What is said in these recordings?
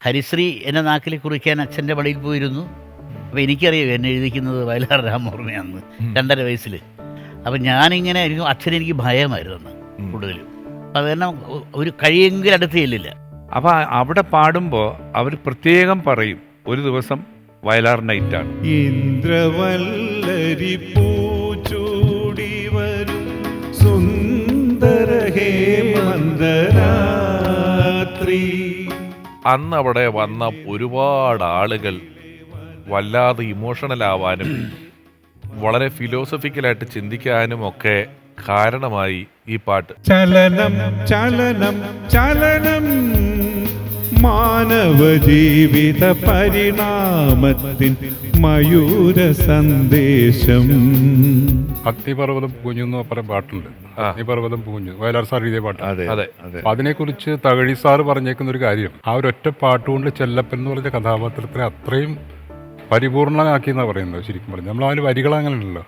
ഹരിശ്രീ എന്നെ നാക്കിൽ കുറിക്കാൻ അച്ഛൻ്റെ പടിയിൽ പോയിരുന്നു. അപ്പോൾ എനിക്കറിയാം എന്നെ എഴുതിക്കുന്നത് വയലാർ രാമവർമ്മയാണെന്ന് 2.5 വയസ്സിൽ. അപ്പം ഞാനിങ്ങനെ എനിക്ക് അച്ഛനെനിക്ക് ഭയമായിരുന്നു അന്ന് കൂടുതലും. അപ്പം അത് തന്നെ ഒരു കഴിയെങ്കിൽ അടുത്ത് ചെല്ലില്ല. അപ്പം അവിടെ പാടുമ്പോൾ അവർ പ്രത്യേകം പറയും ഒരു ദിവസം വയലാർ നൈറ്റാണ്. ഇന്ദ്രവല്ലരി പൂച്ചൂടി വരും സുന്ദര ഹേമന്തരാത്രി. അന്ന് അവിടെ വന്ന ഒരുപാട് ആളുകൾ വല്ലാതെ ഇമോഷണൽ ആവാനും വളരെ ഫിലോസഫിക്കലായിട്ട് ചിന്തിക്കാനും ഒക്കെ കാരണമായി ഈ പാട്ട്. ചലനം ചലനം ചലനം മാനവ ജീവിത പരിണാമത്തിൻ മയൂര സന്ദേശം. അഗ്നിപർവ്വതം പൂഞ്ഞു എന്ന് പറഞ്ഞ പാട്ടുണ്ട്. അഗ്നിപർവ്വതം പൂഞ്ഞു വയലാർ സാർ എഴുതിയ പാട്ട്. അതെ. അപ്പൊ അതിനെക്കുറിച്ച് തകഴി സാറ് പറഞ്ഞേക്കുന്ന ഒരു കാര്യം, ആ ഒരൊറ്റ പാട്ടുകൊണ്ട് ചെല്ലപ്പൻ എന്ന് പറഞ്ഞ കഥാപാത്രത്തിനെ അത്രയും പരിപൂർണനാക്കി എന്നാ പറയുന്നത്. ശരിക്കും പറഞ്ഞു നമ്മൾ അതിന് വരികൾ അങ്ങനെയല്ലോ.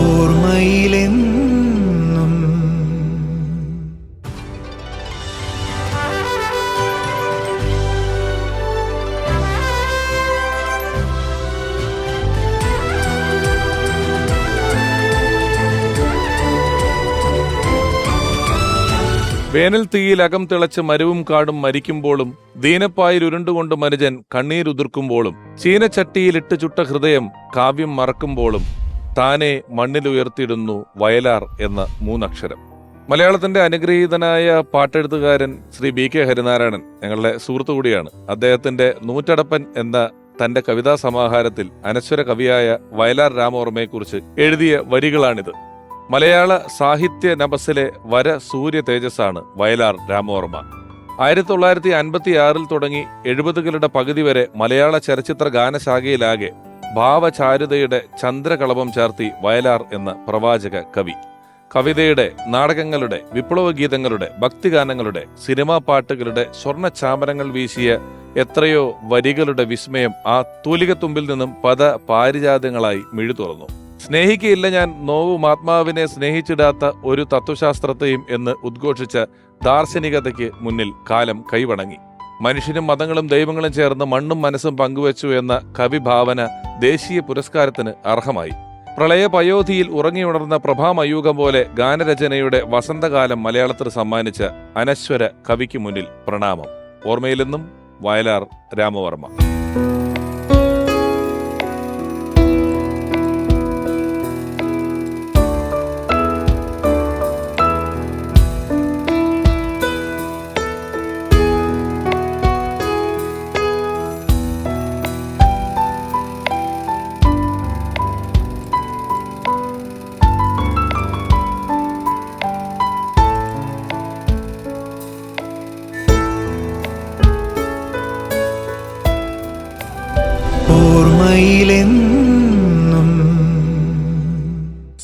ഓർമ്മയിലെന്നും വേനൽ തീയിൽ അകം തിളച്ച് മരവും കാടും മരിക്കുമ്പോഴും ദീനപ്പായിൽ ഉരുണ്ടുകൊണ്ട് മനുജൻ കണ്ണീരുതിർക്കുമ്പോഴും ചീനച്ചട്ടിയിലിട്ട് ചുട്ട ഹൃദയം കാവ്യം മറക്കുമ്പോഴും താനെ മണ്ണിലുയർത്തിയിടുന്നു വയലാർ എന്ന 3 അക്ഷരം. മലയാളത്തിന്റെ അനുഗ്രഹീതനായ പാട്ടെഴുത്തുകാരൻ ശ്രീ BK ഹരിനാരായണൻ ഞങ്ങളുടെ സുഹൃത്തു കൂടിയാണ്. അദ്ദേഹത്തിന്റെ നൂറ്റടപ്പൻ എന്ന തന്റെ കവിതാ സമാഹാരത്തിൽ അനശ്വര കവിയായ വയലാർ രാമവർമ്മയെക്കുറിച്ച് എഴുതിയ വരികളാണിത്. മലയാള സാഹിത്യ നഭസിലെ വര സൂര്യ തേജസ്സാണ് വയലാർ രാമവർമ്മ. 1956 തുടങ്ങി 70കളുടെ പകുതി വരെ മലയാള ചലച്ചിത്ര ഗാനശാഖയിലാകെ ഭാവചാരുതയുടെ ചന്ദ്രകളഭം ചാർത്തി വയലാർ എന്ന പ്രവാചക കവി. കവിതയുടെ, നാടകങ്ങളുടെ, വിപ്ലവ ഗീതങ്ങളുടെ, ഭക്തിഗാനങ്ങളുടെ, സിനിമാ പാട്ടുകളുടെ സ്വർണ്ണ ചാമരങ്ങൾ വീശിയ എത്രയോ വരികളുടെ വിസ്മയം ആ തൂലികത്തുമ്പിൽ നിന്നും പദ പാരിജാതങ്ങളായി മിഴി തുറന്നു. സ്നേഹിക്കയില്ല ഞാൻ നോവും ആത്മാവിനെ സ്നേഹിച്ചിടാത്ത ഒരു തത്വശാസ്ത്രത്തെയും എന്ന് ഉദ്ഘോഷിച്ച ദാർശനികതയ്ക്ക് മുന്നിൽ കാലം കൈവണങ്ങി. മനുഷ്യനും മതങ്ങളും ദൈവങ്ങളും ചേർന്ന് മണ്ണും മനസ്സും പങ്കുവച്ചു എന്ന കവിഭാവന ദേശീയ പുരസ്കാരത്തിന് അർഹമായി. പ്രളയ പയോധിയിൽ ഉറങ്ങിയുണർന്ന പ്രഭാമയൂകം പോലെ ഗാനരചനയുടെ വസന്തകാലം മലയാളത്തിന് സമ്മാനിച്ച അനശ്വര കവിക്ക് മുന്നിൽ പ്രണാമം. ഓർമ്മയിലെന്നും വയലാർ രാമവർമ്മ.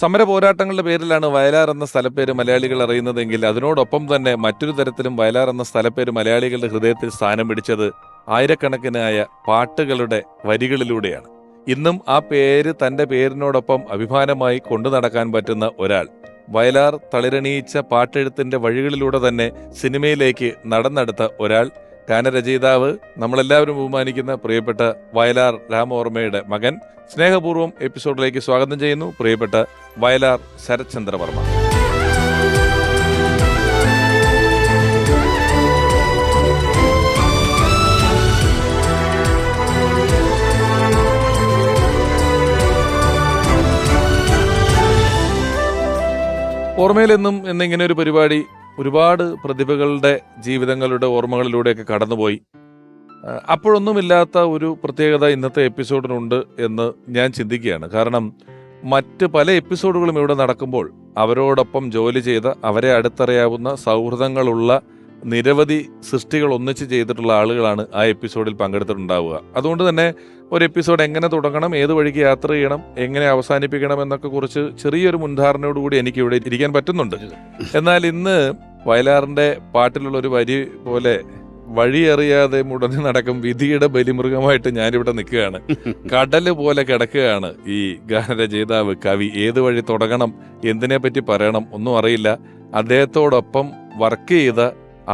സമര പോരാട്ടങ്ങളുടെ പേരിലാണ് വയലാർ എന്ന സ്ഥലപ്പേര് മലയാളികൾ അറിയുന്നതെങ്കിൽ അതിനോടൊപ്പം തന്നെ മറ്റൊരു തരത്തിലും വയലാർ എന്ന സ്ഥലപ്പേര് മലയാളികളുടെ ഹൃദയത്തിൽ സ്ഥാനം പിടിച്ചത് ആയിരക്കണക്കിനായ പാട്ടുകളുടെ വരികളിലൂടെയാണ്. ഇന്നും ആ പേര് തന്റെ പേരിനോടൊപ്പം അഭിമാനമായി കൊണ്ടു നടക്കാൻ പറ്റുന്ന ഒരാൾ വയലാർ തളിരണിയിച്ച പാട്ടെഴുത്തിന്റെ വഴികളിലൂടെ തന്നെ സിനിമയിലേക്ക് നടന്നെടുത്ത ഒരാൾ, ഗാനരചയിതാവ്, നമ്മളെല്ലാവരും ബഹുമാനിക്കുന്ന പ്രിയപ്പെട്ട വയലാർ രാമവർമ്മയുടെ മകൻ. സ്നേഹപൂർവ്വം എപ്പിസോഡിലേക്ക് സ്വാഗതം ചെയ്യുന്നു പ്രിയപ്പെട്ട വയലാർ ശരത്ചന്ദ്രവർമ്മ. ഓർമ്മയിലെന്നും എന്നിങ്ങനെ ഒരു പരിപാടി ഒരുപാട് പ്രതിഭകളുടെ ജീവിതങ്ങളുടെ ഓർമ്മകളിലൂടെയൊക്കെ കടന്നുപോയി. അപ്പോഴൊന്നുമില്ലാത്ത ഒരു പ്രത്യേകത ഇന്നത്തെ എപ്പിസോഡിനുണ്ട് എന്ന് ഞാൻ ചിന്തിക്കുകയാണ്. കാരണം മറ്റ് പല എപ്പിസോഡുകളും ഇവിടെ നടക്കുമ്പോൾ അവരോടൊപ്പം ജോലി ചെയ്ത, അവരെ അടുത്തറിയാവുന്ന സൗഹൃദങ്ങളുള്ള നിരവധി സൃഷ്ടികൾ ഒന്നിച്ച് ചെയ്തിട്ടുള്ള ആളുകളാണ് ആ എപ്പിസോഡിൽ പങ്കെടുത്തിട്ടുണ്ടാവുക. അതുകൊണ്ട് തന്നെ ഒരു എപ്പിസോഡ് എങ്ങനെ തുടങ്ങണം, ഏത് വഴിക്ക് യാത്ര ചെയ്യണം, എങ്ങനെ അവസാനിപ്പിക്കണം എന്നൊക്കെ കുറിച്ച് ചെറിയൊരു മുൻധാരണയോടുകൂടി എനിക്ക് ഇവിടെ ഇരിക്കാൻ പറ്റുന്നുണ്ട്. എന്നാൽ ഇന്ന് വയലാറിന്റെ പാട്ടിലുള്ള ഒരു വരി പോലെ വഴിയറിയാതെ മുടങ്ങി നടക്കും വിധിയുടെ ബലിമൃഗമായിട്ട് ഞാനിവിടെ നിൽക്കുകയാണ്. കടല് പോലെ കിടക്കുകയാണ് ഈ ഗാനരചയിതാവ്, കവി. ഏത് വഴി തുടങ്ങണം, എന്തിനെ പറ്റി പറയണം ഒന്നും അറിയില്ല. അദ്ദേഹത്തോടൊപ്പം വർക്ക് ചെയ്ത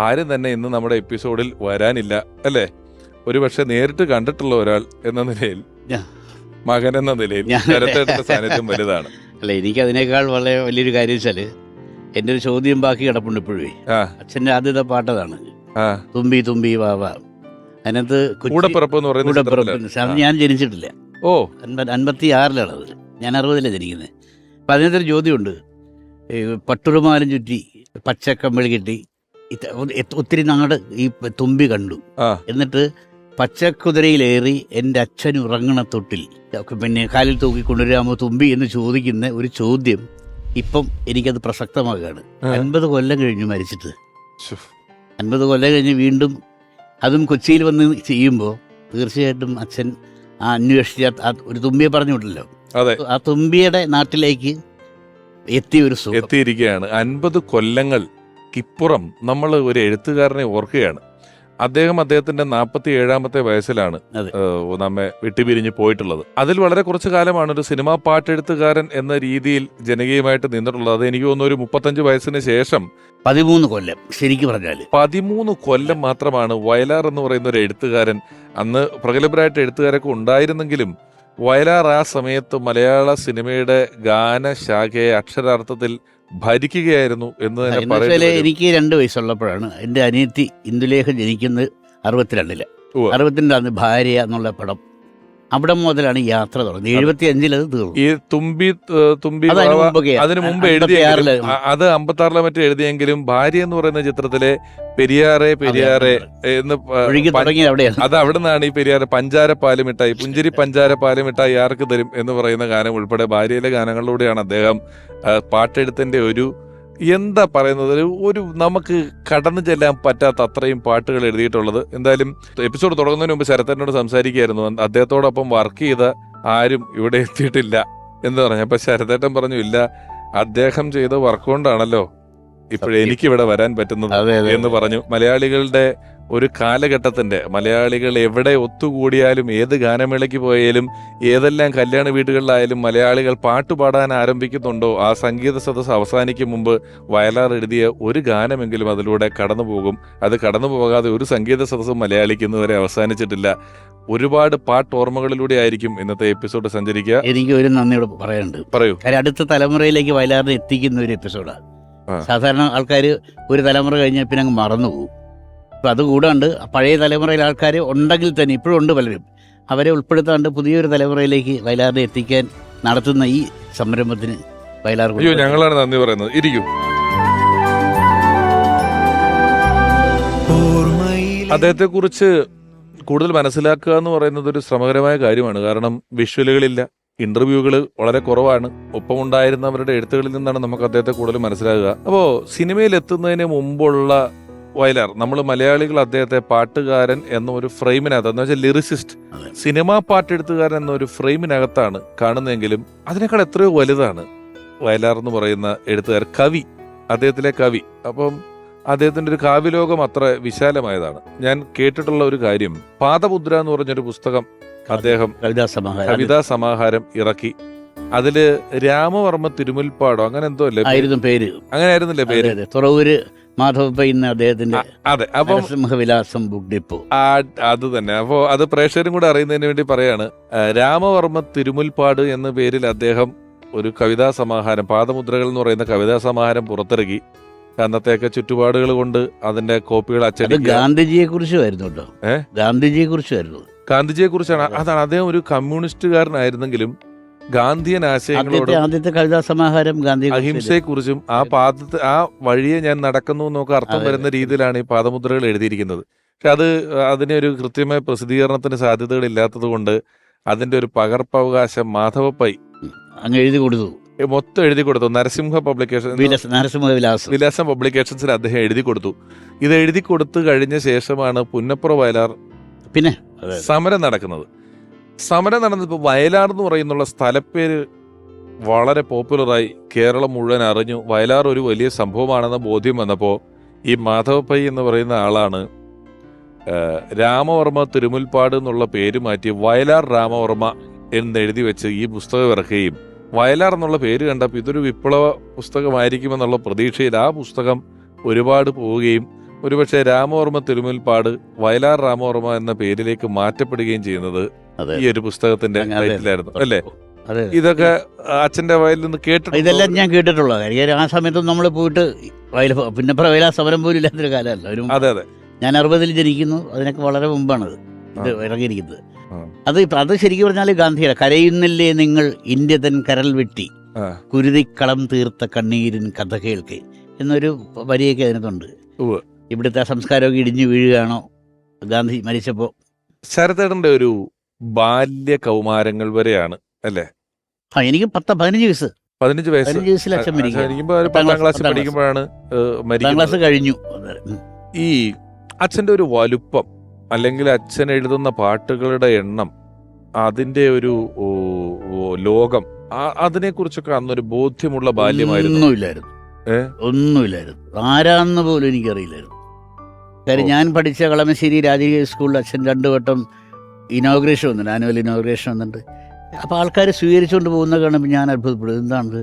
ആരും തന്നെ ഇന്ന് നമ്മുടെ എപ്പിസോഡിൽ വരാനില്ല അല്ലേ? ഒരുപക്ഷെ നേരിട്ട് കണ്ടിട്ടുള്ള ഒരാൾ എന്ന നിലയിൽ, മകൻ എന്ന നിലയിൽ ശരത്തേട്ടന്റെ സാന്നിധ്യം വലുതാണ്. അല്ല, എനിക്ക് അതിനേക്കാൾ വളരെ വലിയൊരു കാര്യം വെച്ചാല് എൻ്റെ ഒരു ചോദ്യം ബാക്കി കിടപ്പുണ്ട് ഇപ്പോഴേ. അച്ഛൻ്റെ ആദ്യത്തെ പാട്ടതാണ് തുമ്പി തുമ്പി വാവ. അതിനകത്ത് കൂടപ്പിറപ്പ് എന്ന് പറയുന്നത് അത് ഞാൻ ജനിച്ചിട്ടില്ല. 56-ലാണത്, ഞാൻ 60-ലാണ് ജനിക്കുന്നത്. അപ്പം അതിനകത്തൊരു ചോദ്യമുണ്ട്. പട്ടുറുമാലും ചുറ്റി പച്ചക്കമ്പിളി കെട്ടി ഒത്തിരി നാട് ഈ തുമ്പി കണ്ടു. എന്നിട്ട് പച്ചക്കുതിരയിലേറി എൻ്റെ അച്ഛൻ ഉറങ്ങണ തൊട്ടിൽ പിന്നെ കാലിൽ തൂക്കിക്കൊണ്ടുവരാമോ തുമ്പി എന്ന് ചോദിക്കുന്ന ഒരു ചോദ്യം ഇപ്പം എനിക്കത് പ്രസക്തമാകുകയാണ്. 50 കൊല്ലം കഴിഞ്ഞു മരിച്ചിട്ട്. 50 കൊല്ലം കഴിഞ്ഞ് വീണ്ടും അതും കൊച്ചിയിൽ വന്ന് ചെയ്യുമ്പോൾ തീർച്ചയായിട്ടും അച്ഛൻ ആ അന്വേഷിച്ച ഒരു തുമ്പിയെ പറഞ്ഞു വിട്ടല്ലോ. ആ തുമ്പിയുടെ നാട്ടിലേക്ക് എത്തിയിരിക്കുകയാണ്. 50 കൊല്ലങ്ങൾക്കിപ്പുറം നമ്മൾ ഒരു എഴുത്തുകാരനെ ഓർക്കുകയാണ്. അദ്ദേഹത്തിന്റെ 47-ാമത്തെ വയസ്സിലാണ് നമ്മെ വിട്ടുപിരിഞ്ഞ് പോയിട്ടുള്ളത്. അതിൽ വളരെ കുറച്ചു കാലമാണ് ഒരു സിനിമാ പാട്ടെഴുത്തുകാരൻ എന്ന രീതിയിൽ ജനകീയമായിട്ട് നിന്നിട്ടുള്ളത്. അത് എനിക്ക് തോന്നുന്നു ഒരു 35 വയസ്സിന് ശേഷം 13 കൊല്ലം ശരിക്കും പറഞ്ഞാൽ 13 കൊല്ലം മാത്രമാണ് വയലാർ എന്ന് പറയുന്ന ഒരു എഴുത്തുകാരൻ. അന്ന് പ്രഗത്ഭരായിട്ട് എഴുത്തുകാരൊക്കെ ഉണ്ടായിരുന്നെങ്കിലും വയലാർ ആ സമയത്ത് മലയാള സിനിമയുടെ ഗാനശാഖയെ അക്ഷരാർത്ഥത്തിൽ ഭരിക്കുകയായിരുന്നു എന്ന് തന്നെ പറയുന്നത്. എനിക്ക് 2 വയസ്സുള്ളപ്പോഴാണ് എൻ്റെ അനിയത്തി ഇന്ദുലേഖ ജനിക്കുന്നത് 62-ല്. 62 ഭാര്യ എന്നുള്ള പടം അവിടെ മുതലാണ് യാത്ര തുടങ്ങുന്നത്. 75-ൽ അത് തീർന്നു. ഈ തുമ്പി അതിനു മുമ്പ് എഴുതിയ അത് 56-ലെ മറ്റും എഴുതിയെങ്കിലും ഭാര്യ എന്ന് പറയുന്ന ചിത്രത്തിലെ പെരിയാറെ എന്ന് അത് അവിടെ നിന്നാണ് ഈ പെരിയാറെ പഞ്ചാര പാലുമിട്ടായി പുഞ്ചിരി പഞ്ചാര പാലുമിട്ടായി ആർക്ക് തരും എന്ന് പറയുന്ന ഗാനം ഉൾപ്പെടെ ഭാര്യയിലെ ഗാനങ്ങളിലൂടെയാണ് അദ്ദേഹം പാട്ടെഴുത്തിന്റെ ഒരു എന്താ പറയുന്നത് ഒരു നമുക്ക് കടന്നു ചെല്ലാൻ പറ്റാത്ത അത്രയും പാട്ടുകൾ എഴുതിയിട്ടുള്ളത്. എന്തായാലും എപ്പിസോഡ് തുടങ്ങുന്നതിന് മുമ്പ് ശരത്തേട്ടനോട് സംസാരിക്കുകയായിരുന്നു. അദ്ദേഹത്തോടൊപ്പം വർക്ക് ചെയ്ത ആരും ഇവിടെ എത്തിയിട്ടില്ല എന്ന് പറഞ്ഞു. അപ്പൊ ശരത്തേട്ടൻ പറഞ്ഞു, ഇല്ല, അദ്ദേഹം ചെയ്ത വർക്ക് കൊണ്ടാണല്ലോ ഇപ്പോഴെനിക്കിവിടെ വരാൻ പറ്റുന്നത് എന്ന് പറഞ്ഞു. മലയാളികളുടെ ഒരു കാലഘട്ടത്തിന്റെ, മലയാളികൾ എവിടെ ഒത്തുകൂടിയാലും ഏത് ഗാനമേളയ്ക്ക് പോയാലും ഏതെല്ലാം കല്യാണ വീടുകളിലായാലും മലയാളികൾ പാട്ടുപാടാൻ ആരംഭിക്കുന്നുണ്ടോ ആ സംഗീത സദസ്സ് അവസാനിക്കും മുമ്പ് വയലാർ എഴുതിയ ഒരു ഗാനമെങ്കിലും അതിലൂടെ കടന്നു പോകും. അത് കടന്നു പോകാതെ ഒരു സംഗീത സദസ്സും മലയാളിക്ക് ഇന്നുവരെ അവസാനിച്ചിട്ടില്ല. ഒരുപാട് പാട്ടോർമ്മകളിലൂടെ ആയിരിക്കും ഇന്നത്തെ എപ്പിസോഡ് സഞ്ചരിക്കുക. എനിക്ക് ഒരു നന്ദിയോട് പറയാനുണ്ട്. പറയൂ. അടുത്ത തലമുറയിലേക്ക് വയലാറിനെ എത്തിക്കുന്ന ഒരു എപ്പിസോഡാണ്. സാധാരണ ആൾക്കാർ ഒരു തലമുറ കഴിഞ്ഞാൽ പിന്നെ അങ്ങ് മറന്നുപോകും. അപ്പം അതുകൂടാണ്ട് പഴയ തലമുറയിലെ ആൾക്കാർ ഉണ്ടെങ്കിൽ തന്നെ ഇപ്പോഴും ഉണ്ട് പലരും, അവരെ ഉൾപ്പെടുത്താണ്ട് പുതിയൊരു തലമുറയിലേക്ക് വയലാറിനെ എത്തിക്കാൻ നടത്തുന്ന ഈ സംരംഭത്തിന് വയലാർ ഞങ്ങളാണ് നന്ദി പറയുന്നത്. ഇരിക്കും. അദ്ദേഹത്തെ കുറിച്ച് കൂടുതൽ മനസ്സിലാക്കുക എന്ന് പറയുന്നത് ഒരു ശ്രമകരമായ കാര്യമാണ്. കാരണം വിഷ്വലുകളില്ല, ഇന്റർവ്യൂകൾ വളരെ കുറവാണ്. ഒപ്പമുണ്ടായിരുന്നവരുടെ എഴുത്തുകളിൽ നിന്നാണ് നമുക്ക് അദ്ദേഹത്തെ കൂടുതൽ മനസ്സിലാകുക. അപ്പോൾ സിനിമയിൽ എത്തുന്നതിന് മുമ്പുള്ള വയലാർ, നമ്മൾ മലയാളികൾ അദ്ദേഹത്തെ പാട്ടുകാരൻ എന്ന ഒരു ഫ്രെയിമിനകത്ത്, എന്ന് വെച്ചാൽ ലിറിസിസ്റ്റ്, സിനിമാ പാട്ടെഴുത്തുകാരൻ എന്ന ഒരു ഫ്രെയിമിനകത്താണ് കാണുന്നതെങ്കിലും അതിനേക്കാൾ എത്രയോ വലുതാണ് വയലാർ എന്ന് പറയുന്ന എഴുത്തുകാരൻ, കവി, അദ്ദേഹത്തിലെ കവി. അപ്പം അദ്ദേഹത്തിന്റെ ഒരു കാവ്യലോകം അത്ര വിശാലമായതാണ്. ഞാൻ കേട്ടിട്ടുള്ള ഒരു കാര്യം, പാദമുദ്ര എന്ന് പറഞ്ഞൊരു പുസ്തകം അദ്ദേഹം കവിതാ സമാഹാരം ഇറക്കി. അതില് രാമവർമ്മ തിരുമുൽപ്പാടോ അങ്ങനെ എന്തോ അല്ലേ പേര്, അങ്ങനെ ആയിരുന്നില്ലേ പേര്? തുറവൂര് മാധവപ്പ അദ്ദേഹത്തിന്റെ. അതെ, അപ്പം സിംഹവിലാസം ബുക്ക് ഡിപ്പോ അത് തന്നെ. അപ്പോ അത് പ്രേക്ഷകരും കൂടെ അറിയുന്നതിന് വേണ്ടി പറയാണ്. രാമവർമ്മ തിരുമുൽപ്പാട് എന്ന പേരിൽ അദ്ദേഹം ഒരു കവിതാ സമാഹാരം, പാദമുദ്രകൾ എന്ന് പറയുന്ന കവിതാ സമാഹാരം പുറത്തിറക്കി. അന്നത്തെയൊക്കെ ചുറ്റുപാടുകൾ കൊണ്ട് അതിന്റെ കോപ്പികൾ അച്ചടിക്കുക. ഗാന്ധിജിയെ കുറിച്ചായിരുന്നു കേട്ടോ. ഗാന്ധിജിയെ കുറിച്ചാണ്. അതാണ്, അദ്ദേഹം ഒരു കമ്മ്യൂണിസ്റ്റുകാരനായിരുന്നെങ്കിലും ഗാന്ധിയൻ ആശയങ്ങളോട്, ആദ്യത്തെ കവിതാ സമാഹാരം അഹിംസയെ കുറിച്ചും ആ വഴിയെ ഞാൻ നടക്കുന്നു എന്നൊക്കെ അർത്ഥം വരുന്ന രീതിയിലാണ് ഈ പാദമുദ്രകൾ എഴുതിയിരിക്കുന്നത്. പക്ഷെ അതിനെ ഒരു കൃത്യമായ പ്രസിദ്ധീകരണത്തിന് സാധ്യതകൾ ഇല്ലാത്തത് കൊണ്ട് അതിന്റെ ഒരു പകർപ്പവകാശം മാധവപ്പൈ അങ്ങ് എഴുതി കൊടുത്തു, മൊത്തം എഴുതി കൊടുത്തു. നരസിംഹ വിലാസം പബ്ലിക്കേഷൻസിൽ അദ്ദേഹം എഴുതി കൊടുത്തു. ഇത് എഴുതി കൊടുത്തു കഴിഞ്ഞ ശേഷമാണ് പുന്നപ്ര വയലാർ പിന്നെ സമരം നടക്കുന്നത്. സമരം നടന്നപ്പോൾ വയലാർ എന്ന് പറയുന്നുള്ള സ്ഥലപ്പേര് വളരെ പോപ്പുലറായി, കേരളം മുഴുവൻ അറിഞ്ഞു. വയലാർ ഒരു വലിയ സംഭവമാണെന്ന ബോധ്യം വന്നപ്പോൾ ഈ മാധവപ്പൈ എന്ന് പറയുന്ന ആളാണ് രാമവർമ്മ തിരുമുൽപ്പാട് എന്നുള്ള പേര് മാറ്റി വയലാർ രാമവർമ്മ എന്നെഴുതി വെച്ച് ഈ പുസ്തകം ഇറക്കുകയും വയലാർ എന്നുള്ള പേര് കണ്ടപ്പോൾ ഇതൊരു വിപ്ലവ പുസ്തകമായിരിക്കുമെന്നുള്ള പ്രതീക്ഷയിൽ ആ പുസ്തകം ഒരുപാട് പോവുകയും ഒരുപക്ഷെ രാമവർമ്മ തിരുമുൽപ്പാട് വയലാർ രാമവർമ്മ എന്ന പേരിലേക്ക് മാറ്റപ്പെടുകയും ചെയ്യുന്നത് ഈ ഒരു പുസ്തകത്തിന്റെ ടൈറ്റിലായിരുന്നു അല്ലേ? അതെ. ഇതൊക്കെ അച്ഛന്റെ വയലിൽ നിന്ന് കേട്ടിട്ടുണ്ട്. ഇതെല്ലാം ഞാൻ കേട്ടിട്ടുള്ള കാര്യം. ആ സമയത്തൊന്നും നമ്മൾ പോയിട്ട് പിന്നെ വയലാർ സമരം പോലും ഇല്ലാത്തൊരു കാലമല്ല. ഒരു അതെ അതെ. ഞാൻ 60-ൽ ജനിക്കുന്നു, അതിനൊക്കെ വളരെ മുമ്പാണ് ഇത് ഇറങ്ങിയിരിക്കുന്നത്. അത് ശരിക്കും പറഞ്ഞാൽ ഗാന്ധിയുടെ കരയുന്നില്ലേ നിങ്ങൾ ഇന്ത്യ തൻ കരൽ വെട്ടി കുരുതിക്കളം തീർത്ത കണ്ണീരിൻ കഥ കേൾക്കെ എന്നൊരു വരിയൊക്കെ അതിനകത്തുണ്ട്. ഇവിടുത്തെ സംസ്കാരമൊക്കെ ഇടിഞ്ഞു വീഴുകയാണോ ഗാന്ധി മരിച്ചപ്പോൾ? ശരതേടന്റെ ഒരു ബാല്യ കൗമാരങ്ങൾ വരെയാണ് അല്ലേ? എനിക്ക് 15 വയസ്സ്. 15 വയസ്സിൽ അച്ഛൻ മരിക്കുമ്പോൾ 10ാം ക്ലാസ് പഠിക്കുമ്പോഴാണ് ക്ലാസ് കഴിഞ്ഞു. ഈ അച്ഛന്റെ ഒരു വലുപ്പം അല്ലെങ്കിൽ അച്ഛൻ എഴുതുന്ന പാട്ടുകളുടെ എണ്ണം, അതിന്റെ ഒരു ലോകം, അതിനെ കുറിച്ചൊക്കെ അന്നൊരു ബോധ്യമുള്ള ബാല്യമായിരുന്നു? ഒന്നുമില്ലായിരുന്നു. ആരാന്ന് പോലും എനിക്കറിയില്ലായിരുന്നു. കാര്യം ഞാൻ പഠിച്ച കളമശ്ശേരി രാജകീയ സ്കൂളിൽ അച്ഛൻ 2 വട്ടം ഇനോഗ്രേഷൻ വന്നിട്ടുണ്ട്, ആനുവൽ ഇനോഗ്രേഷൻ വന്നിട്ടുണ്ട്. അപ്പോൾ ആൾക്കാർ സ്വീകരിച്ചുകൊണ്ട് പോകുന്ന കാണുമ്പോൾ ഞാൻ അത്ഭുതപ്പെടും. എന്താണ്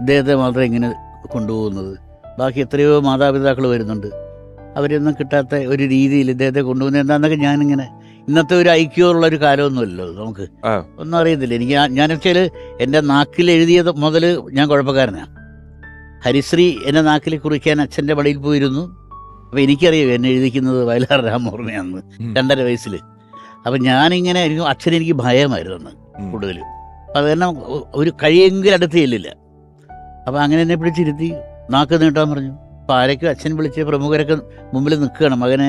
ഇദ്ദേഹത്തെ മാത്രം ഇങ്ങനെ കൊണ്ടുപോകുന്നത്? ബാക്കി എത്രയോ മാതാപിതാക്കൾ വരുന്നുണ്ട്, അവരൊന്നും കിട്ടാത്ത ഒരു രീതിയിൽ ഇദ്ദേഹത്തെ കൊണ്ടുപോകുന്നത് എന്താണെന്നൊക്കെ ഞാനിങ്ങനെ. ഇന്നത്തെ ഒരു ഐക്യമുള്ളൊരു കാലമൊന്നുമല്ലോ നമുക്ക്, ഒന്നും അറിയത്തില്ല. ഞാൻ വെച്ചാൽ എൻ്റെ നാക്കിൽ എഴുതിയത് മുതൽ ഞാൻ കുഴപ്പക്കാരനാണ്. ഹരിശ്രീ എൻ്റെ നാക്കിൽ കുറിക്കാൻ അച്ഛൻ്റെ പടിയിൽ പോയിരുന്നു. അപ്പോൾ എനിക്കറിയാം എന്നെ എഴുതിക്കുന്നത് വയലാർ രാമവർമ്മയാണെന്ന് 2.5 വയസ്സിൽ. അപ്പം ഞാനിങ്ങനെ അച്ഛനെനിക്ക് ഭയമായിരുന്നു അന്ന് കൂടുതലും. അപ്പം അത് തന്നെ ഒരു കഴിയെങ്കിലും അടുത്ത് ചെല്ലില്ല. അപ്പം അങ്ങനെ എന്നെ പിടിച്ചിരുത്തി നാക്ക് നീട്ടാൻ പറഞ്ഞു. അപ്പോൾ ആരൊക്കെ അച്ഛൻ വിളിച്ച് പ്രമുഖരൊക്കെ മുമ്പിൽ നിൽക്കുകയാണ്, മകനെ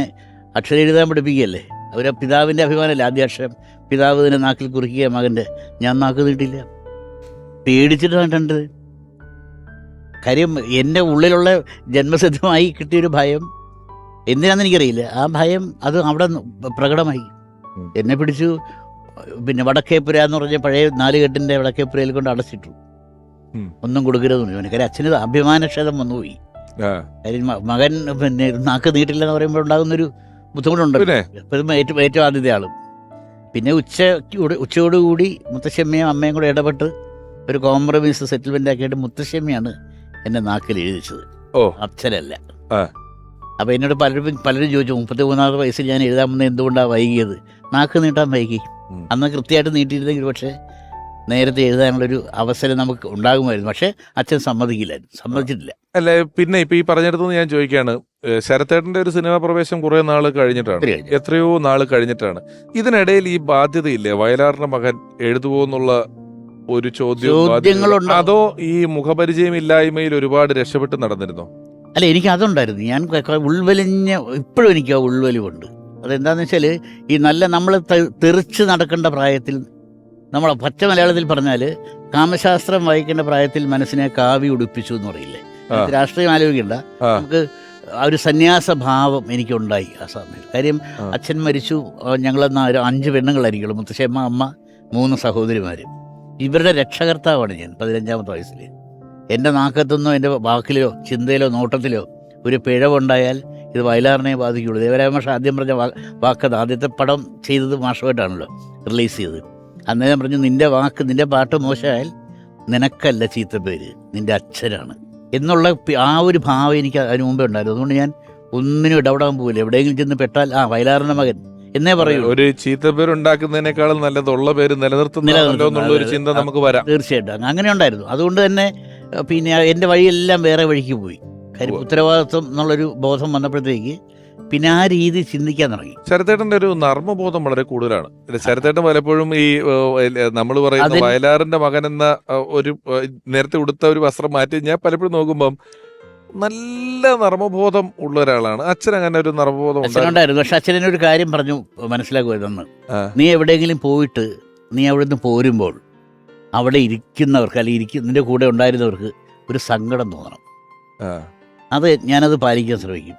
അക്ഷരം എഴുതാൻ പഠിപ്പിക്കുകയല്ലേ. അവരെ പിതാവിൻ്റെ അഭിമാനമല്ലേ ആദ്യാക്ഷരം. പിതാവ് തന്നെ നാക്കിൽ കുറിക്കുക മകൻ്റെ. ഞാൻ നാക്ക് നീട്ടില്ല, പേടിച്ചിട്ടാണ് കണ്ടത്. കാര്യം എൻ്റെ ഉള്ളിലുള്ള ജന്മസിദ്ധമായി കിട്ടിയൊരു ഭയം എന്തിനാണെന്ന് എനിക്കറിയില്ല. ആ ഭയം അത് അവിടെ പ്രകടമായി. എന്നെ പിടിച്ചു പിന്നെ വടക്കേപ്പുര എന്ന് പറഞ്ഞ പഴയ 4 കെട്ടിൻ്റെ വടക്കേപ്പുരയിൽ കൊണ്ട് അടച്ചിട്ടു. ഒന്നും കൊടുക്കരുതെന്ന് പറഞ്ഞു. കാര്യം അച്ഛന് അഭിമാനക്ഷതം വന്നുപോയി. കാര്യം മകൻ പിന്നെ നാക്ക് നീട്ടില്ലെന്ന് പറയുമ്പോൾ ഉണ്ടാകുന്നൊരു ബുദ്ധിമുട്ടുണ്ട്. ഏറ്റവും ആദ്യത്തെ ആളും. പിന്നെ ഉച്ചയോടുകൂടി മുത്തശ്ശമ്മയും അമ്മയും കൂടെ ഇടപെട്ട് ഒരു കോംപ്രമൈസ് സെറ്റിൽമെൻ്റ് ആക്കിയിട്ട് മുത്തശ്ശമ്മയാണ് എൻ്റെ നാക്കിൽ എഴുതിച്ചത്, അച്ഛനല്ല. അപ്പോൾ എന്നോട് പലരും ചോദിച്ചു, 33 വയസ്സിൽ ഞാൻ എഴുതാൻ വന്നത് എന്തുകൊണ്ടാണ് വൈകിയത്? നാക്ക് നീട്ടാൻ വൈകി. അന്ന് കൃത്യമായിട്ട് നീട്ടിയിരുന്നെങ്കിൽ പക്ഷേ നേരത്തെ എഴുതാനുള്ളൊരു അവസരം നമുക്ക് ഉണ്ടാകുമായിരുന്നു. പക്ഷേ അച്ഛൻ സമ്മതിച്ചിട്ടില്ല. അല്ല, പിന്നെ ഇപ്പൊ ഈ പറഞ്ഞെടുത്ത് ഞാൻ ചോദിക്കുകയാണ്, ശരത്തേട്ടന്റെ ഒരു സിനിമാ പ്രവേശം കുറെ നാൾ കഴിഞ്ഞിട്ടാണ്, എത്രയോ നാൾ കഴിഞ്ഞിട്ടാണ്. ഇതിനിടയിൽ ഈ ബാധ്യതയില്ലേ, വയലാറിന്റെ മകൻ എഴുതുമോ എന്നുള്ള ഒരു ചോദ്യങ്ങളുണ്ട്? അതോ ഈ മുഖപരിചയം ഇല്ലായ്മയിൽ ഒരുപാട് രക്ഷപ്പെട്ട് നടന്നിരുന്നോ? അല്ല, എനിക്ക് അതുണ്ടായിരുന്നു. ഞാൻ ഇപ്പോഴും എനിക്ക് ആ ഉൾവലിവുണ്ട്. അതെന്താണെന്ന് വെച്ചാൽ ഈ നമ്മൾ തെറിച്ച് നടക്കേണ്ട പ്രായത്തിൽ, നമ്മൾ പച്ച മലയാളത്തിൽ പറഞ്ഞാൽ കാമശാസ്ത്രം വായിക്കേണ്ട പ്രായത്തിൽ മനസ്സിനെ കാവി ഉടുപ്പിച്ചു എന്ന് പറയില്ലേ. രാഷ്ട്രീയം ആലോചിക്കണ്ട, നമുക്ക് ആ ഒരു സന്യാസഭാവം എനിക്കുണ്ടായി ആ സമയത്ത്. കാര്യം അച്ഛൻ മരിച്ചു, ഞങ്ങളെന്നാ 5 പെണ്ണുങ്ങളായിരിക്കുള്ളൂ, മുത്തശ്ശമ്മ, അമ്മ, 3 സഹോദരിമാർ. ഇവരുടെ രക്ഷകർത്താവാണ് ഞാൻ 15ാമത്തെ വയസ്സിൽ. എൻ്റെ നാക്കത്തുനിന്നോ എൻ്റെ വാക്കിലോ ചിന്തയിലോ നോട്ടത്തിലോ ഒരു പിഴവുണ്ടായാൽ ഇത് വയലാറിനെ ബാധിക്കുള്ളൂ. ദേവരായ മാഷ് ആദ്യം പറഞ്ഞ വാക്കത്, ആദ്യത്തെ പടം ചെയ്തത് മാഷുമായിട്ടാണല്ലോ റിലീസ് ചെയ്തത്. അന്നേരം പറഞ്ഞു, നിൻ്റെ പാട്ട് മോശമായാൽ നിനക്കല്ല ചീത്തപ്പേര്, നിൻ്റെ അച്ഛനാണ് എന്നുള്ള ആ ഒരു ഭാവം എനിക്ക് അതിന് മുമ്പേ ഉണ്ടായിരുന്നു. അതുകൊണ്ട് ഞാൻ ഒന്നിനും ഇടപെടാൻ പോകില്ല. എവിടെയെങ്കിലും ചെന്ന് പെട്ടാൽ വയലാറിൻ്റെ മകൻ എന്നേ പറയൂ. ഒരു ചീത്തപ്പേര് ഉണ്ടാക്കുന്നതിനേക്കാളും നല്ലതുള്ള പേര് നിലനിർത്തുന്നല്ലോ എന്നുള്ള ഒരു ചിന്ത നമുക്ക് വരാം. തീർച്ചയായിട്ടും അങ്ങനെ ഉണ്ടായിരുന്നു. അതുകൊണ്ട് തന്നെ പിന്നെ എൻ്റെ വഴിയെല്ലാം വേറെ വഴിക്ക് പോയി. കാര്യം ഉത്തരവാദിത്വം എന്നുള്ളൊരു ബോധം വന്നപ്പോഴത്തേക്ക് പിന്നെ ആ രീതി ചിന്തിക്കാൻ തുടങ്ങി. ശരത്തേട്ടന്റെ ഒരു നർമ്മബോധം വളരെ കൂടുതലാണ്. ശരത്തേട്ടൻ പലപ്പോഴും ഈ നമ്മൾ പറയുന്ന വയലാറിന്റെ മകൻ എന്ന ഒരു നേരത്തെ ഉടുത്ത ഒരു വസ്ത്രം മാറ്റി ഞാൻ പലപ്പോഴും നോക്കുമ്പം നല്ല നർമ്മബോധം ഉള്ള ഒരാളാണ്. അച്ഛൻ അങ്ങനെ ഒരു നർമ്മബോധം ഉണ്ടായിരുന്നു. പക്ഷെ അച്ഛനൊരു കാര്യം പറഞ്ഞു മനസ്സിലാക്കുമായിരുന്നു, നീ എവിടെയെങ്കിലും പോയിട്ട് നീ അവിടെ നിന്ന് പോരുമ്പോൾ അവിടെ ഇരിക്കുന്നവർക്ക് അല്ലെങ്കിൽ നിന്റെ കൂടെ ഉണ്ടായിരുന്നവർക്ക് ഒരു സങ്കടം തോന്നണം. അത് ഞാനത് പാലിക്കാൻ ശ്രമിക്കും.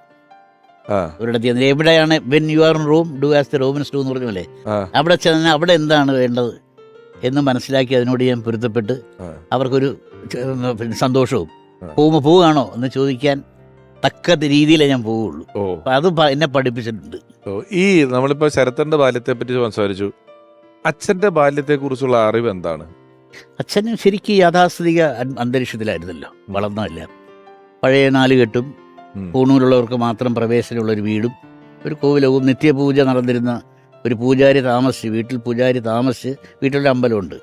ഒരിടത്ത് എവിടെയാണ് when you are in room do as the romance do എന്ന് പറഞ്ഞല്ലേ, അവിടെ ചെന്നാൽ അവിടെ എന്താണ് വേണ്ടത് എന്ന് മനസ്സിലാക്കി അതിനോട് ഞാൻ പൊരുത്തപ്പെട്ട് അവർക്കൊരു സന്തോഷവും പോവുകയാണോ എന്ന് ചോദിക്കാൻ തക്ക രീതിയിലേ ഞാൻ പോവുള്ളൂ. ഓ അപ്പം അത് എന്നെ പഠിപ്പിച്ചിട്ടുണ്ട്. ഓ ഈ നമ്മളിപ്പോ ശരത്തന്റെ ബാല്യത്തെ പറ്റി സംസാരിച്ചു. അച്ഛന്റെ ബാല്യത്തെ കുറിച്ചുള്ള അറിവ് എന്താണ്? അച്ഛന് ശരിക്കും യാഥാസ്ഥിതിക അന്തരീക്ഷത്തിലായിരുന്നല്ലോ വളർന്നതല്ല. പഴയ നാലുകെട്ടും പൂണൂരുള്ളവർക്ക് മാത്രം പ്രവേശനമുള്ളൊരു വീടും ഒരു കോവിലവും നിത്യപൂജ നടന്നിരുന്ന ഒരു പൂജാരി താമസിച്ച് വീട്ടിലൊരു അമ്പലമുണ്ട്,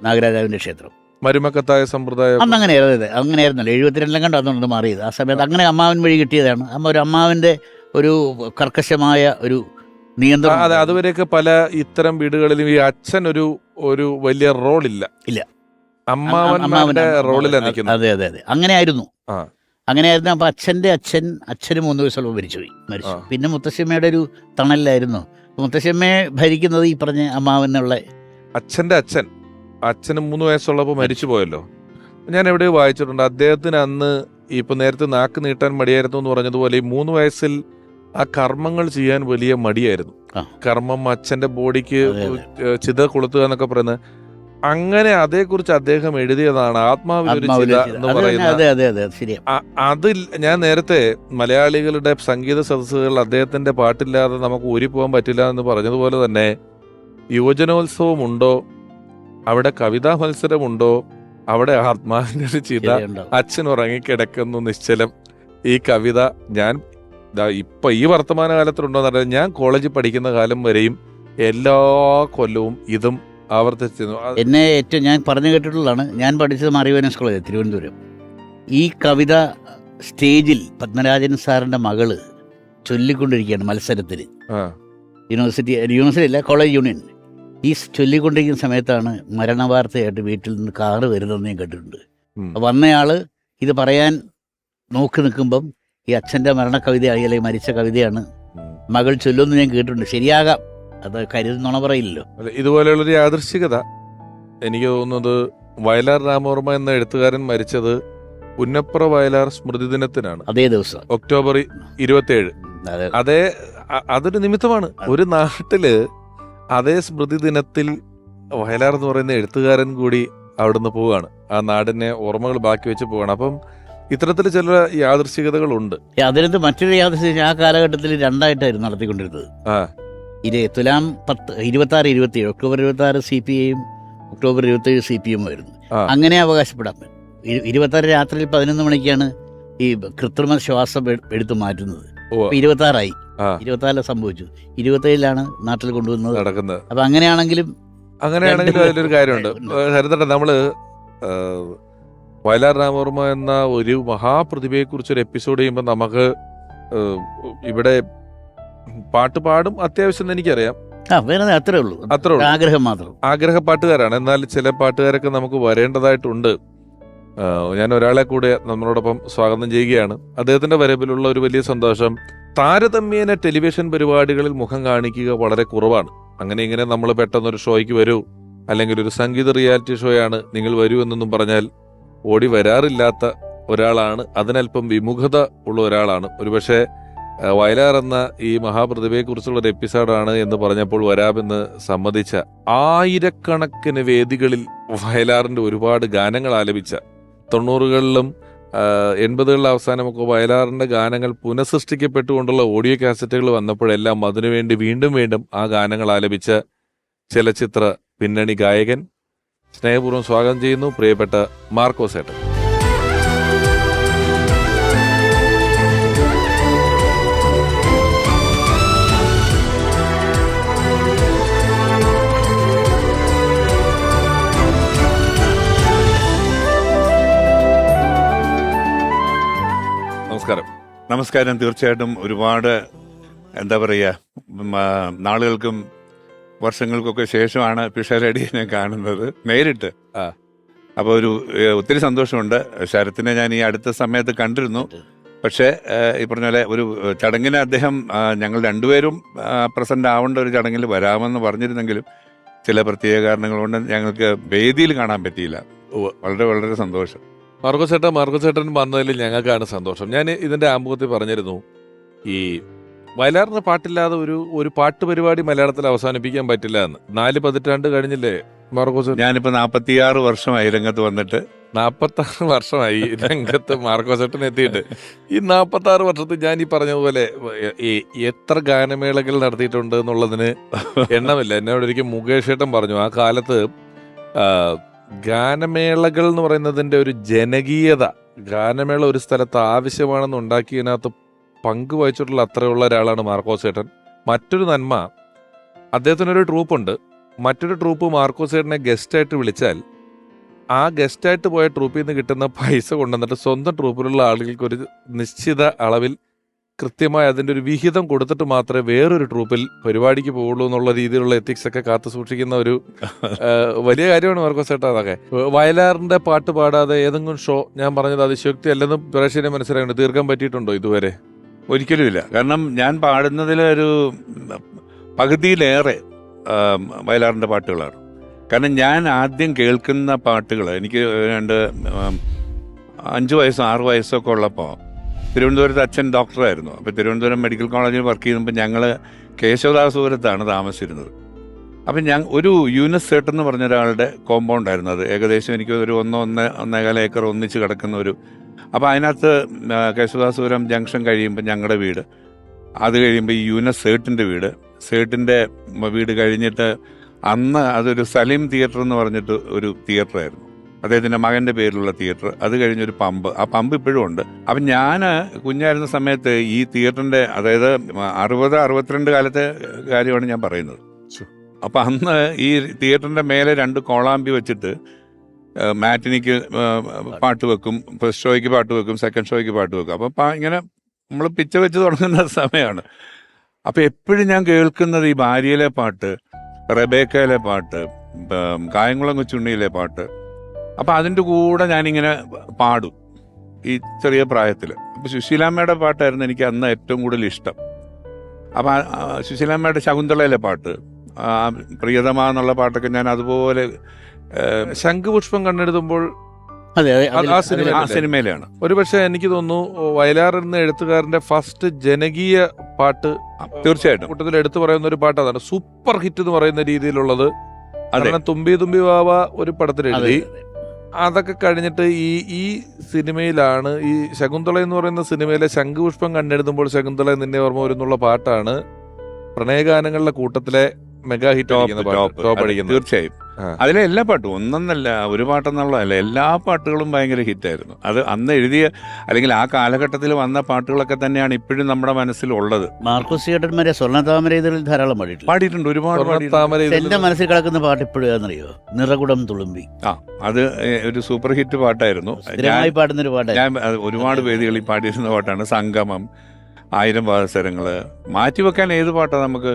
നാഗരാജാവിൻ്റെ ക്ഷേത്രം. മരുമക്കത്തായ സമ്പ്രദായം അന്ന് അങ്ങനെയായിരുന്നല്ലോ. 72 കണ്ടോ അന്നുകൊണ്ട് മാറിയത്. ആ സമയത്ത് അങ്ങനെ അമ്മാവൻ വഴി കിട്ടിയതാണ്. ഒരു അമ്മാവിൻ്റെ ഒരു കർക്കശമായ ഒരു നിയന്ത്രണം. അതെ, അതുവരെയൊക്കെ പല ഇത്തരം വീടുകളിലും ഈ അച്ഛൻ ഒരു വലിയ റോളില്ല. അമ്മാവന്റെ റോളിലാണ് നിൽക്കുന്നത്. അതെ അതെ അതെ, അങ്ങനെയായിരുന്നു. അങ്ങനെയായിരുന്നു. അപ്പം അച്ഛന് 3 വയസ്സുള്ള മരിച്ചു. പിന്നെ മുത്തശ്ശിയമ്മയുടെ ഒരു തണലിലായിരുന്നു. മുത്തശ്ശിയമ്മയെ ഭരിക്കുന്നത് ഈ പറഞ്ഞ അമ്മാവനുള്ള അച്ഛന് 3 വയസ്സുള്ളപ്പോൾ മരിച്ചു പോയല്ലോ. ഞാൻ എവിടെയോ വായിച്ചിട്ടുണ്ട്, അദ്ദേഹത്തിന് അന്ന് ഇപ്പൊ നേരത്തെ നാക്ക് നീട്ടാൻ മടിയായിരുന്നു എന്ന് പറഞ്ഞതുപോലെ ഈ 3 വയസ്സിൽ ആ കർമ്മങ്ങൾ ചെയ്യാൻ വലിയ മടിയായിരുന്നു. കർമ്മം അച്ഛന്റെ ബോഡിക്ക് ചിത കൊളുത്തുക എന്നൊക്കെ പറയുന്നത്. അങ്ങനെ അതേക്കുറിച്ച് അദ്ദേഹം എഴുതിയതാണ് ആത്മാവിലൊരു ചിത എന്ന് പറയുന്നത്. അതിൽ ഞാൻ നേരത്തെ മലയാളികളുടെ സംഗീത സദസ്സുകളിൽ അദ്ദേഹത്തിന്റെ പാട്ടില്ലാതെ നമുക്ക് ഊരിപ്പോകാൻ പറ്റില്ല എന്ന് പറഞ്ഞതുപോലെ തന്നെ യുവജനോത്സവമുണ്ടോ, അവിടെ കവിതാ മത്സരമുണ്ടോ, അവിടെ ആത്മാവിന്റെ ഒരു ചിത, അച്ഛൻ ഉറങ്ങിക്കിടക്കുന്നു നിശ്ചലം. ഈ കവിത ഞാൻ ഇപ്പൊ ഈ വർത്തമാന കാലത്തിലുണ്ടോന്ന് അറിയാം. ഞാൻ കോളേജിൽ പഠിക്കുന്ന കാലം വരെയും എല്ലാ കൊല്ലവും ഇതും ആവർത്തിച്ചിരുന്നു. എന്നെ ഏറ്റവും ഞാൻ പറഞ്ഞു കേട്ടിട്ടുള്ളതാണ്. ഞാൻ പഠിച്ചത് മാറിയോനസ് കോളേജ് തിരുവനന്തപുരം. ഈ കവിത സ്റ്റേജിൽ പത്മരാജൻ സാറിന്റെ മകള് ചൊല്ലിക്കൊണ്ടിരിക്കുകയാണ് മത്സരത്തിന്. യൂണിവേഴ്സിറ്റി അല്ല, കോളേജ് യൂണിയൻ. ഈ ചൊല്ലിക്കൊണ്ടിരിക്കുന്ന സമയത്താണ് മരണവാർത്തയായിട്ട് വീട്ടിൽ നിന്ന് കാറ് വരുന്നതെന്ന് ഞാൻ കേട്ടിട്ടുണ്ട്. വന്നയാള് ഇത് പറയാൻ നോക്കി നിൽക്കുമ്പം ഈ അച്ഛൻ്റെ മരണക്കവിതയായി അല്ലെങ്കിൽ മരിച്ച കവിതയാണ് മകൾ ചൊല്ലുമെന്ന് ഞാൻ കേട്ടിട്ടുണ്ട്. ശരിയാകാം, അത് കരുതുന്നോണ പറയില്ലല്ലോ. ഇതുപോലെയുള്ളൊരു യാദൃശ്ചികത എനിക്ക് തോന്നുന്നത് വയലാർ രാമവർമ്മ എന്ന എഴുത്തുകാരൻ മരിച്ചത് പുന്നപ്ര വയലാർ സ്മൃതി ദിനത്തിനാണ്. അതേ ദിവസം ഒക്ടോബർ 27. അതൊരു നിമിത്തമാണ്. ഒരു നാട്ടില് അതേ സ്മൃതി ദിനത്തിൽ വയലാർ എന്ന് പറയുന്ന എഴുത്തുകാരൻ കൂടി അവിടുന്ന് പോവുകയാണ്. ആ നാടിനെ ഓർമ്മകൾ ബാക്കി വെച്ച് പോവുകയാണ്. അപ്പം ഇത്തരത്തിൽ ചില യാദൃശ്ചികതകളുണ്ട്. അതിനകത്ത് മറ്റൊരു യാദൃശ്ചിക ആ കാലഘട്ടത്തിൽ 2ആയിട്ടായിരുന്നു നടത്തിക്കൊണ്ടിരുന്നത്. തുലാം 26, 27 ഒക്ടോബർ 26 CPI ഒക്ടോബർ 27 CPM ആയിരുന്നു. അങ്ങനെ അവകാശപ്പെടാം. 26 രാത്രിയിൽ 11 മണിക്കാണ് ഈ കൃത്രിമ ശ്വാസം എടുത്തു മാറ്റുന്നത്. 26 24 സംഭവിച്ചു. 27 നാട്ടിൽ കൊണ്ടുവന്നത് നടക്കുന്നത്. അപ്പൊ അങ്ങനെയാണെങ്കിലും അതിലൊരു കാര്യമുണ്ട്. ഹരിതട്ട, നമ്മള് വയലാർ രാമവർമ്മ എന്ന ഒരു മഹാപ്രതിഭയെ കുറിച്ചൊരു എപ്പിസോഡ് ചെയ്യുമ്പോൾ നമുക്ക് ഇവിടെ പാട്ട് പാടും അത്യാവശ്യം എനിക്കറിയാം. അത്രേ ഉള്ളൂ, ആഗ്രഹം മാത്രം. ആഗ്രഹ പാട്ടുകാരാണ്. എന്നാൽ ചില പാട്ടുകാരൊക്കെ നമുക്ക് വരേണ്ടതായിട്ടുണ്ട്. ഞാൻ ഒരാളെ കൂടെ നമ്മളോടൊപ്പം സ്വാഗതം ചെയ്യുകയാണ്. അദ്ദേഹത്തിന്റെ വരവിലുള്ള ഒരു വലിയ സന്തോഷം. താരതമ്യേന ടെലിവിഷൻ പരിപാടികളിൽ മുഖം കാണിക്കുക വളരെ കുറവാണ്. അങ്ങനെ ഇങ്ങനെ നമ്മൾ പെട്ടെന്നൊരു ഷോയ്ക്ക് വരൂ, അല്ലെങ്കിൽ ഒരു സംഗീത റിയാലിറ്റി ഷോയാണ് നിങ്ങൾ വരൂ എന്നൊന്നും പറഞ്ഞാൽ ഓടി വരാറില്ലാത്ത ഒരാളാണ്. അതിനല്പം വിമുഖത ഉള്ള ഒരാളാണ്. ഒരുപക്ഷെ വയലാർ എന്ന ഈ മഹാപ്രതിഭയെക്കുറിച്ചുള്ള ഒരു എപ്പിസോഡാണ് എന്ന് പറഞ്ഞപ്പോൾ വരാമെന്ന് സമ്മതിച്ച, ആയിരക്കണക്കിന് വേദികളിൽ വയലാറിന്റെ ഒരുപാട് ഗാനങ്ങൾ ആലപിച്ച, 90കളിലും 80കളുടെ അവസാനമൊക്കെ വയലാറിന്റെ ഗാനങ്ങൾ പുനഃസൃഷ്ടിക്കപ്പെട്ടുകൊണ്ടുള്ള ഓഡിയോ കാസറ്റുകൾ വന്നപ്പോഴെല്ലാം അതിനുവേണ്ടി വീണ്ടും വീണ്ടും ആ ഗാനങ്ങൾ ആലപിച്ച ചലച്ചിത്ര പിന്നണി ഗായകൻ സ്നേഹപൂർവ്വം സ്വാഗതം ചെയ്യുന്നു പ്രിയപ്പെട്ട മാർക്കോസ് ഏട്ടൻ. നമസ്കാരം. തീർച്ചയായിട്ടും ഒരുപാട് എന്താ പറയുക, നാളുകൾക്കും വർഷങ്ങൾക്കൊക്കെ ശേഷമാണ് പിഷാരടിയെ കാണുന്നത് നേരിട്ട്. അപ്പോൾ ഒത്തിരി സന്തോഷമുണ്ട്. ശരത്തിനെ ഞാൻ ഈ അടുത്ത സമയത്ത് കണ്ടിരുന്നു. പക്ഷേ ഈ പറഞ്ഞ പോലെ ഒരു ചടങ്ങിന് അദ്ദേഹം ഞങ്ങൾ രണ്ടുപേരും പ്രസന്റ് ആവേണ്ട ഒരു ചടങ്ങിൽ വരാമെന്ന് പറഞ്ഞിരുന്നെങ്കിലും ചില പ്രത്യേക കാരണങ്ങൾ കൊണ്ട് ഞങ്ങൾക്ക് വേദിയിൽ കാണാൻ പറ്റിയില്ല. വളരെ വളരെ സന്തോഷം. മാർക്കോസ് ചേട്ടൻ വന്നതിൽ ഞങ്ങൾക്കാണ് സന്തോഷം. ഞാൻ ഇതിന്റെ ആമുഖത്തിൽ പറഞ്ഞിരുന്നു, ഈ വയലാറിന് പാട്ടില്ലാതെ ഒരു പാട്ട് പരിപാടി മലയാളത്തിൽ അവസാനിപ്പിക്കാൻ പറ്റില്ല എന്ന്. 4 പതിറ്റാണ്ട് കഴിഞ്ഞില്ലേ മാർക്കോസ്? ഞാനിപ്പോൾ 46 വർഷമായി രംഗത്ത് വന്നിട്ട്. 46 വർഷമായി രംഗത്ത് മാർക്കോസേട്ടൻ എത്തിയിട്ട്. ഈ 46 വർഷത്തിൽ ഞാൻ ഈ പറഞ്ഞതുപോലെ എത്ര ഗാനമേളകൾ നടത്തിയിട്ടുണ്ട് എന്നുള്ളതിന് എണ്ണമില്ല. എന്നോട് ഒരിക്കൽ മുകേഷ് ഏട്ടൻ പറഞ്ഞു, ആ കാലത്ത് ഗാനമേളകൾ എന്ന് പറയുന്നതിൻ്റെ ഒരു ജനകീയത, ഗാനമേള ഒരു സ്ഥലത്ത് ആവശ്യമാണെന്ന് ഉണ്ടാക്കിയതിനകത്ത് പങ്കുവഹിച്ചിട്ടുള്ള അത്രയുള്ള ഒരാളാണ് മാർക്കോസേട്ടൻ. മറ്റൊരു നന്മ, അദ്ദേഹത്തിനൊരു ട്രൂപ്പുണ്ട്. മറ്റൊരു ട്രൂപ്പ് മാർക്കോസേട്ടനെ ഗസ്റ്റായിട്ട് വിളിച്ചാൽ ആ ഗസ്റ്റായിട്ട് പോയ ട്രൂപ്പിൽ നിന്ന് കിട്ടുന്ന പൈസ കൊണ്ടുവന്നിട്ട് സ്വന്തം ട്രൂപ്പിലുള്ള ആളുകൾക്ക് ഒരു നിശ്ചിത അളവിൽ കൃത്യമായി അതിൻ്റെ ഒരു വിഹിതം കൊടുത്തിട്ട് മാത്രമേ വേറൊരു ട്രൂപ്പിൽ പരിപാടിക്ക് പോകുള്ളൂ എന്നുള്ള രീതിയിലുള്ള എത്തിക്സ് ഒക്കെ കാത്തു സൂക്ഷിക്കുന്ന ഒരു വലിയ കാര്യമാണ് മാർക്കോസേട്ട. അതൊക്കെ വയലാറിന്റെ പാട്ട് പാടാതെ ഏതെങ്കിലും ഷോ, ഞാൻ പറഞ്ഞത് അതിശയോക്തി അല്ലെന്ന് പ്രേക്ഷകനെ മനസ്സിലാക്കുന്നുണ്ട്, തീർക്കാൻ പറ്റിയിട്ടുണ്ടോ ഇതുവരെ? ഒരിക്കലുമില്ല. കാരണം ഞാൻ പാടുന്നതിലൊരു പകുതിയിലേറെ വയലാറിൻ്റെ പാട്ടുകളാണ്. കാരണം ഞാൻ ആദ്യം കേൾക്കുന്ന പാട്ടുകൾ, എനിക്ക് 5 വയസ്സോ 6 വയസ്സൊക്കെ ഉള്ളപ്പോൾ തിരുവനന്തപുരത്ത് അച്ഛൻ ഡോക്ടറായിരുന്നു. അപ്പോൾ തിരുവനന്തപുരം മെഡിക്കൽ കോളേജിൽ വർക്ക് ചെയ്യുമ്പോൾ ഞങ്ങൾ കേശവദാസപുരത്താണ് താമസിച്ചിരുന്നത്. അപ്പം ഒരു യൂനസ് സേട്ട് എന്ന് പറഞ്ഞ ഒരാളുടെ കോമ്പൗണ്ടായിരുന്നു അത്. ഏകദേശം എനിക്ക് ഒരു 1-1.25 ഏക്കർ ഒന്നിച്ച് കിടക്കുന്ന ഒരു. അപ്പോൾ അതിനകത്ത് കേശവദാസപുരം ജംഗ്ഷൻ കഴിയുമ്പോൾ ഞങ്ങളുടെ വീട്, അത് കഴിയുമ്പോൾ ഈ യൂനസ് സേട്ടിൻ്റെ വീട് കഴിഞ്ഞിട്ട് അന്ന് അതൊരു സലീം തിയേറ്റർ എന്ന് പറഞ്ഞിട്ട് ഒരു തിയേറ്ററായിരുന്നു, അദ്ദേഹത്തിൻ്റെ മകൻ്റെ പേരിലുള്ള തിയേറ്റർ. അത് കഴിഞ്ഞൊരു പമ്പ്, ആ പമ്പ് ഇപ്പോഴും ഉണ്ട്. അപ്പം ഞാൻ കുഞ്ഞായിരുന്ന സമയത്ത് ഈ തിയേറ്ററിൻ്റെ, അതായത് 60-62 കാലത്തെ കാര്യമാണ് ഞാൻ പറയുന്നത്. അപ്പം അന്ന് ഈ തിയേറ്ററിൻ്റെ മേലെ 2 കോളാമ്പി വെച്ചിട്ട് മാറ്റിനിക്ക് പാട്ട് വെക്കും, ഫസ്റ്റ് ഷോയ്ക്ക് പാട്ട് വെക്കും, സെക്കൻഡ് ഷോയ്ക്ക് പാട്ട് വെക്കും. അപ്പം ഇങ്ങനെ നമ്മൾ പിച്ച വെച്ച് തുടങ്ങുന്ന സമയമാണ്. അപ്പം എപ്പോഴും ഞാൻ കേൾക്കുന്നത് ഈ ഭാര്യയിലെ പാട്ട്, റെബേക്കയിലെ പാട്ട്, കായംകുളം കൊച്ചുണ്ണിയിലെ പാട്ട്. അപ്പം അതിൻ്റെ കൂടെ ഞാനിങ്ങനെ പാടും ഈ ചെറിയ പ്രായത്തിൽ. അപ്പം സുശീലാമ്മയുടെ പാട്ടായിരുന്നു എനിക്ക് അന്ന് ഏറ്റവും കൂടുതൽ ഇഷ്ടം. അപ്പം സുശീലാമ്മയുടെ ശകുന്തളയിലെ പാട്ട്, പ്രിയതമ എന്നുള്ള പാട്ടൊക്കെ ഞാൻ അതുപോലെ ശംഖുപുഷ്പം കണ്ണെഴുതുമ്പോൾ അതെ ആ സിനിമയിലാണ്. ഒരുപക്ഷെ എനിക്ക് തോന്നുന്നു വയലാർ എന്ന എഴുത്തുകാരന്റെ ഫസ്റ്റ് ജനകീയ പാട്ട് തീർച്ചയായിട്ടും കൂട്ടത്തിൽ എടുത്തു പറയുന്ന ഒരു പാട്ട് അതാണ്. സൂപ്പർ ഹിറ്റ് എന്ന് പറയുന്ന രീതിയിലുള്ളത്. കാരണം തുമ്പി തുമ്പി വാവ ഒരു പടത്തിൽ എഴുതി, അതൊക്കെ കഴിഞ്ഞിട്ട് ഈ സിനിമയിലാണ്, ഈ ശകുന്തള എന്ന് പറയുന്ന സിനിമയിലെ ശംഖുപുഷ്പം കണ്ണെഴുതുമ്പോൾ ശകുന്തള നിന്നെ ഓർമ്മ വരുന്നുള്ള പാട്ടാണ് പ്രണയഗാനങ്ങളുടെ കൂട്ടത്തിലെ മെഗാ ഹിറ്റ് ടോപ്പ് അടിക്കുന്നത്. തീർച്ചയായും അതിലെ എല്ലാ പാട്ടും, ഒന്നൊന്നല്ല ഒരു പാട്ടെന്നുള്ളതല്ല, എല്ലാ പാട്ടുകളും ഭയങ്കര ഹിറ്റായിരുന്നു. അത് അന്ന് എഴുതിയ അല്ലെങ്കിൽ ആ കാലഘട്ടത്തിൽ വന്ന പാട്ടുകളൊക്കെ തന്നെയാണ് ഇപ്പോഴും നമ്മുടെ മനസ്സിലുള്ളത്. മാർക്കോസ് ചേട്ടന്മാരെ സ്വർണ്ണതാമര ഇതിൽ ധാരാളം പാടിയിട്ടുണ്ട്, ഒരുപാട്. എന്റെ മനസ്സിൽ കിടക്കുന്ന പാട്ട് ഇപ്പോഴാണെന്നറിയോ? നിറകുടം തുളുമ്പി. അത് ഒരു സൂപ്പർ ഹിറ്റ് പാട്ടായിരുന്നു. സ്ഥിരമായി പാടുന്നൊരു പാട്ട്. ഞാൻ ഒരുപാട് വേദികളിൽ പാടിയിരുന്ന പാട്ടാണ്. സംഗമം, 1000 പാദസരങ്ങള്, മാറ്റിവെക്കാൻ ഏത് പാട്ടാണ് നമുക്ക്.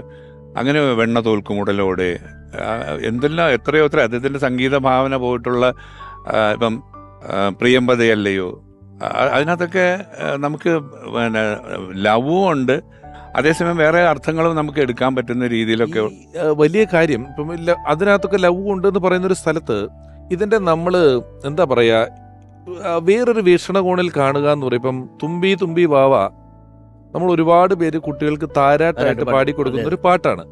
അങ്ങനെ വെണ്ണ തോൽക്കുമുടലോടെ, എന്തെല്ലാം എത്രയോ അദ്ദേഹത്തിൻ്റെ സംഗീത ഭാവന പോയിട്ടുള്ള, ഇപ്പം പ്രിയമ്പതയല്ലയോ, അതിനകത്തൊക്കെ നമുക്ക് പിന്നെ ലവും ഉണ്ട്, അതേസമയം വേറെ അർത്ഥങ്ങളും നമുക്ക് എടുക്കാൻ പറ്റുന്ന രീതിയിലൊക്കെ വലിയ കാര്യം. ഇപ്പം അതിനകത്തൊക്കെ ലവ് ഉണ്ട് എന്ന് പറയുന്ന ഒരു സ്ഥലത്ത് ഇതിന്റെ നമ്മൾ എന്താ പറയാ, വേറൊരു വീക്ഷണകോണിൽ കാണുക എന്ന് പറയും. ഇപ്പം തുമ്പി തുമ്പി വാവ നമ്മൾ ഒരുപാട് പേര് കുട്ടികൾക്ക് താരാട്ടായിട്ട് പാടിക്കൊടുക്കുന്ന ഒരു പാട്ടാണ്.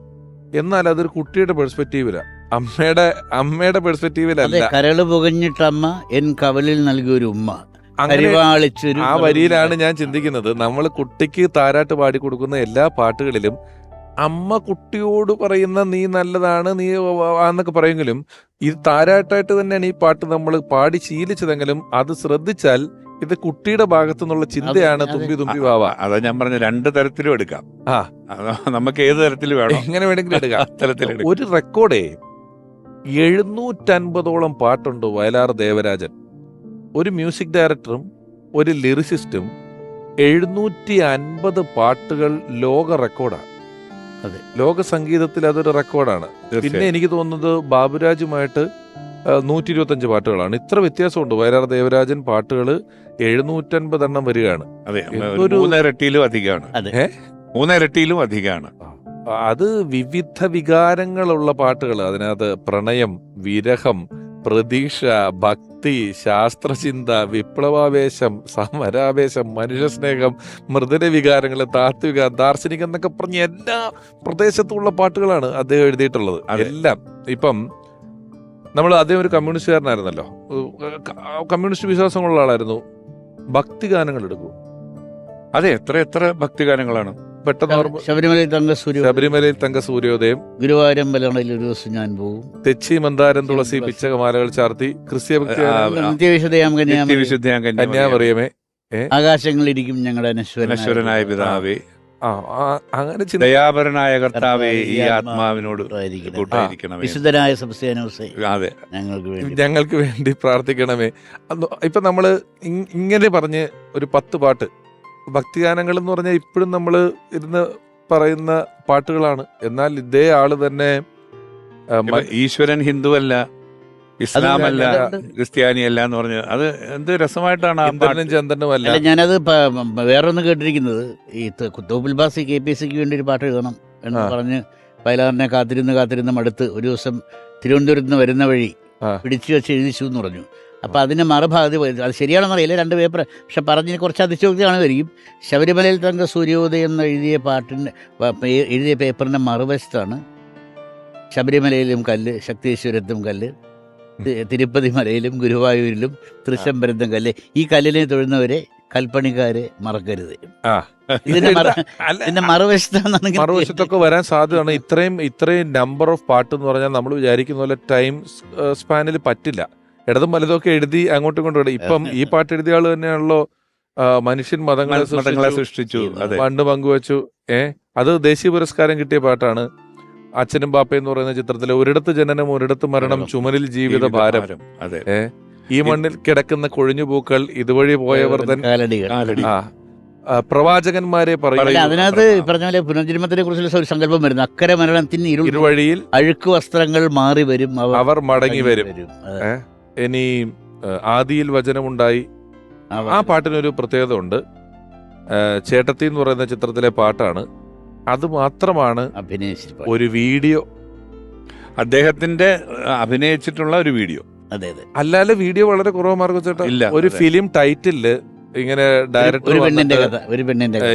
എന്നാൽ അതൊരു കുട്ടിയുടെ പെർസ്പെക്റ്റീവില, അമ്മയുടെ പെർസ്പെക്റ്റീവിലല്ല. കരള് പുകഞ്ഞിട്ടമ്മ എൻ കവലിൽ നൽകിയൊരു ഉമ്മ. ആ വരിയിലാണ് ഞാൻ ചിന്തിക്കുന്നത്. നമ്മൾ കുട്ടിക്ക് താരാട്ട് പാടിക്കൊടുക്കുന്ന എല്ലാ പാട്ടുകളിലും അമ്മ കുട്ടിയോട് പറയുന്ന നീ നല്ലതാണ്, നീ എന്നൊക്കെ പറയുമെങ്കിലും ഇത് താരാട്ടായിട്ട് തന്നെയാണ് ഈ പാട്ട് നമ്മൾ പാടി ശീലിച്ചതെങ്കിലും അത് ശ്രദ്ധിച്ചാൽ ഇത് കുട്ടിയുടെ ഭാഗത്തു നിന്നുള്ള ചിന്തയാണ് തുമ്പി തുമ്പി വാവ. അതാ ഞാൻ പറഞ്ഞ 2 തരത്തിലും എടുക്കാം. നമുക്ക് ഏത് തരത്തിൽ വേണം, എങ്ങനെ വേണമെങ്കിലും എടുക്കാം. ഒരു റെക്കോർഡേ 750ഓളം പാട്ടുണ്ട് വയലാർ ദേവരാജൻ. ഒരു മ്യൂസിക് ഡയറക്ടറും ഒരു ലിറിസിസ്റ്റും 750 പാട്ടുകൾ ലോക റെക്കോർഡാണ്. അതെ, ലോക സംഗീതത്തിൽ അതൊരു റെക്കോർഡാണ്. പിന്നെ എനിക്ക് തോന്നുന്നത് ബാബുരാജുമായിട്ട് 125 പാട്ടുകളാണ്. ഇത്ര വ്യത്യാസമുണ്ട്. വയലാർ ദേവരാജൻ പാട്ടുകൾ 750 എണ്ണം വരികയാണ്. അതെ, 3 ഇരട്ടിയിലും അധികമാണ്. 3 ഇരട്ടിയിലും അധികമാണ്. അത് വിവിധ വികാരങ്ങളുള്ള പാട്ടുകൾ. അതിനകത്ത് പ്രണയം, വിരഹം, പ്രതീക്ഷ, ഭക്തി, ശാസ്ത്രചിന്ത, വിപ്ലവാവേശം, സമരാവേശം, മനുഷ്യസ്നേഹം, മൃദുല വികാരങ്ങൾ, താത്വിക, ദാർശനികം എന്നൊക്കെ പറഞ്ഞ എല്ലാ പ്രദേശത്തുമുള്ള പാട്ടുകളാണ് അദ്ദേഹം എഴുതിയിട്ടുള്ളത്. അതെല്ലാം ഇപ്പം നമ്മൾ ആദ്യം ഒരു കമ്മ്യൂണിസ്റ്റുകാരനായിരുന്നല്ലോ, കമ്മ്യൂണിസ്റ്റ് വിശ്വാസമുള്ള ആളായിരുന്നു. ഭക്തിഗാനങ്ങൾ എടുക്കൂ. അതെ, എത്ര ഭക്തിഗാനങ്ങളാണ്. പെട്ടെന്ന് ഓർമ്മ ശബരിമലയിൽ തങ്കസൂര്യ, ശബരിമലയിൽ തങ്ക സൂര്യോദയം, ഗുരുവായൂരമ്പലങ്ങളിൽ ഒരു ദിവസം ഞാൻ പോകും, തെച്ചി മന്ദാരം തുളസി പിച്ചകമാലകൾ ചാർത്തി, ക്രിസ്ത്യ ഭക്തി, നിത്യവിശുദ്ധയാം നിത്യവിശുദ്ധിയാം കന്യാമറിയമേ, ആകാശങ്ങളിരിക്കും ഞങ്ങളുടെ അനശ്വരനായ പിതാവേ, അങ്ങനെ ദയാപരനായ കർത്താവേ, ഈ ആത്മാവിനോട് കൂട്ടായിരിക്കണമേ, വിശുദ്ധനായ സെബസ്ത്യാനോസേ, അതെ, ഞങ്ങൾക്ക് വേണ്ടി പ്രാർത്ഥിക്കണമേ. ഇപ്പൊ നമ്മള് ഇങ്ങനെ പറഞ്ഞ് ഒരു 10 പാട്ട് ഭക്തിഗാനങ്ങൾ എന്ന് പറഞ്ഞാൽ ഇപ്പോഴും നമ്മൾ ഇരുന്ന് പറയുന്ന പാട്ടുകളാണ്. എന്നാൽ ഇതേ ആള് തന്നെ ഈശ്വരൻ ഹിന്ദുവല്ല, ഇസ്ലാമല്ല, ക്രിസ്ത്യാനിയല്ല എന്ന് പറഞ്ഞു. അത് എന്ത് രസമായിട്ടാണ്. ഇന്ദ്രനും ചന്ദ്രനും അല്ല. ഞാനത് വേറൊന്ന് കേട്ടിരിക്കുന്നത്, ഈ തോപ്പിൽ ബാസി KPSCക്ക് വേണ്ടി ഒരു പാട്ട് എഴുതണം എന്ന് പറഞ്ഞ് വയലാറിനെ കാത്തിരുന്ന് മടുത്ത് ഒരു ദിവസം തിരുവനന്തപുരത്ത് നിന്ന് വരുന്ന വഴി പിടിച്ചു വെച്ച് എഴുതിച്ചു എന്ന് പറഞ്ഞു. അപ്പം അതിന് മറുഭാഗത്ത് അത് ശരിയാണെന്ന് അറിയില്ല, 2 പേപ്പർ. പക്ഷെ പറഞ്ഞതിന് കുറച്ച് അതിശോക്തി കാണുമായിരിക്കും. ശബരിമലയിൽ തങ്ക സൂര്യോദയം എന്ന് എഴുതിയ പേപ്പറിൻ്റെ മറുവശത്താണ് ശബരിമലയിലും കല്ല്, ശക്തീശ്വരത്തും കല്ല്, തിരുപ്പതി മലയിലും ഗുരുവായൂരിലും തൃശംബരത്തും കല്ല്, ഈ കല്ലിനെ തൊഴുന്നവരെ കൽപ്പണിക്കാരെ മറക്കരുത്. ഇതിന്റെ മറുവശത്തൊക്കെ വരാൻ സാധ്യതയാണ്. ഇത്രയും നമ്പർ ഓഫ് പാട്ട് എന്ന് പറഞ്ഞാൽ നമ്മൾ വിചാരിക്കുന്ന പോലെ ടൈം സ്പാനിൽ പറ്റില്ല. ഇടതും വലതൊക്കെ എഴുതി അങ്ങോട്ടും ഇങ്ങോട്ടും. ഇപ്പം ഈ പാട്ട് എഴുതിയ ആള് തന്നെയാണല്ലോ മനുഷ്യൻ മതങ്ങളെ സൃഷ്ടിച്ചു, മണ്ണ് പങ്കുവച്ചു. അത് ദേശീയ പുരസ്കാരം കിട്ടിയ പാട്ടാണ്. അച്ഛനും പാപ്പയും എന്ന് പറയുന്ന ചിത്രത്തിലെ ഒരിടത്ത് ജനനം ഒരിടത്ത് മരണം ചുമലിൽ ജീവിത ഭാരം, ഈ മണ്ണിൽ കിടക്കുന്ന കൊഴിഞ്ഞുപൂക്കൾ ഇതുവഴി പോയവർ പ്രവാചകന്മാരെ പറയും. അതിനകത്ത് പറഞ്ഞ പോലെ പുനർജന്മത്തിനെ കുറിച്ചുള്ള ഒരു സങ്കല്പം വരുന്നു. അക്കരെ മരണത്തിന് ഇരുവഴിയിൽ അഴുക്ക് വസ്ത്രങ്ങൾ മാറി വരും, അവർ മടങ്ങി വരും. ഇനി ആദിയിൽ വചനമുണ്ടായി. ആ പാട്ടിനൊരു പ്രത്യേകത ഉണ്ട്. ചേട്ടത്തി എന്ന് പറയുന്ന ചിത്രത്തിലെ പാട്ടാണ്. അത് മാത്രമാണ് ഒരു വീഡിയോ, അദ്ദേഹത്തിന്റെ അഭിനയിച്ചിട്ടുള്ള ഒരു വീഡിയോ. അല്ലാതെ വീഡിയോ വളരെ കുറവ്. മാർഗം ചേട്ടാ, ഒരു ഫിലിം ടൈറ്റില് ഇങ്ങനെ ഡയറക്ടർ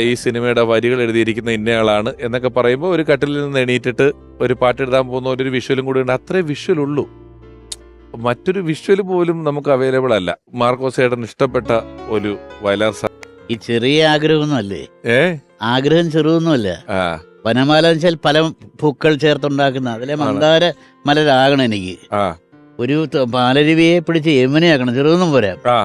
ഈ സിനിമയുടെ വരികൾ എഴുതിയിരിക്കുന്ന ഇന്നയാളാണ് എന്നൊക്കെ പറയുമ്പോൾ ഒരു കട്ടിലിൽ നിന്ന് എണീറ്റിട്ട് ഒരു പാട്ട് എഴുതാൻ പോകുന്ന ഒരു വിഷ്വലും കൂടി ഉണ്ട്. അത്രേ വിഷ്വൽ ഉള്ളൂ. മറ്റൊരു വിഷ്വൽ പോലും നമുക്ക് അവൈലബിൾ അല്ല. മാർക്കോസ് ചേട്ടൻ ഇഷ്ടപ്പെട്ട ഒരു വയലാർ ഈ ചെറിയ ആഗ്രഹമൊന്നുമല്ലേ, ആഗ്രഹം ചെറുതൊന്നുമല്ല. വനമാല വെച്ചാൽ പല പൂക്കൾ ചേർത്തുണ്ടാക്കുന്ന അതിലെ മന്ദാര മലരാകണം എനിക്ക്. ഒരു പാലരുവിയെ പിടിച്ച് യമുനയാക്കണം, ചെറുതൊന്നും പോരാ.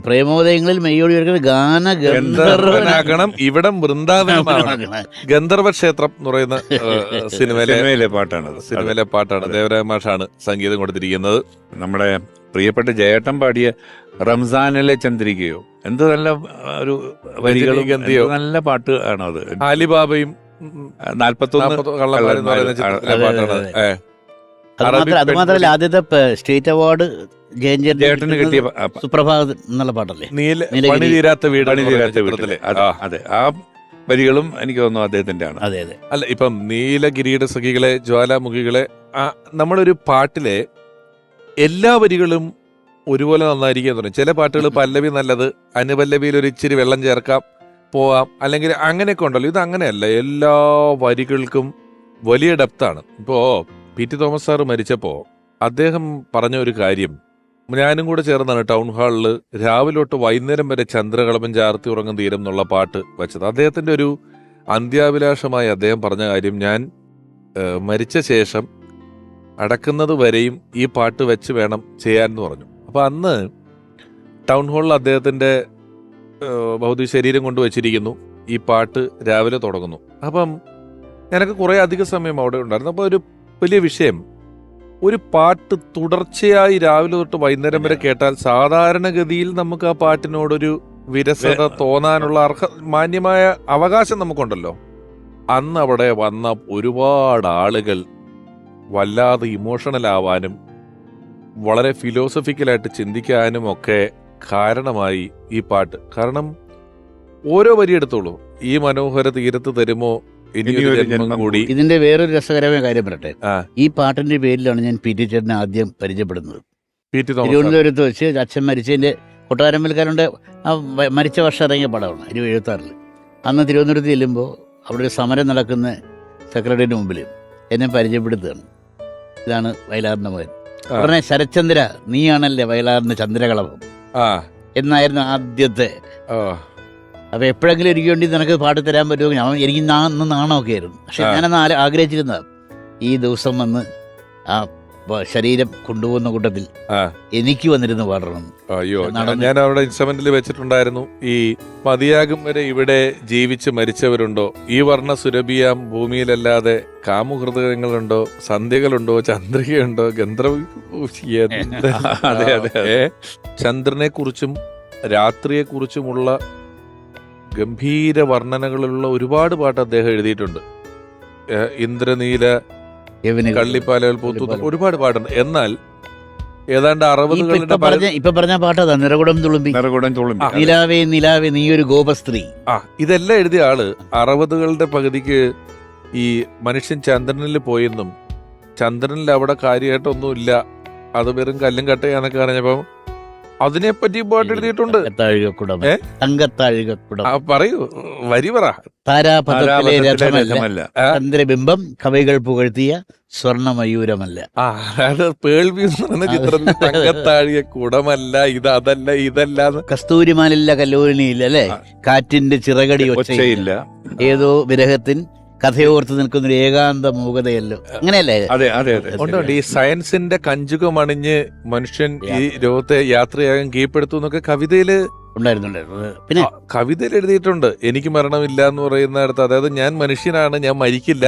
പ്രേമോദയങ്ങളിൽ മെയ്യോടി ഗാന ഗന്ധർവനാകണം. ഇവിടം വൃന്ദാവനമാണ്. ഗന്ധർവ ക്ഷേത്രം എന്ന് പറയുന്ന സിനിമയിലെ പാട്ടാണ്. ദേവരാജ മാഷാണ് സംഗീതം കൊടുത്തിരിക്കുന്നത്. നമ്മുടെ പ്രിയപ്പെട്ട ജയേട്ടൻ പാടിയ റംസാനിലെ ചന്ദ്രികയോ എന്ത് നല്ല ഒരു വരികളും നല്ല പാട്ട് ആണോ അത്. ആലിബാബയും 41 കള്ളന്മാരെന്ന് പറയുന്ന ചിത്രത്തിലെ പാട്ടാണ്. അത് മാത്രമല്ല ആദ്യത്തെ സ്റ്റേറ്റ് അവാർഡ് ജയന് കിട്ടിയ സുപ്രഭാത് എന്നുള്ള പാട്ടല്ലേ, പണിതീരാത്ത വീട്. അതെ, ആ വരികളും എനിക്ക് തോന്നുന്നു അദ്ദേഹത്തിന്റെ ആണ്. അതെ അതെ. അല്ല, ഇപ്പം നീലഗിരിയുടെ സഖികളെ, ജ്വാലാമുഖികളെ, നമ്മളൊരു പാട്ടിലെ എല്ലാ വരികളും ഒരുപോലെ നന്നായിരിക്കും എന്ന് പറയും. ചില പാട്ടുകൾ പല്ലവി നല്ലത്, അനുപല്ലവിയിൽ ഒരു ഇച്ചിരി വെള്ളം ചേർക്കാം, പോവാം, അല്ലെങ്കിൽ അങ്ങനെയൊക്കെ ഉണ്ടല്ലോ. ഇത് അങ്ങനെയല്ല, എല്ലാ വരികൾക്കും വലിയ ഡെപ്താണ്. ഇപ്പോ PT തോമസ് സാറ് മരിച്ചപ്പോൾ അദ്ദേഹം പറഞ്ഞ ഒരു കാര്യം, ഞാനും കൂടെ ചേർന്നാണ് ടൗൺ ഹാളിൽ രാവിലെ തൊട്ട് വൈകുന്നേരം വരെ ചന്ദ്രകളപം ചാർത്തി ഉറങ്ങും തീരം എന്നുള്ള പാട്ട് വെച്ചത്. അദ്ദേഹത്തിന്റെ ഒരു അന്ത്യാഭിലാഷമായി അദ്ദേഹം പറഞ്ഞ കാര്യം, ഞാൻ മരിച്ച ശേഷം അടക്കുന്നത് വരെയും ഈ പാട്ട് വെച്ച് വേണം ചെയ്യാനെന്ന് പറഞ്ഞു. അപ്പോൾ അന്ന് ടൗൺ ഹാളിൽ അദ്ദേഹത്തിന്റെ ഭൗതിക ശരീരം കൊണ്ട് വെച്ചിരിക്കുന്നു. ഈ പാട്ട് രാവിലെ തുടങ്ങുന്നു. അപ്പം ഞാനൊക്കെ കുറേ അധിക സമയം അവിടെ ഉണ്ടായിരുന്നു. അപ്പോൾ ഒരു വലിയ വിഷയം, ഒരു പാട്ട് തുടർച്ചയായി രാവിലെ തൊട്ട് വൈകുന്നേരം വരെ കേട്ടാൽ സാധാരണഗതിയിൽ നമുക്ക് ആ പാട്ടിനോടൊരു വിരസത തോന്നാനുള്ള മാന്യമായ അവകാശം നമുക്കുണ്ടല്ലോ. അന്ന് അവിടെ വന്ന ഒരുപാട് ആളുകൾ വല്ലാതെ ഇമോഷണൽ ആവാനും വളരെ ഫിലോസഫിക്കലായിട്ട് ചിന്തിക്കാനും ഒക്കെ കാരണമായി ഈ പാട്ട്. കാരണം ഓരോ വരി എടുത്തോളൂ, ഈ മനോഹര തീരത്ത് തരുമോ ഇനിയൊരു ജന്മം കൂടി. ഇതിന്റെ വേറൊരു രസകരമായ കാര്യം പറയട്ടെ. ഈ പാട്ടിന്റെ പേരിലാണ് ഞാൻ PT ചേട്ടനെ ആദ്യം പരിചയപ്പെടുന്നത്. തിരുവനന്തപുരത്ത് വെച്ച് അച്ഛൻ മരിച്ചതിന്റെ കൊട്ടാരമ്പലക്കാരുടെ ആ മരിച്ച വർഷം ഇറങ്ങിയ പടമാണ് 1976. അന്ന് തിരുവനന്തപുരത്ത് ചെല്ലുമ്പോൾ അവിടെ ഒരു സമരം നടക്കുന്ന സെക്രട്ടറിയുടെ മുമ്പിൽ എന്നെ പരിചയപ്പെടുത്തുകയാണ്. ഇതാണ് വയലാറിന്റെ മകൻ. ഉടനെ ശരത്ചന്ദ്ര നീയാണല്ലേ വയലാറിന്റെ ചന്ദ്രകളഭം ആ എന്നായിരുന്നു ആദ്യത്തെ. ഓ അപ്പൊ എപ്പോഴെങ്കിലും എനിക്ക് വേണ്ടി നിനക്ക് പാട്ട് തരാൻ പറ്റുമോ? ഞാൻ എനിക്ക് അന്ന് നാണമൊക്കെ ആയിരുന്നു. പക്ഷെ ഞാനന്ന് ആഗ്രഹിച്ചിരുന്നത് ഈ ദിവസം വന്ന് ആ ശരീരം കൊണ്ടുപോകുന്ന കൂട്ടത്തിൽ ആ. എനിക്ക് വന്നിരുന്ന് പാടണം. അയ്യോ, ഞാൻ അവിടെ ഇൻസ്ട്രുമെന്റിൽ വെച്ചിട്ടുണ്ടായിരുന്നു ഈ മതിയാകും വരെ ഇവിടെ ജീവിച്ച് മരിച്ചവരുണ്ടോ, ഈ വർണ്ണ സുരഭിയാം ഭൂമിയിലല്ലാതെ കാമുഹൃദയങ്ങളുണ്ടോ, സന്ധ്യകളുണ്ടോ, ചന്ദ്രികയുണ്ടോ, ഗന്ധർവ അതെ, അതെ. ചന്ദ്രനെ കുറിച്ചും രാത്രിയെ കുറിച്ചുമുള്ള ഗംഭീര വർണ്ണനകളുള്ള ഒരുപാട് പാട്ട് അദ്ദേഹം എഴുതിയിട്ടുണ്ട്. ഇന്ദ്രനീല, കള്ളിപ്പാലകൾ പൂത്തു, ഒരുപാട് പാട്ടുണ്ട്. എന്നാൽ ഏതാണ്ട് 60കളുടെ ഇപ്പൊ പറഞ്ഞ പാട്ടതാ നിറകുടം തുളുമ്പി, നിലാവേ നിലാവേ നീയൊരു ഗോപസ്ത്രീ. ഇതെല്ലാം എഴുതിയ ആള് 60കളുടെ പകുതിക്ക് ഈ മനുഷ്യൻ ചന്ദ്രനിൽ പോയെന്നും ചന്ദ്രനിൽ അവിടെ കാര്യമായിട്ടൊന്നുമില്ല, അത് വെറും കല്ലും കട്ടയാന്നൊക്കെ പറഞ്ഞപ്പം അതിനെപ്പറ്റി പാട്ട് എഴുതിയിട്ടുണ്ട്. പറയൂ, വരി പറ. താരാപഥത്തിലെ രഥമല്ല, ചന്ദ്രബിംബം കവികൾ പുകഴ്ത്തിയ സ്വർണമയൂരമല്ല. അത് പേൾവി എന്ന് പറയുന്ന ചിത്രത്തിൽ തങ്കത്താഴിയ കുടമല്ല, ഇത് അതല്ല ഇതല്ല. കസ്തൂരിമാനില്ല കല്ലോലിനിയില്ല അല്ലെ, കാറ്റിന്റെ ചിറകടി ഒച്ചയില്ല, ഏതോ വിരഹത്തിൻ കഥയോർത്ത് നിൽക്കുന്നൊരു ഏകാന്ത മൂകതയല്ലോ, അങ്ങനെയല്ലേ? അതെ അതെ ഉണ്ട്. ഈ സയൻസിന്റെ കഞ്ചുകമണിഞ്ഞ് മനുഷ്യൻ ഈ ലോകത്തെ യാത്രയാകാൻ കീഴ്പ്പെടുത്തു എന്നൊക്കെ കവിതയില് ഉണ്ടായിരുന്നു. പിന്നെ കവിതയിൽ എഴുതിയിട്ടുണ്ട്. എനിക്ക് മരണമില്ല എന്ന് പറയുന്നിടത്ത്, അതായത് ഞാൻ മനുഷ്യനാണ്, ഞാൻ മരിക്കില്ല,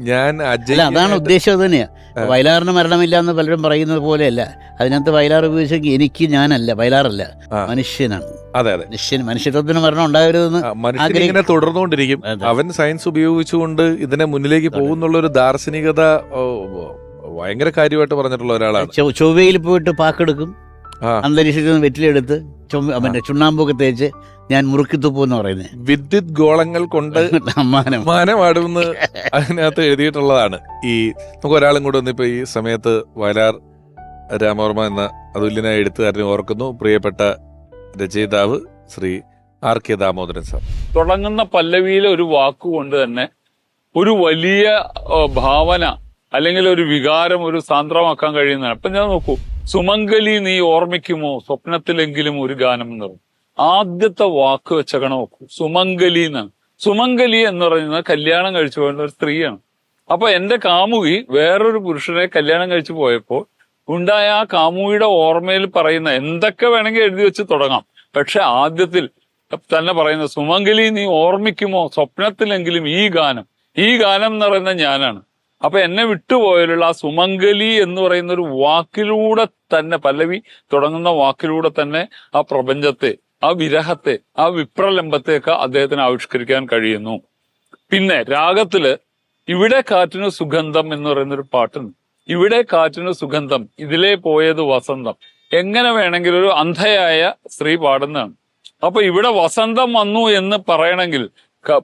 ഞാൻ അല്ല, അതാണ് ഉദ്ദേശം. അത് തന്നെയാ. വയലാറിന് മരണമില്ല എന്ന് പലരും പറയുന്നത് പോലെയല്ല. അതിനകത്ത് വയലാർ ഉപയോഗിച്ചെങ്കിൽ എനിക്ക് ഞാനല്ല, വയലാറല്ല, മനുഷ്യനാണ്. അതെ അതെ, മനുഷ്യത്വത്തിന് മരണം ഉണ്ടാകരുതെന്ന് മനുഷ്യൻ ഇങ്ങനെ തുടർന്നുകൊണ്ടിരിക്കും. അവൻ സയൻസ് ഉപയോഗിച്ചുകൊണ്ട് ഇതിനെ മുന്നിലേക്ക് പോകുന്നുള്ള ഒരു ദാർശനികത ഭയങ്കര കാര്യമായിട്ട് പറഞ്ഞിട്ടുള്ള ഒരാളാണ്. ചൊവ്വയിൽ പോയിട്ട് പാക്കെടുക്കും, അന്തരീക്ഷത്തിൽ നിന്ന് വെറ്റിലെടുത്ത് ചുണ്ണാമ്പൊക്കെ തേച്ച് ഞാൻ മുറുക്കിത്തുപ്പൂ എന്ന് പറയുന്നത് വിദ്യുത് ഗോളങ്ങൾ കൊണ്ട് മാനമാടുമെന്ന് അതിനകത്ത് എഴുതിയിട്ടുള്ളതാണ്. ഈ നമുക്ക് ഒരാളും കൂടെ ഒന്നിപ്പോ ഈ സമയത്ത് വയലാർ രാമവർമ്മ എന്ന അതുല്യനായ എഴുത്തുകാരനെ ഓർക്കുന്നു. പ്രിയപ്പെട്ട രചയിതാവ് Shri R K Damodaran sir. തുടങ്ങുന്ന പല്ലവിയിലെ ഒരു വാക്കുകൊണ്ട് തന്നെ ഒരു വലിയ ഭാവന അല്ലെങ്കിൽ ഒരു വികാരം ഒരു സാന്ദ്രമാക്കാൻ കഴിയുന്നതാണ്. ഇപ്പൊ ഞാൻ നോക്കൂ, സുമംഗലി നീ ഓർമ്മിക്കുമോ സ്വപ്നത്തിലെങ്കിലും ഒരു ഗാനം എന്ന് പറയും. ആദ്യത്തെ വാക്ക് വെച്ചകണ നോക്കൂ, സുമംഗലി എന്നാണ്. സുമംഗലി എന്ന് പറയുന്നത് കല്യാണം കഴിച്ചു പോയ ഒരു സ്ത്രീയാണ്. അപ്പൊ എന്റെ കാമുകി വേറൊരു പുരുഷനെ കല്യാണം കഴിച്ചു പോയപ്പോൾ ഉണ്ടായ ആ കാമുകിയുടെ ഓർമ്മയിൽ പറയുന്ന എന്തൊക്കെ വേണമെങ്കിൽ എഴുതി വെച്ച് തുടങ്ങാം. പക്ഷെ ആദ്യത്തിൽ തന്നെ പറയുന്ന സുമംഗലി നീ ഓർമ്മിക്കുമോ സ്വപ്നത്തിലെങ്കിലും ഈ ഗാനം എന്ന് പറയുന്നത് ഞാനാണ്. അപ്പൊ എന്നെ വിട്ടുപോയാലുള്ള ആ സുമംഗലി എന്ന് പറയുന്ന ഒരു വാക്കിലൂടെ തന്നെ, പല്ലവി തുടങ്ങുന്ന വാക്കിലൂടെ തന്നെ ആ പ്രപഞ്ചത്തെ, ആ വിരഹത്തെ, ആ വിപ്രലംബത്തെയൊക്കെ അദ്ദേഹത്തിന് ആവിഷ്കരിക്കാൻ കഴിയുന്നു. പിന്നെ രാഗത്തില് ഇവിടെ കാറ്റിന് സുഗന്ധം എന്ന് പറയുന്നൊരു പാട്ടുണ്ട്. ഇവിടെ കാറ്റിന് സുഗന്ധം, ഇതിലേ പോയത് വസന്തം. എങ്ങനെ വേണമെങ്കിൽ ഒരു അന്ധയായ സ്ത്രീ പാടുന്നതാണ്. അപ്പൊ ഇവിടെ വസന്തം വന്നു എന്ന് പറയണമെങ്കിൽ,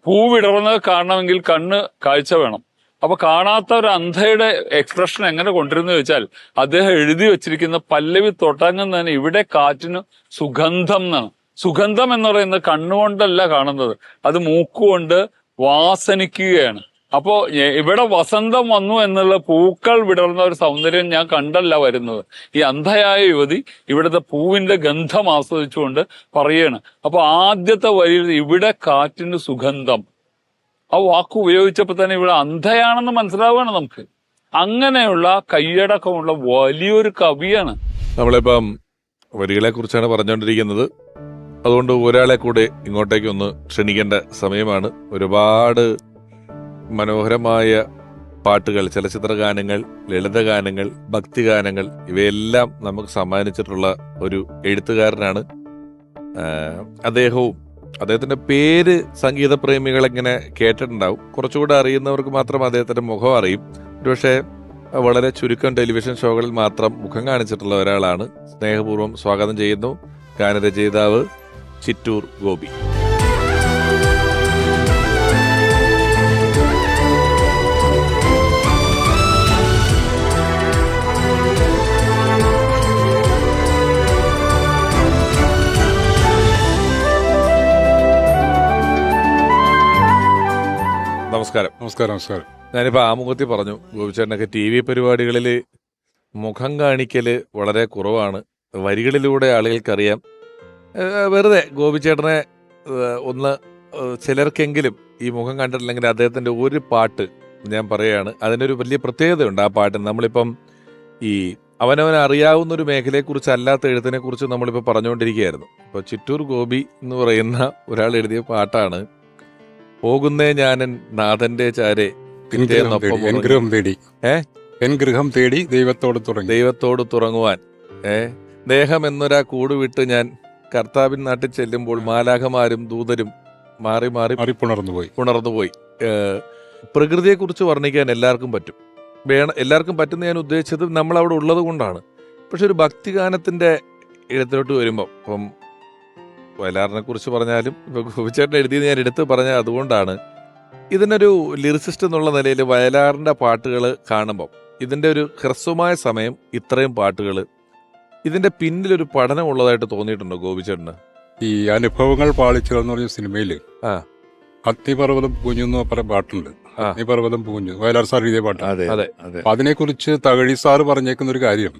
പൂവിടർന്നത് കാണണമെങ്കിൽ കണ്ണ് കാഴ്ച വേണം. അപ്പൊ കാണാത്ത ഒരു അന്ധയുടെ എക്സ്പ്രഷൻ എങ്ങനെ കൊണ്ടിരുന്നു ചോദിച്ചാൽ, അദ്ദേഹം എഴുതി വെച്ചിരിക്കുന്ന പല്ലവി തുടങ്ങുന്നതിന് ഇവിടെ കാറ്റിന് സുഗന്ധം എന്നാണ്. സുഗന്ധം എന്ന് പറയുന്നത് കണ്ണുകൊണ്ടല്ല കാണുന്നത്, അത് മൂക്കുകൊണ്ട് വാസനിക്കുകയാണ്. അപ്പോ ഇവിടെ വസന്തം വന്നു എന്നുള്ള പൂക്കൾ വിടർന്ന ഒരു സൗന്ദര്യം ഞാൻ കണ്ടല്ല വരുന്നത്. ഈ അന്ധയായ യുവതി ഇവിടുത്തെ പൂവിന്റെ ഗന്ധം ആസ്വദിച്ചുകൊണ്ട് പറയാണ്. അപ്പൊ ആദ്യത്തെ വരിയിൽ ഇവിടെ കാറ്റിന് സുഗന്ധം, ആ വാക്ക് ഉപയോഗിച്ചപ്പോൾ തന്നെ ഇവിടെ അന്ധയാണെന്ന് മനസ്സിലാവുകയാണ് നമുക്ക്. അങ്ങനെയുള്ള കൈയടക്കമുള്ള വലിയൊരു കവിയാണ്. നമ്മളിപ്പം വരികളെ കുറിച്ചാണ് പറഞ്ഞുകൊണ്ടിരിക്കുന്നത്. അതുകൊണ്ട് ഒരാളെ കൂടെ ഇങ്ങോട്ടേക്ക് ഒന്ന് ക്ഷണിക്കേണ്ട സമയമാണ്. ഒരുപാട് മനോഹരമായ പാട്ടുകൾ, ചലച്ചിത്ര ഗാനങ്ങൾ, ലളിതഗാനങ്ങൾ, ഭക്തിഗാനങ്ങൾ ഇവയെല്ലാം നമുക്ക് സമ്മാനിച്ചിട്ടുള്ള ഒരു എഴുത്തുകാരനാണ്. അദ്ദേഹത്തിന്റെ പേര് സംഗീത പ്രേമികളെങ്ങനെ കേട്ടിട്ടുണ്ടാവും. കുറച്ചുകൂടെ അറിയുന്നവർക്ക് മാത്രം അദ്ദേഹത്തിന്റെ മുഖം അറിയും. ഒരുപക്ഷെ വളരെ ചുരുക്കം ടെലിവിഷൻ ഷോകളിൽ മാത്രം മുഖം കാണിച്ചിട്ടുള്ള ഒരാളാണ്. സ്നേഹപൂർവ്വം സ്വാഗതം ചെയ്യുന്നു ഗാനരചയിതാവ് ചിറ്റൂർ ഗോപി. നമസ്കാരം. നമസ്കാരം. നമസ്കാരം. ഞാനിപ്പോൾ ആമുഖത്തിൽ പറഞ്ഞു, ഗോപിച്ചേട്ടനൊക്കെ TV പരിപാടികളിൽ മുഖം കാണിക്കല് വളരെ കുറവാണ്. വരികളിലൂടെ ആളുകൾക്കറിയാം. വെറുതെ ഗോപിച്ചേട്ടനെ ഒന്ന് ചിലർക്കെങ്കിലും ഈ മുഖം കണ്ടിട്ടില്ലെങ്കിൽ അദ്ദേഹത്തിൻ്റെ ഒരു പാട്ട് ഞാൻ പറയുകയാണ്, അതിനൊരു വലിയ പ്രത്യേകതയുണ്ട് ആ പാട്ടിന്. നമ്മളിപ്പം ഈ അവനവൻ അറിയാവുന്ന ഒരു മേഖലയെക്കുറിച്ച് അല്ലാത്ത എഴുത്തിനെ കുറിച്ച് നമ്മളിപ്പോൾ പറഞ്ഞുകൊണ്ടിരിക്കുകയായിരുന്നു. ഇപ്പോൾ ചിറ്റൂർ ഗോപി എന്ന് പറയുന്ന ഒരാൾ എഴുതിയ പാട്ടാണ് പോകുന്നേ ഞാനൻ നാഥന്റെ ചാരെ ഗൃഹം തേടി ദൈവത്തോട് തുറങ്ങുവാൻ ദേഹം എന്നൊരാ കൂട് വിട്ട് ഞാൻ കർത്താവിൻ നാട്ടിൽ ചെല്ലുമ്പോൾ മാലാഖമാരും ദൂതരും മാറി മാറി പുണർന്നുപോയി. പ്രകൃതിയെക്കുറിച്ച് വർണ്ണിക്കാൻ എല്ലാവർക്കും പറ്റും, എല്ലാവർക്കും പറ്റുന്ന ഞാൻ ഉദ്ദേശിച്ചത് നമ്മൾ അവിടെ ഉള്ളത് കൊണ്ടാണ്. പക്ഷെ ഒരു ഭക്തിഗാനത്തിന്റെ എഴുത്തിലോട്ട് വരുമ്പോൾ ഇപ്പം വയലാറിനെ കുറിച്ച് പറഞ്ഞാലും ഇപ്പൊ ഗോപിച്ചേട്ടൻ എഴുതിയത് ഞാൻ എടുത്ത് പറഞ്ഞാൽ അതുകൊണ്ടാണ്. ഇതിനൊരു ലിറിസിസ്റ്റ് എന്നുള്ള നിലയിൽ വയലാറിന്റെ പാട്ടുകൾ കാണുമ്പോൾ ഇതിന്റെ ഒരു ഹ്രസ്വമായ സമയം, ഇത്രയും പാട്ടുകൾ, ഇതിന്റെ പിന്നിലൊരു പഠനം ഉള്ളതായിട്ട് തോന്നിയിട്ടുണ്ടോ ഗോപിച്ചേട്ടന്? ഈ അനുഭവങ്ങൾ പാളിച്ചുകൾ എന്ന് പറഞ്ഞ സിനിമയില് അഗ്നിപർവ്വതം പൂഞ്ഞു എന്ന് പറഞ്ഞ പാട്ടുണ്ട്. അഗ്നിപർവ്വതം പൂഞ്ഞു വയലാർ സാർ എഴുതിയ പാട്ട്. അപ്പൊ അതിനെക്കുറിച്ച് തകഴി സാറ് പറഞ്ഞേക്കുന്ന ഒരു കാര്യം,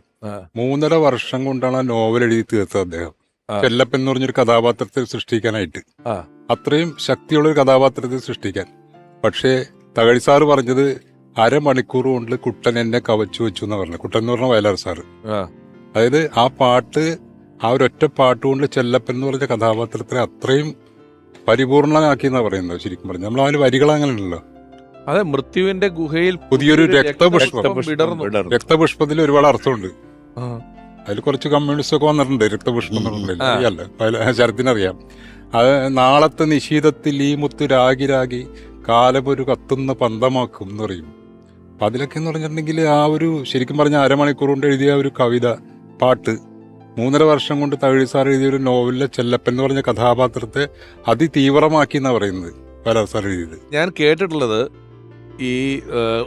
3.5 വർഷം കൊണ്ടാണ് ആ നോവൽ എഴുതി തീർത്തത് അദ്ദേഹം. ചെല്ലപ്പൻ എന്ന് പറഞ്ഞൊരു കഥാപാത്രത്തെ സൃഷ്ടിക്കാനായിട്ട്, അത്രയും ശക്തിയുള്ള ഒരു കഥാപാത്രത്തെ സൃഷ്ടിക്കാൻ. പക്ഷേ തകഴി സാറ് പറഞ്ഞത് 1/2 മണിക്കൂർ കൊണ്ട് കുട്ടൻ എന്നെ കവച്ചു വെച്ചു എന്ന് പറഞ്ഞു. കുട്ടൻ എന്ന് പറഞ്ഞ വയലാർ സാറ്. അതായത് ആ പാട്ട്, ആ ഒരൊറ്റ പാട്ടുകൊണ്ട് ചെല്ലപ്പൻ എന്ന് പറഞ്ഞ കഥാപാത്രത്തെ അത്രയും പരിപൂർണനാക്കി എന്നാ പറയുന്നത്. ശരിക്കും പറഞ്ഞു നമ്മൾ അവന് വരികൾ അങ്ങനെ ഉണ്ടല്ലോ. അതെ, മൃത്യുവിന്റെ ഗുഹയിൽ പുതിയൊരു രക്തപുഷ്പത്തിൽ ഒരുപാട് അർത്ഥമുണ്ട്. അതിൽ കുറച്ച് കമ്മ്യൂണിസ്റ്റ് ഒക്കെ വന്നിട്ടുണ്ട്. രക്തപുഷ്പം അറിയാല്ല, ശരത്തിനറിയാം. അത് നാളത്തെ നിശീതത്തിൽ ഈ മുത്ത് രാഗി രാഗി കാലമൊരു കത്തുന്ന പന്തമാക്കും എന്ന് പറയും. അപ്പൊ അതിലൊക്കെ എന്ന് പറഞ്ഞിട്ടുണ്ടെങ്കിൽ ആ ഒരു ശരിക്കും പറഞ്ഞ 1/2 മണിക്കൂർ കൊണ്ട് എഴുതിയ ഒരു കവിത, പാട്ട്, 3.5 വർഷം കൊണ്ട് തകഴി സാർ എഴുതിയ ഒരു നോവലിലെ ചെല്ലപ്പൻ എന്ന് പറഞ്ഞ കഥാപാത്രത്തെ അതിതീവ്രമാക്കി എന്നാ പറയുന്നത് വയലാർ സാർ എഴുതിയത്. ഞാൻ കേട്ടിട്ടുള്ളത് ഈ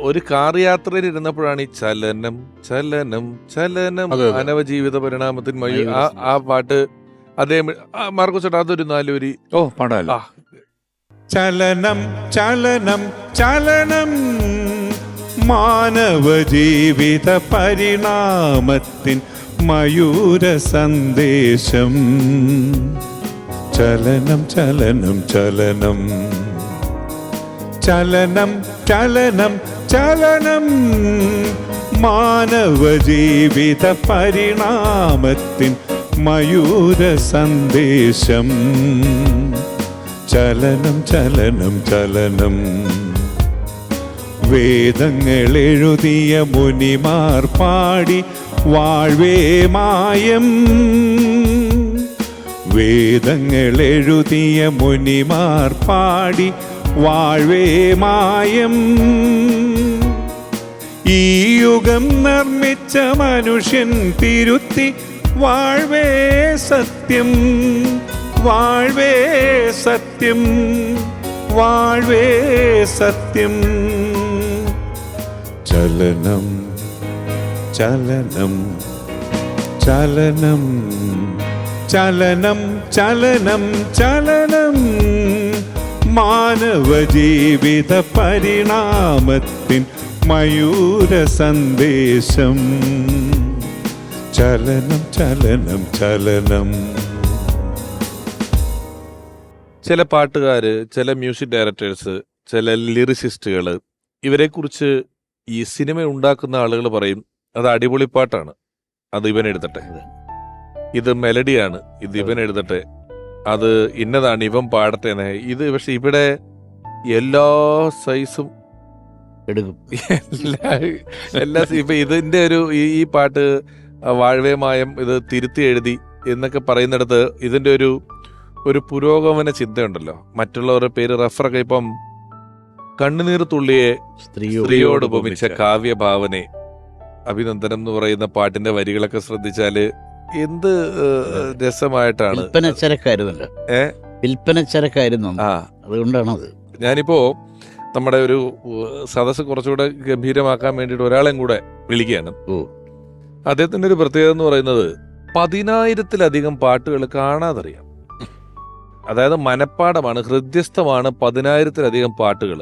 ഒരു കാർ യാത്രയിൽ ഇരുന്നപ്പോഴാണ് ഈ ചലനം ചലനം ചലനം മാനവജീവിത പരിണാമത്തിന് ആ പാട്ട് അദ്ദേഹം മാർക്കോ ചേട്ടാ അതൊരു 4 വരി പാടാലോ. ചലനം ചലനം ചലനം മാനവ ജീവിത പരിണാമത്തിൻ മയൂര സന്ദേശം. ചലനം ചലനം ചലനം ചലനം ചലനം ചലനം മാനവ ജീവിത പരിണാമത്തിൻ മയൂര സന്ദേശം. ചലനം ചലനം ചലനം വേദങ്ങൾ എഴുതിയ മുനിമാർ പാടി വാഴ്വേ മായം. വേദങ്ങൾ എഴുതിയ മുനിമാർ പാടി വാഴ്വേ മായം. ഈ യുഗം നിർമ്മിച്ച മനുഷ്യൻ തിരുത്തി വാഴ്വേ സത്യം, വാഴ്വേ സത്യം, വാഴ്വേ സത്യം. ചലനം ചലനം ചലനം ചലനം ചലനം ചലനം മാനവ ജീവിത പരിണാമത്തിൻ മയൂര സന്ദേശം. ചലനം ചലനം ചലനം. ചില പാട്ടുകാര്, ചില മ്യൂസിക് ഡയറക്ടേഴ്സ്, ചില ലിറിസിസ്റ്റുകൾ, ഇവരെക്കുറിച്ച് ഈ സിനിമ ഉണ്ടാക്കുന്ന ആളുകൾ പറയും അത് അടിപൊളി പാട്ടാണ്, അത് ഇവൻ എഴുതട്ടെ, ഇത് മെലഡിയാണ്, ഇത് ഇവൻ എഴുതട്ടെ, അത് ഇന്നതാണ്, ഇവൻ പാടട്ടെ. ഇത് പക്ഷെ ഇവിടെ എല്ലാ സൈസും എടുക്കും. എല്ലാ ഇപ്പൊ ഇതിന്റെ ഈ പാട്ട് വാഴ്വേ മായം ഇത് തിരുത്തി എഴുതി എന്നൊക്കെ പറയുന്നിടത്ത് ഇതിന്റെ ഒരു പുരോഗമന ചിന്തയുണ്ടല്ലോ. മറ്റുള്ളവരുടെ പേര് റഫറൊക്കെ ഇപ്പം കണ്ണുനീർ തുള്ളിയെ സ്ത്രീയോട് ഉപമിച്ച കാവ്യഭാവനെ അഭിനന്ദനം എന്ന് പറയുന്ന പാട്ടിന്റെ വരികളൊക്കെ ശ്രദ്ധിച്ചാല് എന്ത് രസമായിട്ടാണ്. വിൽപ്പനച്ചരക്കായിരുന്നു, അതുകൊണ്ടാണത്. ഞാനിപ്പോ നമ്മുടെ ഒരു സദസ്സ് കുറച്ചുകൂടെ ഗംഭീരമാക്കാൻ വേണ്ടിയിട്ട് ഒരാളെയും കൂടെ വിളിക്കുകയാണ്. അദ്ദേഹത്തിന്റെ ഒരു പ്രത്യേകത എന്ന് പറയുന്നത് 10,000-ലധികം പാട്ടുകൾ കാണാതറിയാം. അതായത് മനപ്പാടമാണ്, ഹൃദ്യസ്ഥമാണ് 10,000-ലധികം പാട്ടുകൾ.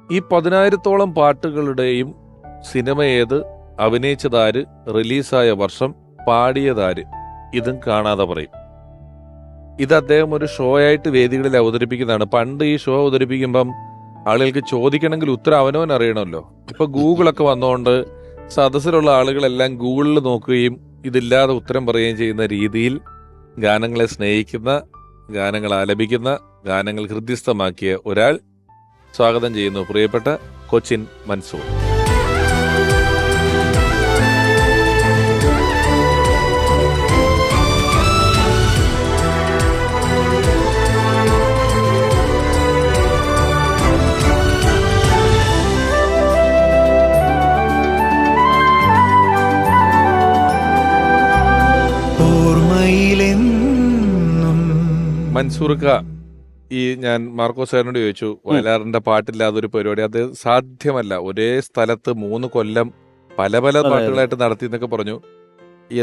ഈ 10,000-ഓളം പാട്ടുകളുടെയും സിനിമ ഏത്, അഭിനയിച്ചതാര്, റിലീസായ വർഷം, പാടിയതാര്, ഇതും കാണാതെ പറയും. ഇത് അദ്ദേഹം ഒരു ഷോ ആയിട്ട് വേദികളിൽ അവതരിപ്പിക്കുന്നതാണ്. പണ്ട് ഈ ഷോ അവതരിപ്പിക്കുമ്പം ആളുകൾക്ക് ചോദിക്കണമെങ്കിൽ ഉത്തരം അവനവൻ അറിയണമല്ലോ. ഇപ്പൊ ഗൂഗിളൊക്കെ വന്നുകൊണ്ട് സദസ്സിലുള്ള ആളുകളെല്ലാം ഗൂഗിളിൽ നോക്കുകയും ഇതില്ലാതെ ഉത്തരം പറയുകയും ചെയ്യുന്ന രീതിയിൽ ഗാനങ്ങളെ സ്നേഹിക്കുന്ന, ഗാനങ്ങൾ ആലപിക്കുന്ന, ഗാനങ്ങൾ ഹൃദ്യസ്ഥമാക്കിയ ഒരാൾ സ്വാഗതം ചെയ്യുന്നു പ്രിയപ്പെട്ട കൊച്ചിൻ മൻസൂർ. മൻസൂർക്ക, ഈ ഞാൻ മാർക്കോസ് സാറിനോട് ചോദിച്ചു, വയലാറിന്റെ പാട്ടില്ലാതെ ഒരു പരിപാടി അത് സാധ്യമല്ല, ഒരേ സ്ഥലത്ത് 3 കൊല്ലം പല പല പാട്ടുകളായിട്ട് നടത്തി എന്നൊക്കെ പറഞ്ഞു.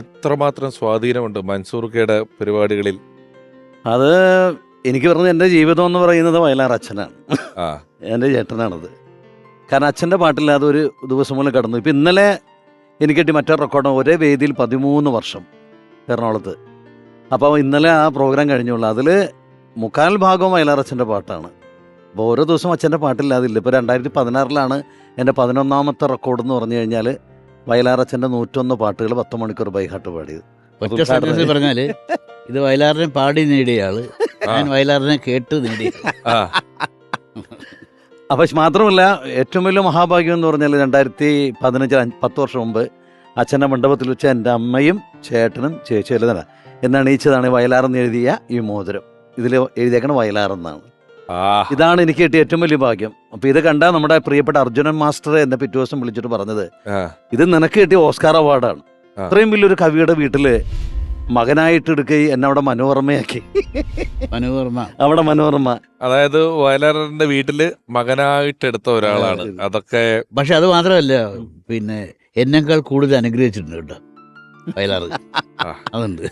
എത്രമാത്രം സ്വാധീനമുണ്ട് മൻസൂർക്കയുടെ പരിപാടികളിൽ? അത് എനിക്ക് പറഞ്ഞത് എൻ്റെ ജീവിതം എന്ന് പറയുന്നത് വയലാർ അച്ഛനാണ്. എൻ്റെ ചേട്ടനാണത്. കാരണം അച്ഛൻ്റെ പാട്ടില്ലാതെ ഒരു ദിവസം പോലും കടന്നു. ഇപ്പം ഇന്നലെ എനിക്ക് കിട്ടി മറ്റൊരു റെക്കോർഡ്, ഒരേ വേദിയിൽ 13 വർഷം എറണാകുളത്ത്. അപ്പോൾ ഇന്നലെ ആ പ്രോഗ്രാം കഴിഞ്ഞുള്ളൂ. അതിൽ 3/4 ഭാഗവും വയലാറച്ഛൻ്റെ പാട്ടാണ്. അപ്പോൾ ഓരോ ദിവസവും അച്ഛൻ്റെ പാട്ടില്ലാതില്ല. ഇപ്പോൾ 2016 എൻ്റെ 11ാമത്തെ റെക്കോർഡ് എന്ന് പറഞ്ഞു കഴിഞ്ഞാൽ വയലാറച്ഛൻ്റെ 101 പാട്ടുകൾ 10 മണിക്കൂർ ബൈഹാർട്ട് പാടിയത്. ഒറ്റ സെന്റൻസിൽ പറഞ്ഞാല് ഇത് വയലാറിനെ പാടി നേടിയ ആള്, ഞാൻ വയലാറിനെ കേട്ട് നേടിയ. അപ്പം മാത്രമല്ല, ഏറ്റവും വലിയ മഹാഭാഗ്യം എന്ന് പറഞ്ഞാൽ 2015 10 വർഷം മുമ്പ് അച്ഛൻ്റെ മണ്ഡപത്തിൽ വെച്ച് എൻ്റെ അമ്മയും ചേട്ടനും ചേച്ചിയെല്ലാം എന്നാണ് എണീച്ചതാണ് വയലാറെന്ന് എഴുതിയ ഈ മോതിരം. ഇതിൽ എഴുതിയേക്കണ വയലാറെന്നാണ്. ഇതാണ് എനിക്ക് കിട്ടിയ ഏറ്റവും വലിയ ഭാഗ്യം. അപ്പൊ ഇത് കണ്ടാൽ നമ്മുടെ പ്രിയപ്പെട്ട അർജുനൻ മാസ്റ്റർ എന്നെ പിറ്റേ ദിവസം വിളിച്ചിട്ട് പറഞ്ഞത്, ഇത് നിനക്ക് കിട്ടിയ ഓസ്കാർ അവാർഡാണ്. അത്രയും വലിയൊരു കവിയുടെ വീട്ടില് മകനായിട്ട് എടുക്കുകയും എന്നെ അവിടെ മനോരമയാക്കി. അവിടെ മനോരമ, അതായത് വയലാറിന്റെ വീട്ടില് മകനായിട്ട് എടുത്ത ഒരാളാണ്. അതൊക്കെ പക്ഷെ അത് മാത്രമല്ല, പിന്നെ എന്നേക്കാൾ കൂടുതൽ അനുഗ്രഹിച്ചിട്ടുണ്ട് കേട്ടോ വയലാർ. അതുണ്ട്.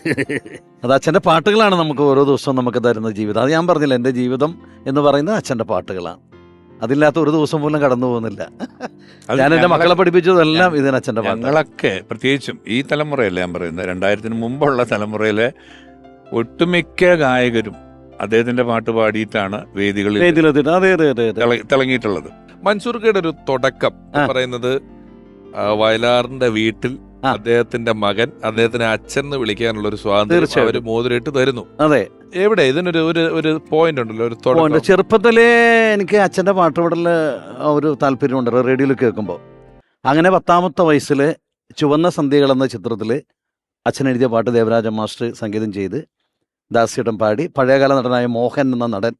അത് അച്ഛൻ്റെ പാട്ടുകളാണ് നമുക്ക് ഓരോ ദിവസവും നമുക്ക് തരുന്ന ജീവിതം. അത് ഞാൻ പറഞ്ഞില്ല, എൻ്റെ ജീവിതം എന്ന് പറയുന്നത് അച്ഛൻ്റെ പാട്ടുകളാണ്. അതില്ലാത്ത ഒരു ദിവസം പോലും കടന്നു പോകുന്നില്ല. ഞാൻ എൻ്റെ മക്കളെ പഠിപ്പിച്ചതെല്ലാം ഇതിന് അച്ഛൻ്റെ പാട്ട്. ഞങ്ങളൊക്കെ പ്രത്യേകിച്ചും ഈ തലമുറയല്ല ഞാൻ പറയുന്നത്, 2000 മുമ്പുള്ള തലമുറയിലെ ഒട്ടുമിക്ക ഗായകരും അദ്ദേഹത്തിന്റെ പാട്ട് പാടിയിട്ടാണ് വേദികളിൽ തിളങ്ങിയിട്ടുള്ളത്. മൻസൂർക്കയുടെ ഒരു തുടക്കം പറയുന്നത് വയലാറിന്റെ വീട്ടിൽ അദ്ദേഹത്തിന്റെ മകൻ അദ്ദേഹത്തിന് അച്ഛൻ എന്ന് വിളിക്കാനുള്ള ഒരു സ്വാതന്ത്ര്യം അവര് മോതിരിട്ട് തരുന്നു. അതെ, എവിടെ ഇതിനൊരു ഒരു പോയിന്റ് ഉണ്ടല്ലോ, ഒരു തുടക്കം. ചെറുപ്പത്തിലേ എനിക്ക് അച്ഛൻ്റെ പാട്ട് പാടല് ഒരു താല്പര്യമുണ്ട് റേഡിയോയിൽ കേൾക്കുമ്പോൾ. അങ്ങനെ 10ാമത്തെ വയസ്സിൽ ചുവന്ന സന്ധ്യകൾ എന്ന ചിത്രത്തിൽ അച്ഛൻ എഴുതിയ പാട്ട് ദേവരാജ മാസ്റ്റർ സംഗീതം ചെയ്ത് ദാസിയേട്ടൻ പാടി, പഴയകാല നടനായ മോഹൻ എന്ന നടൻ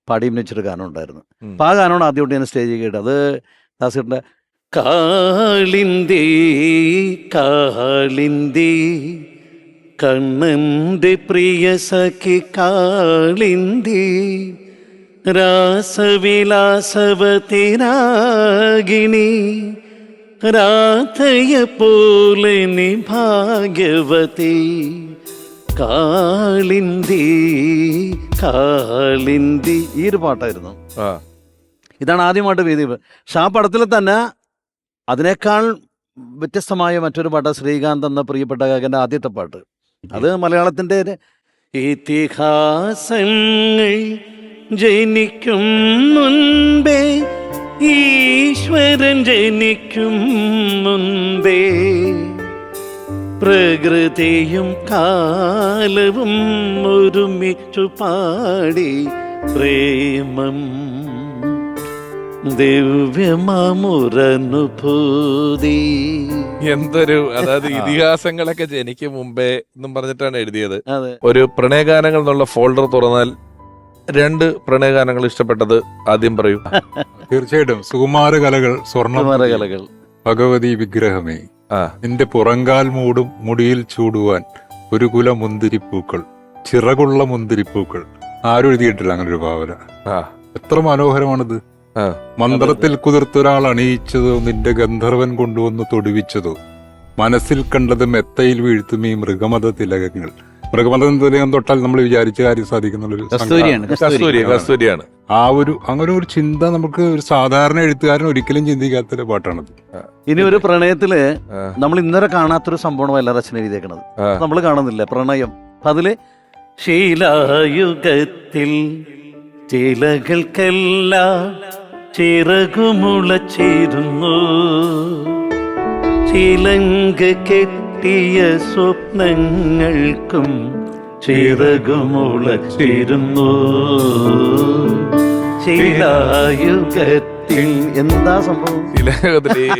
പാടി അഭിനയിച്ചൊരു ഗാനം ഉണ്ടായിരുന്നു. അപ്പം ആ ഗാനമാണ് ആദ്യമായിട്ട് ഞാൻ സ്റ്റേജിൽ കേട്ടത്. അത് ദാസിയേട്ടൻ്റെ കാളിന്തി കാളിന്തി കണ്ണന്റെ പ്രിയ സഖി കാളിന്തി രാസവിലാസവതി രാഗിണി രാധയ പോലെ നി ഭാഗ്യവതി കാളിന്തി കാളിന്തി. ഈ ഒരു പാട്ടായിരുന്നു. ഇതാണ് ആദ്യമായിട്ട് വേദി. പക്ഷെ ആ പടത്തിൽ തന്നെ അതിനേക്കാൾ വ്യത്യസ്തമായ മറ്റൊരു പാട്ട് ശ്രീകാന്ത് എന്ന പ്രിയപ്പെട്ട ഗായകന്റെ ആദ്യത്തെ പാട്ട്. അത് മലയാളത്തിൻ്റെ ഇതിഹാസങ്ങൾ ജനിക്കും മുൻപേ ഈശ്വരൻ ജനിക്കും മുൻപേ പ്രകൃതിയും കാലവും ഒരുമിച്ചു പാടി പ്രേമം ദിവ്യമാമുരനുഭൂതി. എന്തൊരു, അതായത് ഇതിഹാസങ്ങളൊക്കെ ജനിക്കും മുമ്പേ എന്നും പറഞ്ഞിട്ടാണ് എഴുതിയത്. ഒരു പ്രണയഗാനങ്ങൾ എന്നുള്ള ഫോൾഡർ തുറന്നാൽ 2 പ്രണയഗാനങ്ങൾ ഇഷ്ടപ്പെട്ടത് ആദ്യം പറയൂ. തീർച്ചയായിട്ടും സുകുമാര കലകൾ, സ്വർണ്ണ കലകൾ. ഭഗവതി വിഗ്രഹമേ, നിന്റെ പുറങ്കാൽ മൂടും മുടിയിൽ ചൂടുവാൻ ഒരു കുല മുന്തിരിപ്പൂക്കൾ, ചിറകുള്ള മുന്തിരിപ്പൂക്കൾ. ആരും എഴുതിയിട്ടില്ല അങ്ങനെ ഒരു ഭാവന. എത്ര മനോഹരമാണിത്. മന്ത്രത്തിൽ കുതിർത്തൊരാൾ അണിയിച്ചതോ നിന്റെ ഗന്ധർവൻ കൊണ്ടുവന്ന് തൊടുവിച്ചതോ മനസ്സിൽ കണ്ടത് മെത്തയിൽ വീഴ്ത്തും ഈ മൃഗമത തിലകങ്ങൾ. മൃഗബന്ധം തൊട്ടാൽ നമ്മൾ വിചാരിച്ച കാര്യം സാധിക്കുന്നുള്ളൊരു കസ്തൂരിയാണ് കസ്തൂരിയാണ്. ആ ഒരു അങ്ങനെ ഒരു ചിന്ത നമുക്ക് ഒരു സാധാരണ എഴുത്തുകാരൻ ഒരിക്കലും ചിന്തിക്കാത്തൊരു പാട്ടാണത്. ഇനി ഒരു പ്രണയത്തില് നമ്മൾ ഇന്നലെ കാണാത്തൊരു സംഭവം വയലാർ അച്ഛൻ എഴുതിയേക്കണത് നമ്മൾ കാണുന്നില്ല, പ്രണയം. അപ്പൊ അതില് ശീലായുഗത്തിൽ ചിലകൾക്കെല്ലാം ചിറകുമുളച്ചിരുന്നു, ചിലങ്ക കെട്ടിയ സ്വപ്നങ്ങൾക്കും ചിറകുമുളച്ചിരുന്നു. ശീലായുഗത്തിൽ എന്താ സംഭവം?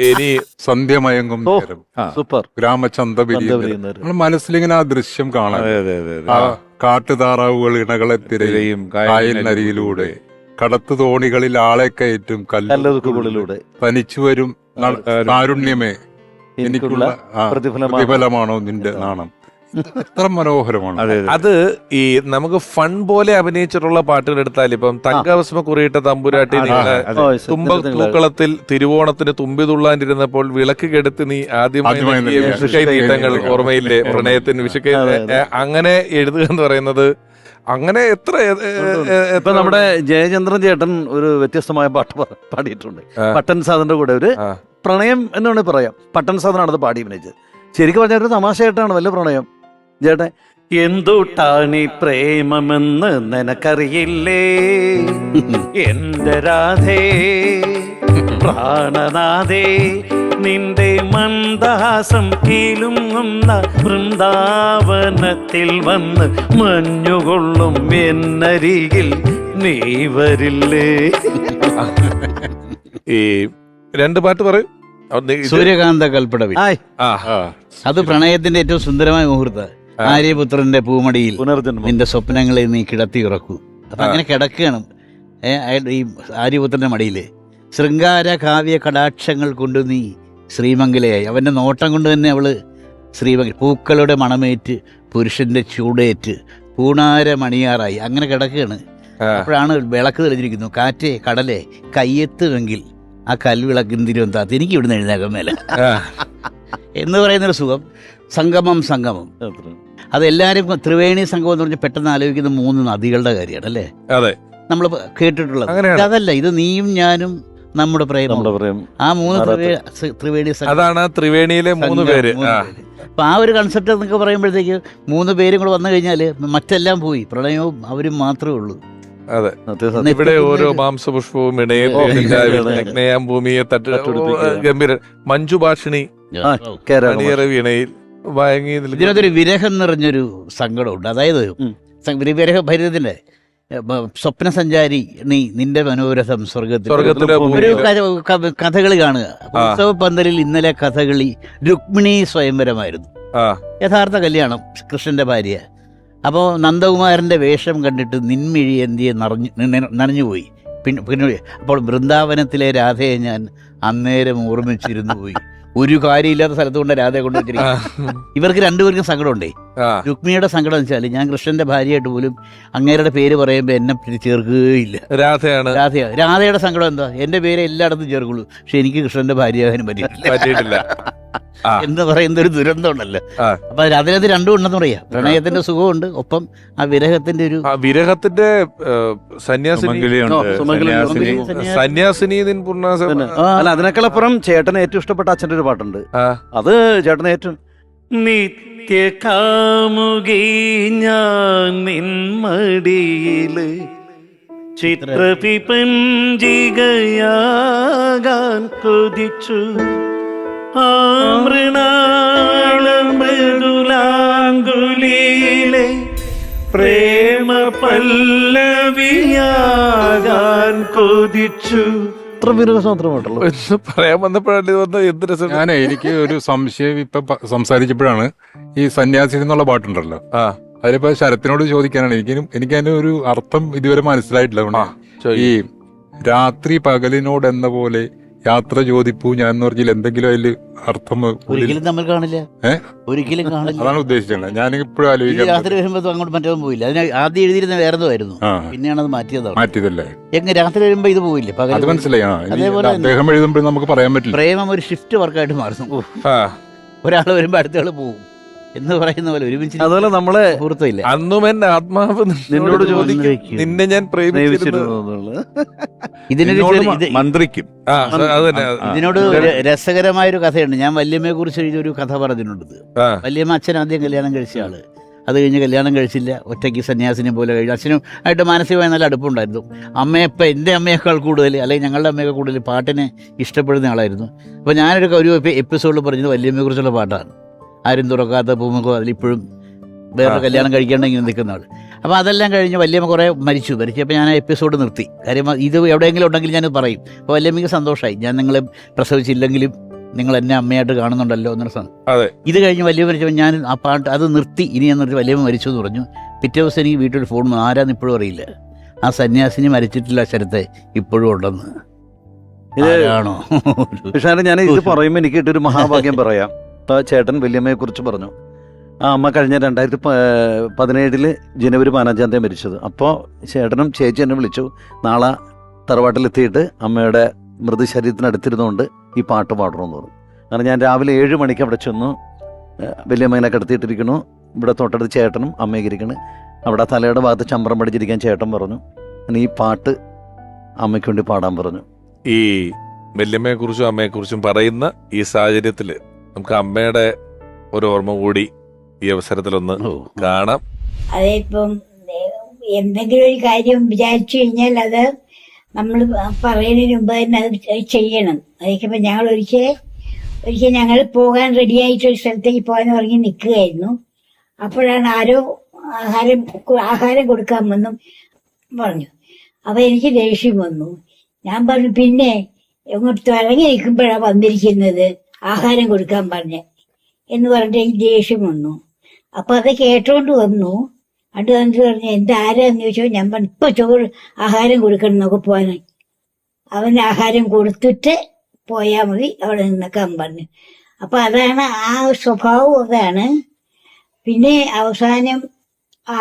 ഇനി സന്ധ്യമയങ്ങും ഓ, നേരം, സൂപ്പർ. ഗ്രാമചന്ത ചന്തപിരിയുന്നവര്. നമ്മൾ മനസ്സിലിങ്ങനെ ആ ദൃശ്യം കാണാം. ആ കാട്ടുതാറാവുകൾ ഇണകളെ തിരയും കായലിനരികിലൂടെ, കടത്തു തോണികളിൽ ആളെ കയറ്റും കല്ലതുക്കുകളിലൂടെ, തനിച്ചു വരും കാരുണ്യമേ എനിക്കുള്ള പ്രതിഫലമാണോ നിന്റെ നാണം. എത്ര മനോഹരമാണ് അത്. ഈ നമുക്ക് ഫൺ പോലെ അഭിനയിച്ചിട്ടുള്ള പാട്ടുകൾ എടുത്താൽ ഇപ്പം തങ്കഭസ്മ കുറിയിട്ട തമ്പുരാട്ടി തുമ്പൂക്കളത്തിൽ തിരുവോണത്തിന് തുമ്പി തുള്ളാണ്ടിരുന്നപ്പോൾ വിളക്ക് കെടുത്ത് നീ ആദ്യമായി വിഷുക്കൈ നീട്ടങ്ങൾ ഓർമ്മയില്ലേ, പ്രണയത്തിന് വിഷുക്കൈ, അങ്ങനെ എഴുതുക എന്ന് പറയുന്നത്. അങ്ങനെ എത്ര ഇപ്പൊ നമ്മുടെ ജയചന്ദ്രൻ ചേട്ടൻ ഒരു വ്യത്യസ്തമായ പാട്ട് പാടിയിട്ടുണ്ട്. പട്ടൻ സാധന്റെ കൂടെ ഒരു പ്രണയം എന്ന് വേണമെങ്കിൽ പറയാം. പട്ടൻ സാധനാണ് അത് പാടി അഭിനയിച്ചത്. ശരിക്കും പറഞ്ഞ ഒരു തമാശയായിട്ടാണ് വലിയ പ്രണയം. ചേട്ടൻ എന്തുട്ടാണി പ്രേമമെന്ന് നിനക്കറിയില്ലേ എന്റെ രാധേ പ്രാണനാഥേ, നിന്റെ മന്ദഹാസം കീലുങ്ങുന്ന വൃന്ദാവനത്തിൽ വന്ന് മഞ്ഞുകൊള്ളും എന്നരികിൽ നീ വരില്ലേ. ഈ രണ്ട് പാട്ട് പറയും. സൂര്യകാന്ത കൽപ്പടവിൽ അത് പ്രണയത്തിന്റെ ഏറ്റവും സുന്ദരമായ മുഹൂർത്ത. ആര്യപുത്രന്റെ പൂമടിയിൽ നിന്റെ സ്വപ്നങ്ങളെ നീ കിടത്തി ഉറക്കൂ. അപ്പൊ അങ്ങനെ കിടക്കുകയാണ് ഈ ആര്യപുത്രന്റെ മടിയില്. ശൃംഗാര കാവ്യ കടാക്ഷങ്ങൾ കൊണ്ട് നീ ശ്രീമംഗലയായി. അവന്റെ നോട്ടം കൊണ്ട് തന്നെ അവള് ശ്രീമംഗല. പൂക്കളുടെ മണമേറ്റ് പുരുഷന്റെ ചൂടേറ്റ് പൂണാര മണിയാറായി. അങ്ങനെ കിടക്കുകയാണ്. അപ്പോഴാണ് വിളക്ക് തെളിഞ്ഞിരിക്കുന്നു. കാറ്റേ കടലേ കയ്യെത്തുമെങ്കിൽ ആ കൽവിളക്കിന് തിരുവനന്തപുരത്ത് എനിക്ക് ഇവിടുന്ന് എഴുന്നേക്കാൻ മേല എന്ന് പറയുന്നൊരു സുഖം. സംഗമം അതെല്ലാവരും ത്രിവേണി സംഗമം എന്ന് പറഞ്ഞാൽ പെട്ടെന്ന് ആലോചിക്കുന്ന 3 നദികളുടെ കാര്യമാണ് അല്ലേ? അതെ, നമ്മൾ കേട്ടിട്ടുള്ളത്. അതല്ല, ഇത് നീയും ഞാനും നമ്മുടെ പ്രേമം. ആ 3 ത്രിവേണി അതാണ് ത്രിവേണിയിലെ 3 പേര്. അപ്പൊ ആ ഒരു കൺസെപ്റ്റ് എന്നൊക്കെ പറയുമ്പോഴത്തേക്ക് 3 പേരും കൂടെ വന്നു കഴിഞ്ഞാൽ മറ്റെല്ലാം പോയി, പ്രണയവും അവരും മാത്രമേ ഉള്ളൂ. അതെ, ഇവിടെ ഓരോ മാംസപുഷ്പവും ഇണയിൽ ഭൂമിയെ ഗംഭീര മഞ്ജു ഭാഷിണി വീണയിൽ വഴങ്ങി. ഇതിനകത്തൊരു വിരഹം നിറഞ്ഞൊരു സങ്കടമുണ്ട്. അതായത് വിരഹ ഭരിതത്തിന്റെ സ്വപ്നസഞ്ചാരി നീ നിന്റെ മനോരഥം സ്വർഗത്തിലെ ഒരു കഥകളി കാണുക. ഉത്സവ പന്തലിൽ ഇന്നലെ കഥകളി രുക്മിണി സ്വയംവരമായിരുന്നു. യഥാർത്ഥ കല്യാണം കൃഷ്ണന്റെ ഭാര്യ. അപ്പോൾ നന്ദകുമാരൻ്റെ വേഷം കണ്ടിട്ട് നിൻമിഴി എന്തിയെ നനഞ്ഞുപോയി. പിന്നെ അപ്പോൾ വൃന്ദാവനത്തിലെ രാധയെ ഞാൻ അന്നേരം ഓർമ്മിച്ചിരുന്നു പോയി. ഒരു കാര്യമില്ലാത്ത സ്ഥലത്ത് കൊണ്ട് രാധയെ കൊണ്ട് വെച്ചിരിക്കും. ഇവർക്ക് രണ്ടുപേർക്കും സങ്കടമുണ്ടേ. രുക്മിണിയുടെ സങ്കടം എന്ന് വെച്ചാൽ ഞാൻ കൃഷ്ണന്റെ ഭാര്യയായിട്ട് പോലും അങ്ങേരുടെ പേര് പറയുമ്പോൾ എന്നെ ചേർക്കുകയില്ല. രാധയുടെ സങ്കടം എന്താ? എന്റെ പേര് എല്ലായിടത്തും ചേർക്കുള്ളൂ, പക്ഷെ എനിക്ക് കൃഷ്ണന്റെ ഭാര്യയാകാനും പറ്റിയിട്ടില്ല എന്ന് പറയുന്ന ഒരു ദുരന്തം ഉണ്ടല്ലോ. അപ്പൊ അതിനകത്ത് രണ്ടും ഉണ്ടെന്ന് പറയാ. പ്രണയത്തിന്റെ സുഖമുണ്ട്, ഒപ്പം ആ വിരഹത്തിന്റെ ഒരു വിരഹത്തിന്റെ അല്ല, അതിനേക്കാളപ്പുറം ചേട്ടന് ഏറ്റവും ഇഷ്ടപ്പെട്ട അച്ഛൻ്റെ ഒരു പാട്ടുണ്ട്. അത് ചേട്ടന് ഏറ്റവും നിത്യകാമുകി ഞാൻ നിൻമടിയില് ചിത്രപിപഞ്ചികയാകാൻ കൊതിച്ചു മൃണാളമൃദുലാങ്കുലിയിലെ പ്രേമ പല്ലവിയാകാൻ കൊതിച്ചു. പറയാൻ വന്നപ്പോഴല്ലേ ഞാൻ എനിക്ക് ഒരു സംശയം ഇപ്പൊ സംസാരിച്ചപ്പോഴാണ് ഈ സന്യാസി എന്നുള്ള പാട്ടുണ്ടല്ലോ, അതിലിപ്പോ ശരത്തിനോട് ചോദിക്കാനാണ്. എനിക്ക് അതിന് ഒരു അർത്ഥം ഇതുവരെ മനസ്സിലായിട്ടില്ല. ഈ രാത്രി പകലിനോട് എന്ന പോലെ യാത്ര ചോദിപ്പൂ ഞാൻ എന്ന് പറഞ്ഞാൽ എന്തെങ്കിലും അതില് അർത്ഥം ഒരിക്കലും നമ്മൾ കാണില്ല, ഒരിക്കലും കാണില്ല. അതാണ് ഉദ്ദേശിച്ചത്. ഞാൻ ഇപ്പോഴും ആലോചിക്കാം. രാത്രി വരുമ്പോ അങ്ങോട്ട് മറ്റൊന്നും പോയില്ല. അതിന് ആദ്യം എഴുതിയിരുന്ന വേറെന്തോയിരുന്നു, പിന്നെയാണ് അത് മാറ്റിയതല്ലേ. എങ്ങനെ രാത്രി വരുമ്പോ ഇത് പോയില്ലേ, അത് മനസ്സിലായി. അദ്ദേഹം എഴുതുമ്പോൾ നമുക്ക് പറയാൻ പറ്റില്ല. പ്രേമം ഒരു ഷിഫ്റ്റ് വർക്കായിട്ട് മാറുന്നു. ഒരാൾ വരുമ്പോ അടുത്ത ആള് പോകും. എന്ന് പറയുന്ന പോലെ ഒരുമിച്ച് അതുപോലെ നമ്മള് സുഹൃത്തില്ല. അന്നും എന്റെ ആത്മാവ് നിന്നോട് ചോദിക്കും, നിന്നെ ഞാൻ പ്രേമിച്ചിരുന്നു. ഇതിനൊരു മന്ത്രിക്കും. ആ, അത് തന്നെ. ഇതിനോട് രസകരമായൊരു കഥയുണ്ട്. ഞാൻ വല്യമ്മയെ കുറിച്ച് എഴുതിയൊരു കഥ പറഞ്ഞിട്ടുണ്ട്. ആ. വല്യമ്മ അച്ഛൻ ആദ്യം കല്യാണം കഴിച്ച ആള്, അത് കഴിഞ്ഞ് കല്യാണം കഴിച്ചില്ല, ഒറ്റയ്ക്ക് സന്യാസിനെ പോലെ കഴിഞ്ഞു. അച്ഛനും ആയിട്ട് മാനസികമായി നല്ല അടുപ്പുണ്ടായിരുന്നു. അമ്മയപ്പം എൻ്റെ അമ്മയേക്കാൾ കൂടുതൽ, അല്ലെങ്കിൽ ഞങ്ങളുടെ അമ്മയേക്കാൾ കൂടുതൽ പാട്ടിനെ ഇഷ്ടപ്പെടുന്ന ആളായിരുന്നു. അപ്പോൾ ഞാനൊരു എപ്പിസോഡിൽ പറഞ്ഞത് വല്യമ്മയെ കുറിച്ചുള്ള പാട്ടാണ്. ആരും തുറക്കാത്ത പൂമുഖം, അതിലിപ്പോഴും വേറെ കല്യാണം കഴിക്കേണ്ടെങ്കിൽ നിൽക്കുന്ന ആൾ. അപ്പോൾ അതെല്ലാം കഴിഞ്ഞ് വല്യമ്മ കുറേ മരിച്ചപ്പോൾ ഞാൻ ആ എപ്പിസോഡ് നിർത്തി. കാര്യം ഇത് എവിടെയെങ്കിലും ഉണ്ടെങ്കിൽ ഞാൻ പറയും. അപ്പോൾ വല്യമ്മയ്ക്ക് സന്തോഷമായി, ഞാൻ നിങ്ങളെ പ്രസവിച്ചില്ലെങ്കിലും നിങ്ങൾ എന്നെ അമ്മയായിട്ട് കാണുന്നുണ്ടല്ലോ എന്നൊരു സാധനം. ഇത് കഴിഞ്ഞ് വല്യമ്മ മരിച്ചപ്പോൾ ഞാൻ ആ പാട്ട് അത് നിർത്തി. ഇനി ഞാൻ നിർത്തി. വല്യമ്മ മരിച്ചു എന്ന് പറഞ്ഞു. പിറ്റേ ദിവസം എനിക്ക് വീട്ടിൽ ഫോൺ വന്നു. ആരാന്ന് ഇപ്പോഴും അറിയില്ല. ആ സന്യാസിനി മരിച്ചിട്ടില്ല ശരത്തെ ഇപ്പോഴും ഉണ്ടെന്ന്. ഇതാണോ? പക്ഷേ ഞാൻ ഇത് പറയുമ്പോൾ എനിക്ക് കിട്ടിയൊരു മഹാഭാഗ്യം പറയാം. ഇപ്പോൾ ചേട്ടൻ വല്യമ്മയെ കുറിച്ച് പറഞ്ഞു. ആ അമ്മ കഴിഞ്ഞ 2017 ജനുവരി 15 മരിച്ചത്. അപ്പോൾ ചേട്ടനും ചേച്ചി എന്നെ വിളിച്ചു, നാളെ തറവാട്ടിലെത്തിയിട്ട് അമ്മയുടെ മൃതശരീരത്തിനടുത്തിരുന്നുകൊണ്ട് ഈ പാട്ട് പാടണമെന്ന് പറഞ്ഞു. കാരണം ഞാൻ രാവിലെ 7 മണിക്ക് അവിടെ ചെന്നു. വല്യമ്മേനെ കിടത്തിയിട്ടിരിക്കുന്നു. ഇവിടെ തൊട്ടടുത്ത് ചേട്ടനും അമ്മയൊക്കെ ഇരിക്കുന്നു. അവിടെ തലയുടെ ഭാഗത്ത് ചമ്പ്രം പഠിച്ചിരിക്കാൻ ചേട്ടൻ പറഞ്ഞു. ഈ പാട്ട് അമ്മയ്ക്ക് വേണ്ടി പാടാൻ പറഞ്ഞു. ഈ വല്യമ്മയെക്കുറിച്ചും അമ്മയെക്കുറിച്ചും പറയുന്ന ഈ സാഹചര്യത്തിൽ നമുക്ക് അമ്മയുടെ ഒരു ഓർമ്മ കൂടി ഈ അവസരത്തിലൊന്ന് കാണാം. അതിപ്പം എന്തെങ്കിലും ഒരു കാര്യം വിചാരിച്ചു കഴിഞ്ഞാൽ അത് നമ്മൾ പറയുന്നതിന് മുമ്പ് തന്നെ അത് ചെയ്യണം. അതൊക്കെ ഞങ്ങൾ ഒരിക്കൽ ഞങ്ങൾ പോകാൻ റെഡിയായിട്ട് ഒരു സ്ഥലത്തേക്ക് പോകാൻ ഇറങ്ങി നിൽക്കുകയായിരുന്നു. അപ്പോഴാണ് ആരോ ആഹാരം കൊടുക്കാമെന്നും പറഞ്ഞു. അപ്പൊ എനിക്ക് ദേഷ്യം വന്നു. ഞാൻ പറഞ്ഞു, പിന്നെ എങ്ങോട്ട് ഇറങ്ങി നിൽക്കുമ്പോഴാണ് വന്നിരിക്കുന്നത് ആഹാരം കൊടുക്കാൻ പറഞ്ഞ് എന്ന് പറഞ്ഞിട്ട് എനിക്ക് ദേഷ്യം വന്നു. അപ്പൊ അത് കേട്ടോണ്ട് വന്നു. അത് വന്നിട്ട് പറഞ്ഞു, എന്താ ആരാന്ന് ചോദിച്ചപ്പോൾ ഞാൻ പറഞ്ഞു, ഇപ്പൊ ചോറ് ആഹാരം കൊടുക്കണം എന്നൊക്കെ പോകാൻ. അവന് ആഹാരം കൊടുത്തിട്ട് പോയാൽ മതി, അവിടെ നിന്നൊക്കാൻ പറഞ്ഞു. അപ്പൊ അതാണ് ആ സ്വഭാവം. അതാണ് പിന്നെ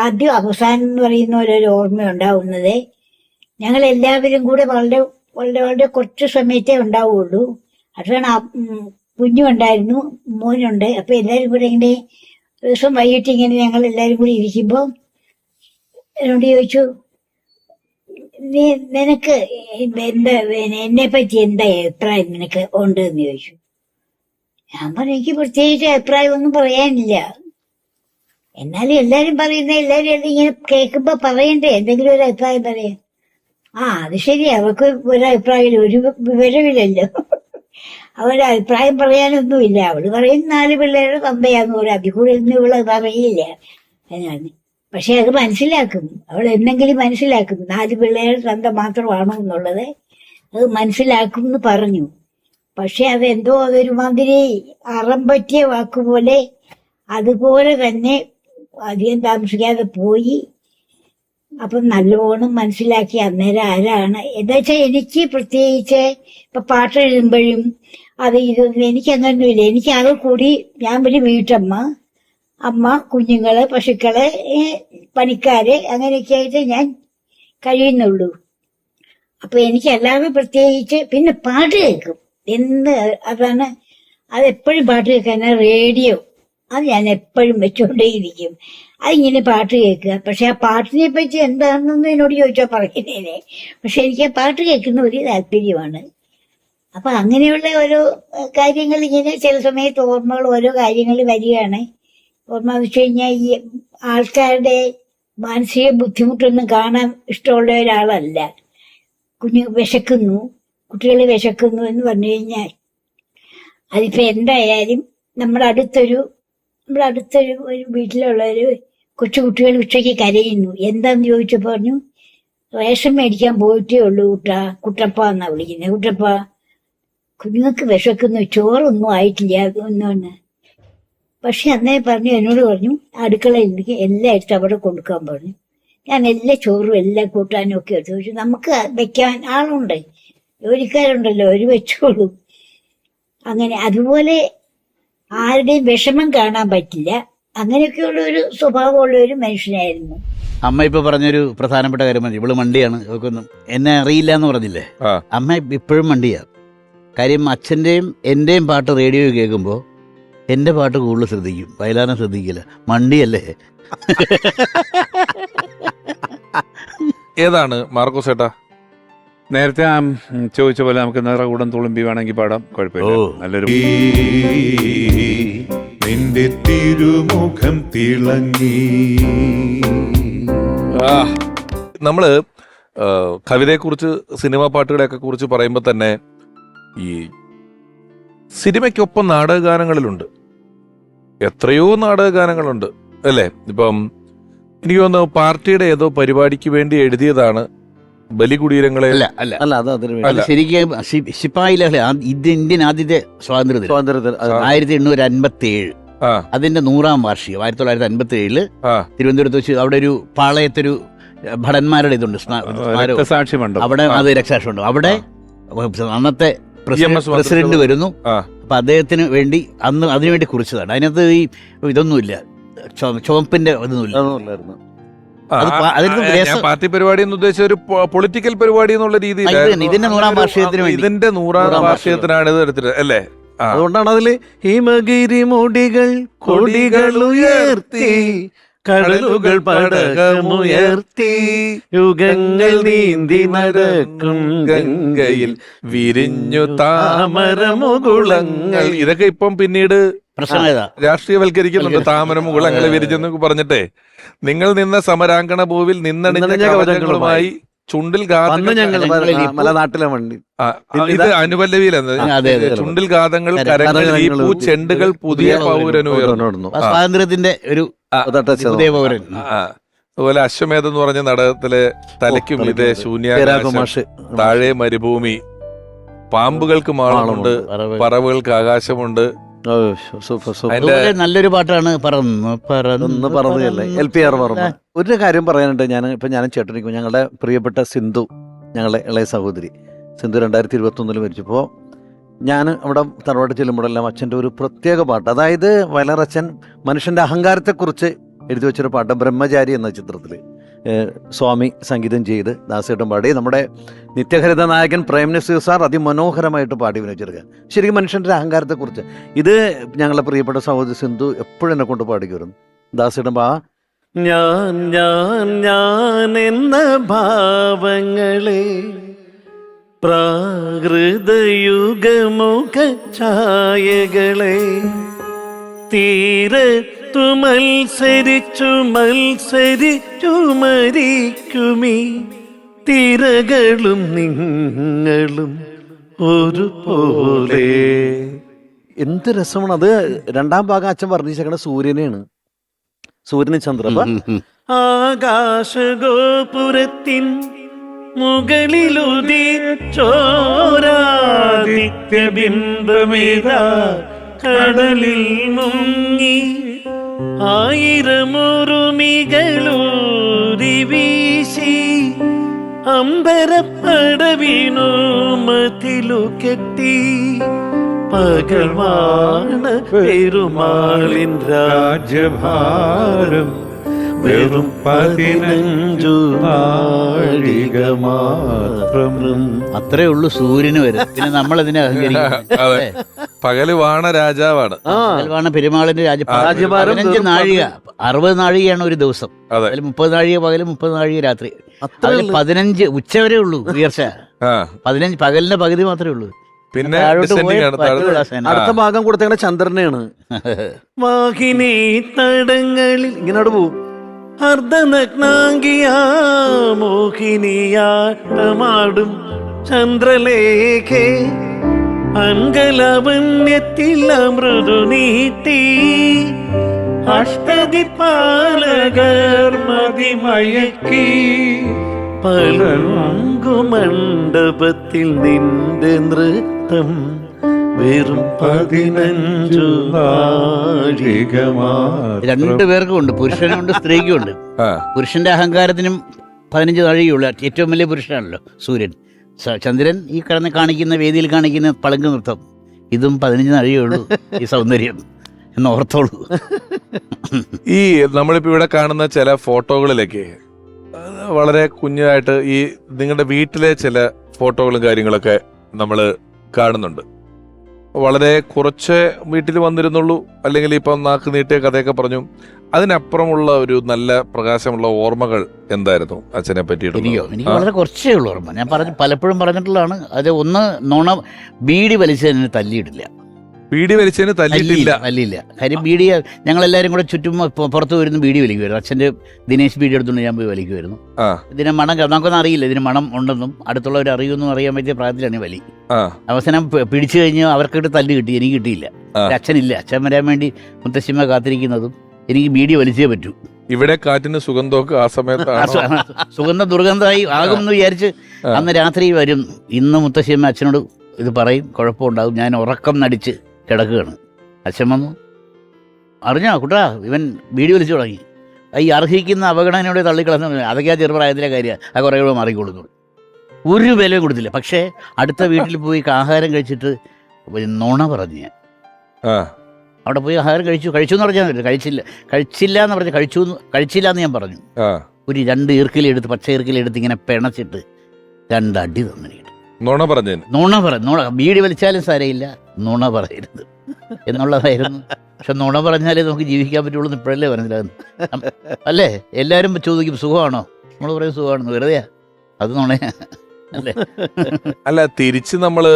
ആദ്യം അവസാനം എന്ന് പറയുന്ന ഒരു ഓർമ്മ ഉണ്ടാവുന്നത്. ഞങ്ങൾ എല്ലാവരും കൂടെ വളരെ വളരെ വളരെ കുറച്ച് സമയത്തേ ഉണ്ടാവുള്ളൂ. അതാണ് കുഞ്ഞുണ്ടായിരുന്നു, മോനുണ്ട്. അപ്പൊ എല്ലാവരും കൂടെ ഇങ്ങനെ ദിവസം വൈകിട്ട് ഇങ്ങനെ ഞങ്ങൾ എല്ലാവരും കൂടി ഇരിക്കുമ്പോൾ എന്നോട് ചോദിച്ചു, നിനക്ക് എന്താ എന്നെ പറ്റി എന്താ അഭിപ്രായം നിനക്ക് ഉണ്ട് എന്ന് ചോദിച്ചു. ഞാൻ പറഞ്ഞു, എനിക്ക് പ്രത്യേകിച്ച് അഭിപ്രായം ഒന്നും പറയാനില്ല. എന്നാലും എല്ലാരും എല്ലാരും ഇങ്ങനെ കേൾക്കുമ്പോ പറയണ്ടേ, എന്തെങ്കിലും ഒരു അഭിപ്രായം പറയാം. അത് ശരി, അവർക്ക് ഒരു അഭിപ്രായമില്ല, ഒരു വിവരമില്ലല്ലോ. അവരുടെ അഭിപ്രായം പറയാനൊന്നുമില്ല. അവള് പറയും 4 പിള്ളേരുടെ തന്തയാന്ന് പറയും, അതിൽ കൂടെ ഒന്നും ഇവള് പറയില്ല എന്നാണ്. പക്ഷെ അത് മനസ്സിലാക്കും, അവൾ എന്തെങ്കിലും മനസ്സിലാക്കും. 4 പിള്ളേരുടെ തന്ത മാത്രമാണോ എന്നുള്ളത് അത് മനസ്സിലാക്കും എന്ന് പറഞ്ഞു. പക്ഷെ അതെന്തോ അതൊരു മാതിരി അറം പറ്റിയ വാക്കുപോലെ അതുപോലെ തന്നെ അധികം താമസിക്കാതെ പോയി. അപ്പം നല്ലോണം മനസ്സിലാക്കി അന്നേരം ആരാണ് എന്താ വെച്ചാൽ എനിക്ക് പ്രത്യേകിച്ച് ഇപ്പൊ പാട്ട് എഴുതുമ്പോഴും അത് ഇതൊന്നും എനിക്കങ്ങനൊന്നുമില്ല. എനിക്ക് അത് കൂടി ഞാൻ ഒരു വീട്ടമ്മ, അമ്മ, കുഞ്ഞുങ്ങള്, പശുക്കള്, പണിക്കാര്, അങ്ങനെയൊക്കെ ആയിട്ട് ഞാൻ കഴിയുന്നുള്ളൂ. അപ്പൊ എനിക്കല്ലാതെ പ്രത്യേകിച്ച് പിന്നെ പാട്ട് കേൾക്കും. അതാണ് അതെപ്പോഴും പാട്ട് കേൾക്കാൻ. റേഡിയോ അത് ഞാൻ എപ്പോഴും വെച്ചുകൊണ്ടേയിരിക്കും. അതിങ്ങനെ പാട്ട് കേൾക്കുക. പക്ഷെ ആ പാട്ടിനെ പറ്റി എന്താണെന്നൊന്നും എന്നോട് ചോദിച്ചാൽ പറയുന്നേനെ. പക്ഷെ എനിക്ക് ആ പാട്ട് കേൾക്കുന്ന ഒരു താല്പര്യമാണ്. അപ്പൊ അങ്ങനെയുള്ള ഓരോ കാര്യങ്ങൾ ഇങ്ങനെ ചില സമയത്ത് ഓർമ്മകൾ ഓരോ കാര്യങ്ങൾ വരികയാണ്. ഓർമ്മ എന്ന് വെച്ച് കഴിഞ്ഞാൽ ഈ ആൾക്കാരുടെ മാനസിക ബുദ്ധിമുട്ടൊന്നും കാണാൻ ഇഷ്ടമുള്ള ഒരാളല്ല. കുട്ടികൾ വിശക്കുന്നു എന്ന് പറഞ്ഞു കഴിഞ്ഞാൽ അതിപ്പോ എന്തായാലും നമ്മുടെ അടുത്തൊരു ഒരു വീട്ടിലുള്ളൊരു കൊച്ചുകുട്ടികൾ ഉച്ചയ്ക്ക് കരയുന്നു. എന്താന്ന് ചോദിച്ചപ്പോ പറഞ്ഞു, റേഷൻ മേടിക്കാൻ പോയിട്ടേ ഉള്ളൂ കുട്ടപ്പ എന്നാ വിളിക്കുന്നത്. കുട്ടപ്പ, കുഞ്ഞുങ്ങൾക്ക് വിശക്കുന്നു, ചോറൊന്നും ആയിട്ടില്ല ഒന്നുകൊണ്ട്. പക്ഷെ അന്നേ പറഞ്ഞു, എന്നോട് പറഞ്ഞു അടുക്കളയിലേക്ക് എല്ലാം എടുത്ത് അവിടെ കൊടുക്കാൻ പറഞ്ഞു. ഞാൻ എല്ലാ ചോറും എല്ലാ കൂട്ടാനും ഒക്കെ എടുത്തു വെച്ചു. നമുക്ക് വെക്കാൻ ആളുണ്ട്, ജോലിക്കാരുണ്ടല്ലോ, ഒരു വെച്ചോളൂ. അങ്ങനെ അതുപോലെ ആരുടെയും വിഷമം കാണാൻ പറ്റില്ല. അങ്ങനെയൊക്കെയുള്ള ഒരു സ്വഭാവമുള്ള ഒരു മനുഷ്യനായിരുന്നു. അമ്മ ഇപ്പൊ പറഞ്ഞൊരു പ്രധാനപ്പെട്ട കാര്യം പറഞ്ഞു, ഇവള് മണ്ടിയാണ്, അതൊക്കൊന്നും എന്നെ അറിയില്ല എന്ന് പറഞ്ഞില്ലേ. അമ്മ ഇപ്പോഴും മണ്ടിയാ. കാര്യം അച്ഛൻ്റെയും എൻ്റെയും പാട്ട് റേഡിയോ കേൾക്കുമ്പോൾ എൻ്റെ പാട്ട് കൂടുതൽ ശ്രദ്ധിക്കും, വയലാറിനെ ശ്രദ്ധിക്കില്ല. മണ്ടിയല്ലേ. ഏതാണ് മാർക്കോസ് ഏട്ടാ? നേരത്തെ ചോദിച്ച പോലെ നമുക്ക് നിറകൂടം തുളുമ്പി വേണമെങ്കിൽ പാടാം, കുഴപ്പമില്ല. നല്ലൊരു നിന്റെ തിരുമുഖം തിളങ്ങി. നമ്മള് കവിതയെക്കുറിച്ച്, സിനിമാ പാട്ടുകളെയൊക്കെ കുറിച്ച് പറയുമ്പോൾ തന്നെ ഈ സിനിമയ്ക്കൊപ്പം നാടകഗാനങ്ങളിലുണ്ട്, എത്രയോ നാടകഗാനങ്ങളുണ്ട് അല്ലേ? ഇപ്പം എനിക്ക് തോന്നുന്നു പാർട്ടിയുടെ ഏതോ പരിപാടിക്ക് വേണ്ടി എഴുതിയതാണ് ബലികുടീരങ്ങളെ. അല്ല അല്ല അല്ല അത് അതിന് വേണ്ടി. അത് ശരിക്കും ശിപ്പായി ലഹള ഇന്ത്യൻ ആദ്യത്തെ സ്വാതന്ത്ര്യദിനം സ്വാതന്ത്ര്യത്തിൽ 1857, അതിന്റെ 100ാം വാർഷികം 1957 തിരുവനന്തപുരത്ത് വെച്ച് അവിടെ ഒരു പാളയത്തൊരു ഭടന്മാരുടെ ഇതുണ്ട്, സാക്ഷി മണ്ഡപം. അവിടെ അത് രക്ഷാക്ഷി ഉണ്ട്. അവിടെ അന്നത്തെ പ്രസിഡന്റ് വരുന്നു. അപ്പൊ അദ്ദേഹത്തിന് വേണ്ടി അന്ന് അതിനുവേണ്ടി കുറിച്ചതാണ്. അതിനകത്ത് ഈ ഇതൊന്നുമില്ല, ചുവപ്പിന്റെ ഇതൊന്നുമില്ല. പാർട്ടി പരിപാടി എന്ന് ഉദ്ദേശിച്ച ഒരു പൊളിറ്റിക്കൽ പരിപാടി എന്നുള്ള രീതിയിൽ ഇതിന്റെ 100ാം വാർഷികത്തിന് വേണ്ടി, ഇതിന്റെ 100ാം വാർഷികത്തിനാണ് ഇത് എടുത്തിട്ട് അല്ലേ? അതുകൊണ്ടാണ് അതില് ഹിമഗിരി മുടികൾ കൊടികൾ ഉയർത്തി, കടലുകൾ പടകമുയർത്തി, യുഗങ്ങൾ നീന്തി നടക്കും ഗംഗയിൽ വിരിഞ്ഞു താമരമുകുളങ്ങൾ. ഇതൊക്കെ ഇപ്പം പിന്നീട് രാഷ്ട്രീയവൽക്കരിക്കുന്നുണ്ട്. താമരമുകുളങ്ങൾ വിരിഞ്ഞെന്ന് പറഞ്ഞിട്ടേ, നിങ്ങൾ നിന്ന സമരാങ്കണ ഭൂവിൽ നിന്നണിഞ്ഞ കവചങ്ങളുമായി ചുണ്ടിൽ മലനാട്ടിലെ വണ്ടി. ഇത് അനുപല്ലവിയിലെന്ന്. ചുണ്ടിൽ ഗാഥങ്ങൾ, കരങ്ങൾ, ചെണ്ടുകൾ, പുതിയ പൗരനുയർന്നു. സ്വാതന്ത്ര്യത്തിന്റെ ഒരു പുതിയ പൗരൻ. അതുപോലെ അശ്വമേധം എന്ന് പറഞ്ഞ നാടകത്തിലെ തലയ്ക്ക് മീതെ ശൂന്യാകാശം, താഴെ മരുഭൂമി, പാമ്പുകൾക്ക് മാളമുണ്ട്, പറവുകൾക്ക് ആകാശമുണ്ട്. നല്ലൊരു പാട്ടാണ്. പറന്നല്ലേ LPR വർമ്മ. ഒരു കാര്യം പറയാനുണ്ട്. ഞാനും ചേട്ടനിക്കും, ഞങ്ങളുടെ പ്രിയപ്പെട്ട സിന്ധു, ഞങ്ങളുടെ ഇളയ സഹോദരി സിന്ധു 2021 മരിച്ചപ്പോൾ ഞാൻ അവിടെ തറവാട്ട് ചെല്ലുമ്പോഴെല്ലാം അച്ഛൻ്റെ ഒരു പ്രത്യേക പാട്ട്, അതായത് വയലാറച്ഛൻ മനുഷ്യൻ്റെ അഹങ്കാരത്തെക്കുറിച്ച് എഴുതി വെച്ചൊരു പാട്ട്, ബ്രഹ്മചാരി എന്ന ചിത്രത്തിൽ സ്വാമി സംഗീതം ചെയ്ത് ദാസേട്ടൻ പാടി, നമ്മുടെ നിത്യഹരിത നായകൻ പ്രേം നസീർ സാർ അതിമനോഹരമായിട്ട് പാടി വിനിയോഗിച്ചെടുക്കുക. ശരിക്കും മനുഷ്യൻ്റെ അഹങ്കാരത്തെക്കുറിച്ച് ഇത് ഞങ്ങളുടെ പ്രിയപ്പെട്ട സഹോദരി സിന്ധു എപ്പോഴും എന്നെ കൊണ്ട് പാടി വരുന്നു. ദാസേട്ടൻ ഞാൻ ഞാൻ ഞാൻ എന്ന ഭാവങ്ങളെ പ്രാകൃതയുഗമുഖ ഛായകളെ തീരത്തു മത്സരിച്ചു മരിക്കുമീ തിരകളും നിങ്ങളും ഒരുപോലെ. എന്ത് രസമാണ് അത്. രണ്ടാം ഭാഗം അച്ഛൻ വർണ്ണിച്ചേക്കണ സൂര്യനെയാണ്, സൂര്യന് ചന്ദ്രൻ. ആകാശഗോപുരത്തിൻ മുകളിലുദിച്ചോരാദിത്യബിംബമേതാ കടലിൽ മുങ്ങി, ആയിരമുറുമികളൂരി വീശി, അമ്പരപ്പടവിനു മതിലു കെട്ടി, പകൽവാണ പെരുമാളിൻ രാജ്യഭാരം വെറും 15 നാഴിക മാത്രം. അത്രേ ഉള്ളൂ സൂര്യന് വരെ. പിന്നെ നമ്മളതിനെ പകല് വാണ രാജാവാണ്, വാണ പെരുമാളിന്റെ രാജ്യഭാരം 15 നാഴിക, 60 നാഴികയാണ് ഒരു ദിവസം. അതിൽ 30 നാഴിക പകല്, 30 നാഴിക രാത്രി. അതിൽ 15 ഉച്ചവരെ ഉള്ളൂ ഉയർച്ച. 15 പകലിന്റെ പകുതി മാത്രമേ ഉള്ളൂ. പിന്നെ അടുത്ത ഭാഗം കൊടുത്തേക്കണ ചന്ദ്രനെയാണ്. വാഹിനി തടങ്ങളിൽ ഇങ്ങനെ പോവും. അർദ്ധനഗ്നാംഗിയാ മോഹിനിയാട്ടമാടും ചന്ദ്രലേഖേ, അങ്കലവന്യത്തിൽ മൃദു നീട്ടി, അഷ്ടദിക്പാലകർ മതിമയക്കി, പലങ്കുമണ്ഡപത്തിൽ നിന്റെ നൃത്തം വെറും 15 നാഴിക. 2 പേർക്കും ഉണ്ട്, പുരുഷനും ഉണ്ട് സ്ത്രീക്കും ഉണ്ട്. പുരുഷന്റെ അഹങ്കാരത്തിനും 15 നാഴികയുള്ള ഏറ്റവും വലിയ പുരുഷനാണല്ലോ സൂര്യൻ. ചന്ദ്രൻ ഈ കാണിക്കുന്ന വേദിയിൽ കാണിക്കുന്ന പളങ്ക് നൃത്തം, ഇതും 15 നാഴികയുള്ളൂ ഈ സൗന്ദര്യം എന്ന് ഓർത്തോളൂ. ഈ നമ്മളിപ്പോ ഇവിടെ കാണുന്ന ചില ഫോട്ടോകളിലൊക്കെ വളരെ കുഞ്ഞായിട്ട് ഈ നിങ്ങളുടെ വീട്ടിലെ ചില ഫോട്ടോകളും കാര്യങ്ങളൊക്കെ നമ്മൾ കാണുന്നുണ്ട്. വളരെ കുറച്ച് വീട്ടിൽ വന്നിരുന്നുള്ളൂ, അല്ലെങ്കിൽ ഇപ്പം നാക്ക് നീട്ടിയ കഥയൊക്കെ പറഞ്ഞു. അതിനപ്പുറമുള്ള ഒരു നല്ല പ്രകാശമുള്ള ഓർമ്മകൾ എന്തായിരുന്നു അച്ഛനെ പറ്റിയിട്ട്? എനിക്ക് വളരെ കുറച്ചേ ഉള്ളൂ ഓർമ്മ. ഞാൻ പലപ്പോഴും പറഞ്ഞിട്ടുള്ളതാണ്. അത് ഒന്ന്, ബീഡി വലിച്ചതിന് തല്ലിയിട്ടില്ല. ബീഡി വലിച്ചതിന് തല്ലിയിട്ടില്ല? തല്ലിയില്ല. കാര്യം ബീഡി ഞങ്ങളെല്ലാവരും കൂടെ ചുറ്റും പുറത്ത് വരുന്ന ബീഡി വലിക്കുമായിരുന്നു. അച്ഛൻ്റെ ദിനേശ് ബീഡി എടുത്തുകൊണ്ട് ഞാൻ പോയി വലിക്കുമായിരുന്നു. ഇതിന് മണം നമുക്കൊന്നും അറിയില്ല, ഇതിന് മണം ഉണ്ടെന്നും അടുത്തുള്ളവർ അറിയുമെന്നും അറിയാൻ പറ്റിയ പ്രായത്തിലാണ് വലി. അവസാനം പിടിച്ചു കഴിഞ്ഞ് അവർക്കിട്ട് തല്ല് കിട്ടി, എനിക്ക് കിട്ടിയില്ല. അച്ഛനില്ല. അച്ഛൻ വരാൻ വേണ്ടി മുത്തശ്ശിമ്മ കാത്തിരിക്കുന്നതും എനിക്ക് ബീഡി വലിച്ചേ പറ്റൂ. ഇവിടെ കാറ്റിന് സുഗന്ധമൊക്കെ ആ സമയത്ത് സുഗന്ധ ദുർഗന്ധമായി ആകുമെന്ന് വിചാരിച്ച് അന്ന് രാത്രി വരും. ഇന്ന് മുത്തശ്ശിയമ്മ അച്ഛനോട് ഇത് പറയും, കുഴപ്പമുണ്ടാകും. ഞാൻ ഉറക്കം നടിച്ച് കിടക്കുകയാണ്. അച്ഛൻ വന്നു, അറിഞ്ഞോ കുട്ടാ ഇവൻ ബീഡി വലിച്ചു തുടങ്ങി. ഈ അർഹിക്കുന്ന അവഗണനയോടെ തള്ളിക്കളഞ്ഞ അതൊക്കെ ആ ചെറുപ്രായത്തിലെ കാര്യമാണ്. ആ കുറേ കൂടെ മാറിക്കൊള്ളുന്നു. ഒരു വിലയും കൊടുത്തില്ല. പക്ഷേ അടുത്ത വീട്ടിൽ പോയി ആഹാരം കഴിച്ചിട്ട് നുണ പറഞ്ഞു. ഞാൻ അവിടെ പോയി ആഹാരം കഴിച്ചു എന്ന് പറഞ്ഞാൽ കഴിച്ചില്ല എന്ന് പറഞ്ഞ് കഴിച്ചില്ല എന്ന് ഞാൻ പറഞ്ഞു. ഒരു 2 ഈർക്കിലെടുത്ത്, പച്ച ഈർക്കിലെടുത്ത് ഇങ്ങനെ പിണച്ചിട്ട് 2 അടി തന്നിട്ട് നുണ പറഞ്ഞു. ബീഡി വലിച്ചാലും സാരയില്ല, നുണ പറയരുത് എന്നുള്ളതായിരുന്നു. പക്ഷെ നുണ പറഞ്ഞാലേ നമുക്ക് ജീവിക്കാൻ പറ്റുള്ളൂ എന്ന് ഇപ്പോഴല്ലേ മനസ്സിലാകുന്നു. അല്ലേ? എല്ലാവരും ചോദിക്കും സുഖമാണോ, നമ്മൾ പറയും സുഖമാണെന്ന്. വെറുതെയാ, അത് നുണയാ അല്ലേ? അല്ല, തിരിച്ച് നമ്മള്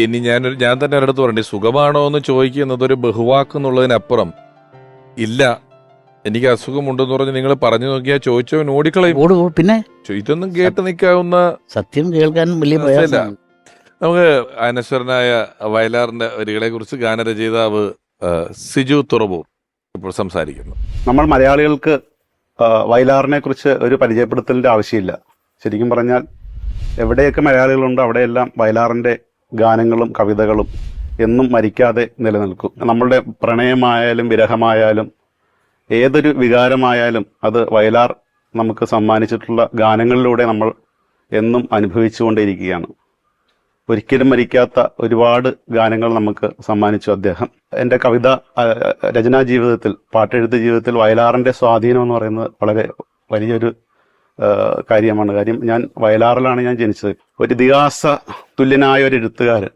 ഇനി ഞാൻ തന്നെ ഒരിടത്ത് പറഞ്ഞു, സുഖമാണോ എന്ന് ചോദിക്കുന്നത് ഒരു ബഹുവാക്കെന്നുള്ളതിനപ്പുറം ഇല്ല എനിക്ക് അസുഖമുണ്ടെന്ന് പറഞ്ഞ് നിങ്ങൾ പറഞ്ഞു നോക്കിയാൽ ചോദിച്ചവൻ ഓടിക്കളയും. പിന്നെ ഇതൊന്നും കേട്ട് നിൽക്കാവുന്ന സത്യം കേൾക്കാൻ വലിയ പ്രയാസമാണ്. നമുക്ക് അനശ്വരനായ വയലാറിന്റെ വരികളെ കുറിച്ച് ഗാനരചയിതാവ് സിജു തുറവൂർ ഇപ്പോൾ സംസാരിക്കുന്നു. നമ്മൾ മലയാളികൾക്ക് വയലാറിനെ കുറിച്ച് ഒരു പരിചയപ്പെടുത്തലിന്റെ ആവശ്യമില്ല. ശരിക്കും പറഞ്ഞാൽ എവിടെയൊക്കെ മലയാളികളുണ്ടോ അവിടെയെല്ലാം വയലാറിന്റെ ഗാനങ്ങളും കവിതകളും എന്നും മരിക്കാതെ നിലനിൽക്കും. നമ്മളുടെ പ്രണയമായാലും വിരഹമായാലും ഏതൊരു വികാരമായാലും അത് വയലാർ നമുക്ക് സമ്മാനിച്ചിട്ടുള്ള ഗാനങ്ങളിലൂടെ നമ്മൾ എന്നും അനുഭവിച്ചുകൊണ്ടേയിരിക്കുകയാണ്. ഒരിക്കലും മരിക്കാത്ത ഒരുപാട് ഗാനങ്ങൾ നമുക്ക് സമ്മാനിച്ചു അദ്ദേഹം. എൻ്റെ കവിത രചനാ ജീവിതത്തിൽ, പാട്ടെഴുത്ത് ജീവിതത്തിൽ വയലാറിൻ്റെ സ്വാധീനം എന്ന് പറയുന്നത് വളരെ വലിയൊരു കാര്യമാണ്. കാര്യം ഞാൻ വയലാറിലാണ് ഞാൻ ജനിച്ചത്. ഒരു ഇതിഹാസ തുല്യനായ ഒരു എഴുത്തുകാരൻ,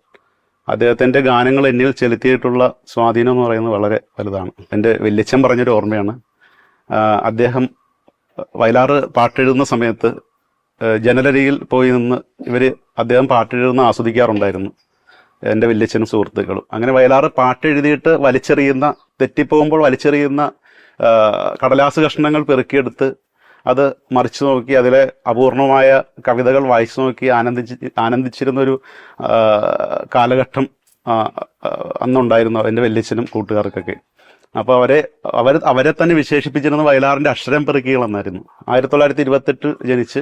അദ്ദേഹത്തിൻ്റെ ഗാനങ്ങൾ എന്നിൽ ചെലുത്തിയിട്ടുള്ള സ്വാധീനം എന്ന് പറയുന്നത് വളരെ വലുതാണ്. എൻ്റെ വല്യച്ഛൻ പറഞ്ഞൊരു ഓർമ്മയാണ്. അദ്ദേഹം വയലാറ് പാട്ടെഴുതുന്ന സമയത്ത് ജനലരിയിൽ പോയി നിന്ന് അദ്ദേഹം പാട്ടെഴുതുന്ന ആസ്വദിക്കാറുണ്ടായിരുന്നു, എൻ്റെ വല്യച്ഛനും സുഹൃത്തുക്കളും. അങ്ങനെ വയലാറ് പാട്ടെഴുതിയിട്ട് തെറ്റിപ്പോകുമ്പോൾ വലിച്ചെറിയുന്ന കടലാസ് കഷ്ണങ്ങൾ പെറുക്കിയെടുത്ത് അത് മറിച്ചു നോക്കി അതിലെ അപൂർണമായ കവിതകൾ വായിച്ചു നോക്കി ആനന്ദിച്ചിരുന്നൊരു കാലഘട്ടം അന്നുണ്ടായിരുന്നു എൻ്റെ വല്യച്ഛനും കൂട്ടുകാർക്കൊക്കെ. അപ്പോൾ അവരെ തന്നെ വിശേഷിപ്പിച്ചിരുന്ന വയലാറിൻ്റെ അക്ഷരം പെറുക്കികളെന്നായിരുന്നു. 1928 ജനിച്ച്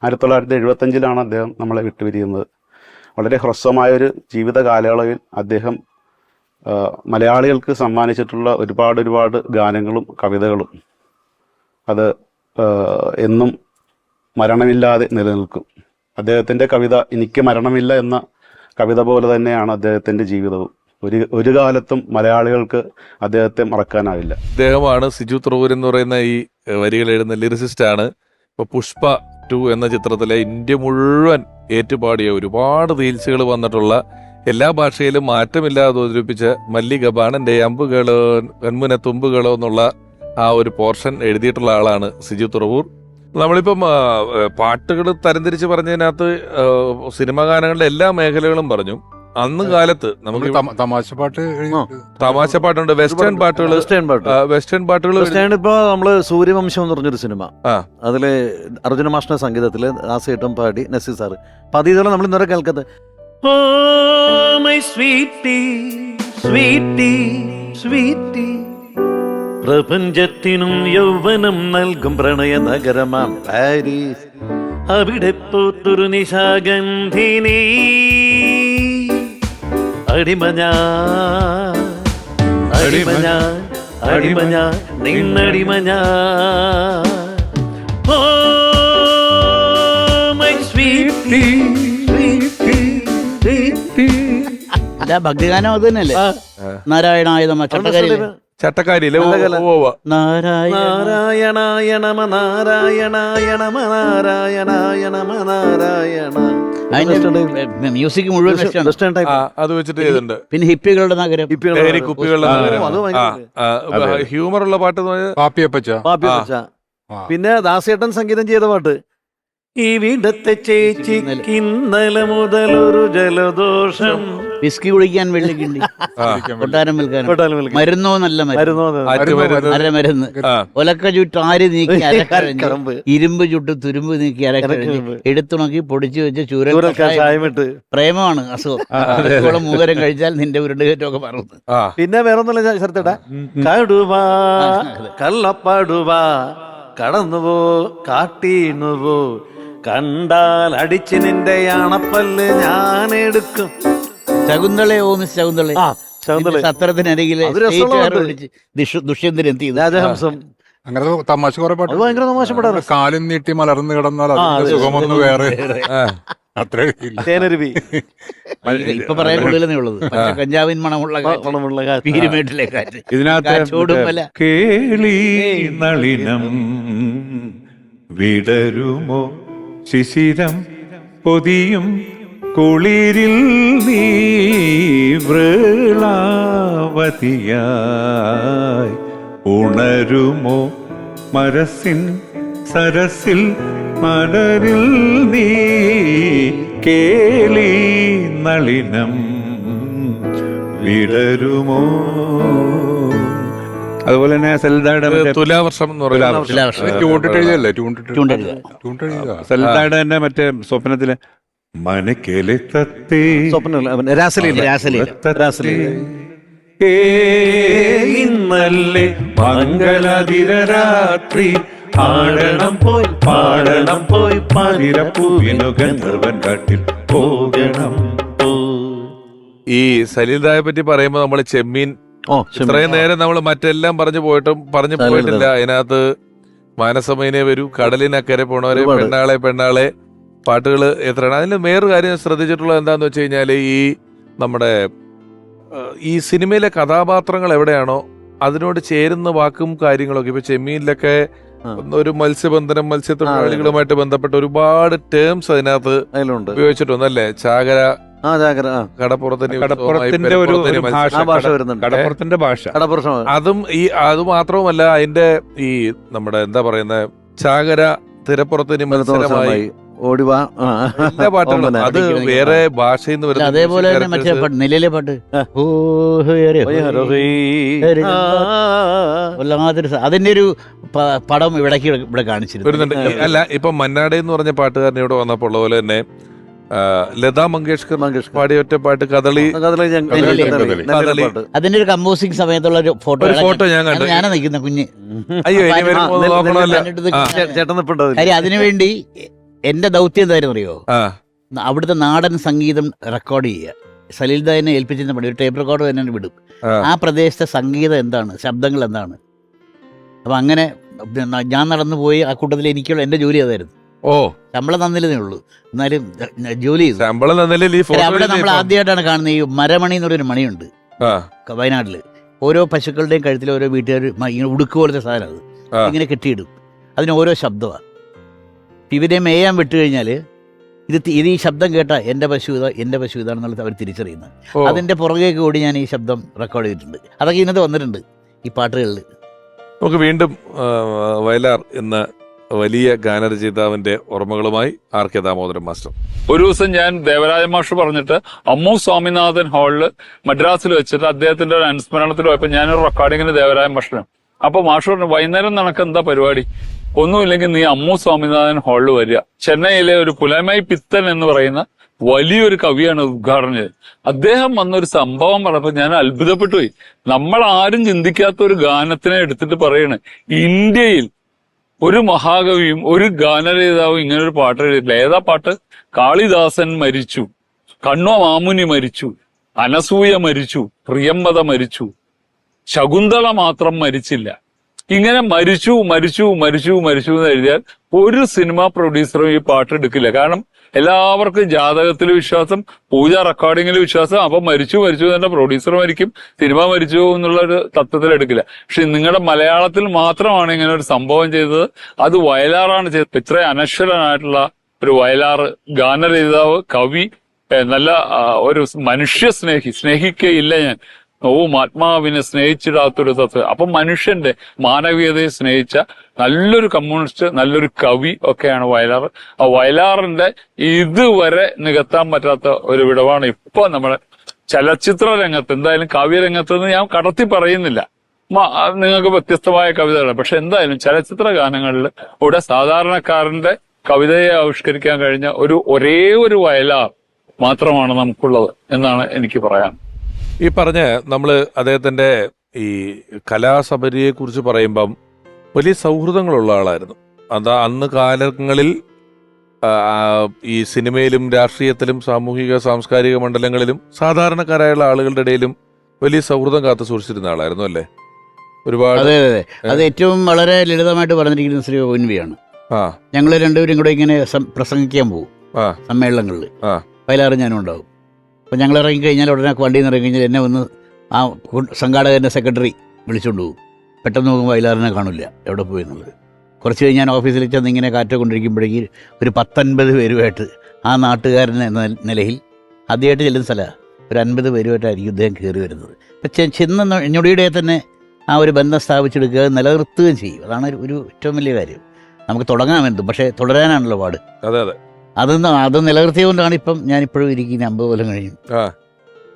1975 അദ്ദേഹം നമ്മളെ വിട്ടുപിരിയുന്നത്. വളരെ ഹ്രസ്വമായൊരു ജീവിത കാലയളവിൽ അദ്ദേഹം മലയാളികൾക്ക് സമ്മാനിച്ചിട്ടുള്ള ഒരുപാട് ഗാനങ്ങളും കവിതകളും അത് എന്നും മരണമില്ലാതെ നിലനിൽക്കും. അദ്ദേഹത്തിൻ്റെ കവിത എനിക്ക് മരണമില്ല എന്ന കവിത പോലെ തന്നെയാണ് അദ്ദേഹത്തിൻ്റെ ജീവിതവും. ഒരു കാലത്തും മലയാളികൾക്ക് അദ്ദേഹത്തെ മറക്കാനാവില്ല. അദ്ദേഹമാണ് സിജു തുറവൂർ എന്ന് പറയുന്ന ഈ വരികൾ എഴുതുന്ന ലിറിസിസ്റ്റാണ്. ഇപ്പോൾ പുഷ്പ 2 എന്ന ചിത്രത്തിലെ ഇന്ത്യ മുഴുവൻ ഏറ്റുപാടിയ ഒരുപാട് റീൽസുകൾ വന്നിട്ടുള്ള, എല്ലാ ഭാഷയിലും മാറ്റമില്ലാതെ അവതരിപ്പിച്ച മല്ലിക ബാണന്റെ അമ്പുകളോ കൺമുന തുമ്പുകളോ എന്നുള്ള ആ ഒരു പോർഷൻ എഴുതിയിട്ടുള്ള ആളാണ് സിജു തുറവൂർ. നമ്മളിപ്പം പാട്ടുകൾ തരംതിരിച്ച് പറഞ്ഞതിനകത്ത് സിനിമാ ഗാനങ്ങളുടെ എല്ലാ മേഖലകളും പറഞ്ഞു. അന്ന് കാലത്ത് നമുക്ക് തമാശ പാട്ടുണ്ട്, വെസ്റ്റേൺ പാട്ടുകൾ. ഇപ്പൊ നമ്മള് സൂര്യവംശം എന്ന് പറഞ്ഞൊരു സിനിമ, അതില് അർജുന മാഷിന്റെ സംഗീതത്തില് ദാസേട്ടൻ പാടി നസീർ സാറ്. അപ്പൊ അത് ഇതുപോലെ നമ്മൾ ഇന്നലെ കേൾക്കത്ത് പ്രപഞ്ചത്തിനും യൗവനം നൽകും പ്രണയ നഗരമാം പാരീസ്, അവിടെ പൂത്തൊരു നിശാഗന്ധിനി അടിമഞ്ഞ നിന്നടിമഞ്ഞ. Oh my sweety. അല്ല, ഭക്തിഗാനം അത് തന്നെയല്ലേ? നാരായണായ നമഃ ചട്ടക്കാരിയിലെ നാരായണായ നമ നാരായണായ നമ നാരായണായ നമ നാരായണ അതിന്റെ മ്യൂസിക് മുഴുവൻ വെസ്റ്റാണ്. Western type. അത് വെച്ചിട്ട് ചെയ്തിട്ടുണ്ട്. പിന്നെ ഹിപ്പികളുടെ നഗരം, ലഹരി കുപ്പികളുടെ നഗരം. അത് ഭയങ്കര ഹ്യൂമർ ഉള്ള പാട്ട് എന്ന് പറഞ്ഞാൽ പാപ്പിയപ്പച്ച പാപ്പി പച്ച. പിന്നെ ദാസേട്ടൻ സംഗീതം ചെയ്ത പാട്ട് ഈ വീടത്തെ ചേച്ചിക്ക് ഇന്നലെ മുതലൊരു ജലദോഷം. വിസ്കി കുടിക്കാൻ വെള്ളിക്കിണ്ടി, കൊട്ടാരം വിൽക്കാൻ മരുന്നോ നല്ല മരുന്ന്, ഒലക്ക ചുറ്റും ആര് നീക്കി അരക്കരഞ്ഞ്, ഇരുമ്പ് ചുട്ട് തുരുമ്പ് നീക്കി അരക്കരഞ്ഞ്, എടുത്തുണക്കി പൊടിച്ചു വെച്ച് ചൂരൽ. പ്രേമമാണ് അസുഖം. മൂകരം കഴിച്ചാൽ നിന്റെ ഉരുണ്ടുകയറ്റമൊക്കെ മറന്നു. പിന്നെ വേറൊന്നുമില്ല ശരത്തേട്ടാ, കടുവാ കള്ളപ്പാടുവാ കടന്നുപോ കാട്ടീന്നുപോ, കണ്ടാൽ അടിച്ച് നിന്റെ അണപ്പല്ല് ഞാൻ എടുക്കും. ശകുന്തളയോ മിസ് ശകുന്തള, സത്രത്തിനരികിലെ ദുഷ്യന്തൻ എന്ത് ചെയ്തു? രാജഹംസം. അങ്ങനെ തമാശ കുറെ പാട്ട്. അത് ഭയങ്കര തമാശ പാടാണ്. കാലും നീട്ടി മലർന്നു കിടന്നാൽ അതിന്റെ സുഖമൊന്ന് വേറെ. അത്രേ തേനരുവി ഇപ്പൊ പറയാൻ കൂടുതലേ ഉള്ളത്. കഞ്ചാവിൻ മണമുള്ള പീരുമേട്ടിലെ കാറ്റ്. ഇതിനകത്ത് കേളി നളിനം വിടരുമോ ശിശിരം പൊതിയും കുളിരിൽ നീ വൃളാവതിയായി ഉണരുമോ മരസിൻ സരസിൽ മലരിൽ നീ കേളി നളിനം വിടരുമോ. അതുപോലെ തന്നെ സൽദായുടെ തുലാവർഷം എന്ന് പറയുന്നത് സൽദായുടെ തന്നെ മറ്റേ സ്വപ്നത്തില് മനക്കേലെ തത്തേ ഇന്നല്ലേ മംഗളതിരരാത്രി ആടണം പോയി പാടണം പോയി പാതിരപ്പൂവിനു ഗന്ധർവൻ കാട്ടിൽ പോകണം. ഈ സലീൽദായെ പറ്റി പറയുമ്പോ നമ്മള് ചെമ്മീൻ ഇത്രയും നേരം നമ്മൾ മറ്റെല്ലാം പറഞ്ഞു പോയിട്ടില്ല. അതിനകത്ത് മാനസമൈനെ വരൂ, കടലിനക്കരെ പോണവരെ, പെണ്ണാളെ പാട്ടുകള് എത്രയാണ്. അതിൽ വേറൊരു കാര്യം ശ്രദ്ധിച്ചിട്ടുള്ളത് എന്താന്ന് വെച്ച് കഴിഞ്ഞാല് ഈ നമ്മുടെ ഈ സിനിമയിലെ കഥാപാത്രങ്ങൾ എവിടെയാണോ അതിനോട് ചേരുന്ന വാക്കും കാര്യങ്ങളൊക്കെ ഇപ്പൊ ചെമ്മീനിലൊക്കെ ഒരു മത്സ്യത്തൊഴിലാളികളുമായിട്ട് ബന്ധപ്പെട്ട ഒരുപാട് ടേംസ് അതിനകത്ത് ഉപയോഗിച്ചിട്ടുണ്ട് അല്ലേ? ചാകര, കടപ്പുറത്തിന്റെ ഒരു കടപ്പുറത്തിന്റെ ഭാഷ. അതും അത് മാത്രവുമല്ല, അതിന്റെ ഈ നമ്മുടെ എന്താ പറയുന്ന ചാകര തിരപ്പുറത്തിന് മത്സരമായി ഓടിവാ എല്ലാ പാട്ടുകളും അത് വേറെ ഭാഷയിൽ നിന്ന് വരുന്ന. അതേപോലെ തന്നെ മറ്റേ നിലയിലെ പാട്ട് അതിന്റെ ഒരു പടം ഇവിടെ കാണിച്ചിരുന്നു. അല്ല, ഇപ്പൊ മന്നാടെ എന്ന് പറഞ്ഞ പാട്ടുകാരൻ ഇവിടെ വന്നപ്പോൾ ഉള്ള പോലെ തന്നെ ലതാ മങ്കേഷ്കർ പാടിയ ഒറ്റ പാട്ട് കദളി. അതിന്റെ ഒരു കമ്പോസിംഗ് സമയത്തുള്ള ഒരു ഫോട്ടോ ഞാൻ കണ്ടു. ഞാനാ നിൽക്കുന്ന കുഞ്ഞ്. അയ്യോ, കാര്യം അതിനുവേണ്ടി എന്റെ ദൗത്യം എന്തായാലും അറിയോ, അവിടുത്തെ നാടൻ സംഗീതം റെക്കോർഡ് ചെയ്യുക. സലീൽദാനെ ഏൽപ്പിച്ചിരുന്ന പണി ഒരു ടേപ്പ് റെക്കോർഡ് തന്നെ വിടും. ആ പ്രദേശത്തെ സംഗീതം എന്താണ്, ശബ്ദങ്ങൾ എന്താണ്. അപ്പൊ അങ്ങനെ ഞാൻ നടന്നു പോയി. ആ കൂട്ടത്തിൽ എനിക്കുള്ള എന്റെ ജോലി അതായിരുന്നു. ശമ്പളം തന്നില്ലെന്നേ ഉള്ളൂ, എന്നാലും ജോലി ചെയ്തു. അവിടെ നമ്മൾ ആദ്യമായിട്ടാണ് കാണുന്നത് ഈ മരമണി എന്ന് പറയുന്ന മണിയുണ്ട് വയനാട്ടില്. ഓരോ പശുക്കളുടെയും കഴുത്തിൽ ഓരോ വീട്ടുകാർ ഇങ്ങനെ ഉടുക്ക് പോലത്തെ സാധനം, അത് ഇങ്ങനെ കെട്ടിയിടും. അതിന് ഓരോ ശബ്ദമാണ്. ഇവരെ മേയാൻ വിട്ടു കഴിഞ്ഞാൽ ഇത് ഈ ശബ്ദം കേട്ടാ എൻ്റെ പശു ഇതാണെന്നുള്ളത് അവർ തിരിച്ചറിയുന്നത്. അതിന്റെ പുറകേക്ക് കൂടി ഞാൻ ഈ ശബ്ദം റെക്കോർഡ് ചെയ്തിട്ടുണ്ട്. അതൊക്കെ ഇന്നത്തെ വന്നിട്ടുണ്ട് ഈ പാട്ടുകളിൽ. നമുക്ക് വീണ്ടും വയലാർ എന്ന വലിയ ഗാനരചയിതാവിന്റെ ഓർമ്മകളുമായി ആർ കെ ദാമോദരൻ മാസ്റ്റർ. ഒരു ദിവസം ഞാൻ ദേവരാജ മാഷ് പറഞ്ഞിട്ട് അമ്മു സ്വാമിനാഥൻ ഹാളില് മദ്രാസിൽ വെച്ചിട്ട് അദ്ദേഹത്തിന്റെ ഒരു അനുസ്മരണത്തിൽ പോയപ്പോ ഞാനൊരു റെക്കോർഡിങ്ങിന് ദേവരാജ മാഷിന്. അപ്പൊ മാഷ് പറഞ്ഞു, വൈകുന്നേരം നിനക്ക് എന്താ പരിപാടി, ഒന്നുമില്ലെങ്കിൽ നീ അമ്മു സ്വാമിനാഥൻ ഹാളിൽ വരിക. ചെന്നൈയിലെ ഒരു പുലമൈ പിത്തൻ എന്ന് പറയുന്ന വലിയൊരു കവിയാണ് ഉദ്ഘാടനം ചെയ്തത്. അദ്ദേഹം വന്നൊരു സംഭവം പറഞ്ഞപ്പോ ഞാൻ അത്ഭുതപ്പെട്ടു പോയി. നമ്മൾ ആരും ചിന്തിക്കാത്ത ഒരു ഗാനത്തിനെ എടുത്തിട്ട് പറയണ്, ഇന്ത്യയിൽ ഒരു മഹാകവിയും ഒരു ഗാനരചയിതാവും ഇങ്ങനൊരു പാട്ട് എഴുതിയിട്ടില്ല. ഏതാ പാട്ട്? കാളിദാസൻ മരിച്ചു, കണ്വ മാമുനി മരിച്ചു, അനസൂയ മരിച്ചു, പ്രിയംവദ മരിച്ചു, ശകുന്തള മാത്രം മരിച്ചില്ല. ഇങ്ങനെ മരിച്ചു മരിച്ചു മരിച്ചു മരിച്ചു എന്ന് എഴുതിയാൽ ഒരു സിനിമ പ്രൊഡ്യൂസറും ഈ പാട്ട് എടുക്കില്ല. കാരണം എല്ലാവർക്കും ജാതകത്തിൽ വിശ്വാസം, പൂജ റെക്കോർഡിങ്ങിൽ വിശ്വാസം. അപ്പൊ മരിച്ചു മരിച്ചു തന്നെ പ്രൊഡ്യൂസർ മരിക്കും, സിനിമ മരിച്ചു എന്നുള്ള ഒരു തത്വത്തിൽ എടുക്കില്ല. പക്ഷെ നിങ്ങളുടെ മലയാളത്തിൽ മാത്രമാണ് ഇങ്ങനെ ഒരു സംഭവം ചെയ്തത്. അത് വയലാറാണ് ചെയ്തത്. ഇത്രയും അനശ്വരനായിട്ടുള്ള ഒരു വയലാർ ഗാനരചയിതാവ്, കവി, നല്ല ഒരു മനുഷ്യ സ്നേഹിക്കയില്ല ഞാൻ ആത്മാവിനെ സ്നേഹിച്ചിടാത്തൊരു തത്വം. അപ്പൊ മനുഷ്യന്റെ മാനവീയതയെ സ്നേഹിച്ച നല്ലൊരു കമ്മ്യൂണിസ്റ്റ്, നല്ലൊരു കവി ഒക്കെയാണ് വയലാർ. ആ വയലാറിന്റെ ഇതുവരെ നികത്താൻ പറ്റാത്ത ഒരു വിടവാണ് ഇപ്പൊ നമ്മുടെ ചലച്ചിത്ര രംഗത്ത്, എന്തായാലും കാവ്യരംഗത്ത് നിന്ന് ഞാൻ കടത്തി പറയുന്നില്ല, നിങ്ങൾക്ക് വ്യത്യസ്തമായ കവിതകൾ, പക്ഷെ എന്തായാലും ചലച്ചിത്ര ഗാനങ്ങളിൽ ഇവിടെ സാധാരണക്കാരന്റെ കവിതയെ ആവിഷ്കരിക്കാൻ കഴിഞ്ഞ ഒരേ ഒരു വയലാർ മാത്രമാണ് നമുക്കുള്ളത് എന്നാണ് എനിക്ക് പറയാൻ. ഈ പറഞ്ഞ നമ്മള് അദ്ദേഹത്തിന്റെ ഈ കലാസബരിയെ കുറിച്ച് പറയുമ്പം വലിയ സൗഹൃദങ്ങളുള്ള ആളായിരുന്നു. അന്ന് കാലങ്ങളിൽ ഈ സിനിമയിലും രാഷ്ട്രീയത്തിലും സാമൂഹിക സാംസ്കാരിക മണ്ഡലങ്ങളിലും സാധാരണക്കാരായുള്ള ആളുകളുടെ ഇടയിലും വലിയ സൗഹൃദം കാത്തു സൂക്ഷിച്ചിരുന്ന ആളായിരുന്നു അല്ലേ? ഒരുപാട്. അതെ അതെ, അത് ഏറ്റവും വളരെ ലളിതമായിട്ട് പറഞ്ഞിരിക്കുന്ന ശ്രീ ഒൻവിയാണ്. ഞങ്ങൾ രണ്ടുപേരും കൂടെ ഇങ്ങനെ പ്രസംഗിക്കാൻ പോകും സമ്മേളനങ്ങളിൽ, വയലാറും ഞാനും ഉണ്ടാവും. അപ്പം ഞങ്ങൾ ഇറങ്ങിക്കഴിഞ്ഞാൽ ഉടനെ വണ്ടിയിൽ നിന്ന് ഇറങ്ങിക്കഴിഞ്ഞാൽ എന്നെ ഒന്ന് ആ സംഘാടകൻ്റെ സെക്രട്ടറി വിളിച്ചുകൊണ്ട് പോകും. പെട്ടെന്ന് നോക്കുമ്പോൾ വയലാറിനെ കാണില്ല, എവിടെ പോയി എന്നുള്ളത്. കുറച്ച് കഴിഞ്ഞ് ഞാൻ ഓഫീസിൽ ചെന്ന് ഇങ്ങനെ കാറ്റ് കൊണ്ടിരിക്കുമ്പോഴേക്കും ഒരു 10-50 പേരുമായിട്ട് ആ നാട്ടുകാരൻ എന്ന നിലയിൽ ആദ്യമായിട്ട് ചെല്ലുന്ന സ്ഥലമാണ്, ഒരു 50 പേരുമായിട്ടായിരിക്കും ഇദ്ദേഹം കയറി വരുന്നത്. അപ്പം ചെന്ന ഞൊടിയുടെ തന്നെ ആ ഒരു ബന്ധം സ്ഥാപിച്ചെടുക്കുക, നിലനിർത്തുകയും ചെയ്യും. അതാണ് ഒരു ഏറ്റവും വലിയ കാര്യം. നമുക്ക് തുടങ്ങാമെന്തും, പക്ഷേ തുടരാനാണല്ലോ പാട്. അതെ അതെ, അത് നിലനിർത്തിയതുകൊണ്ടാണ് ഇപ്പം ഞാനിപ്പോഴും ഇരിക്കുന്ന 50 കൊല്ലം കഴിഞ്ഞു.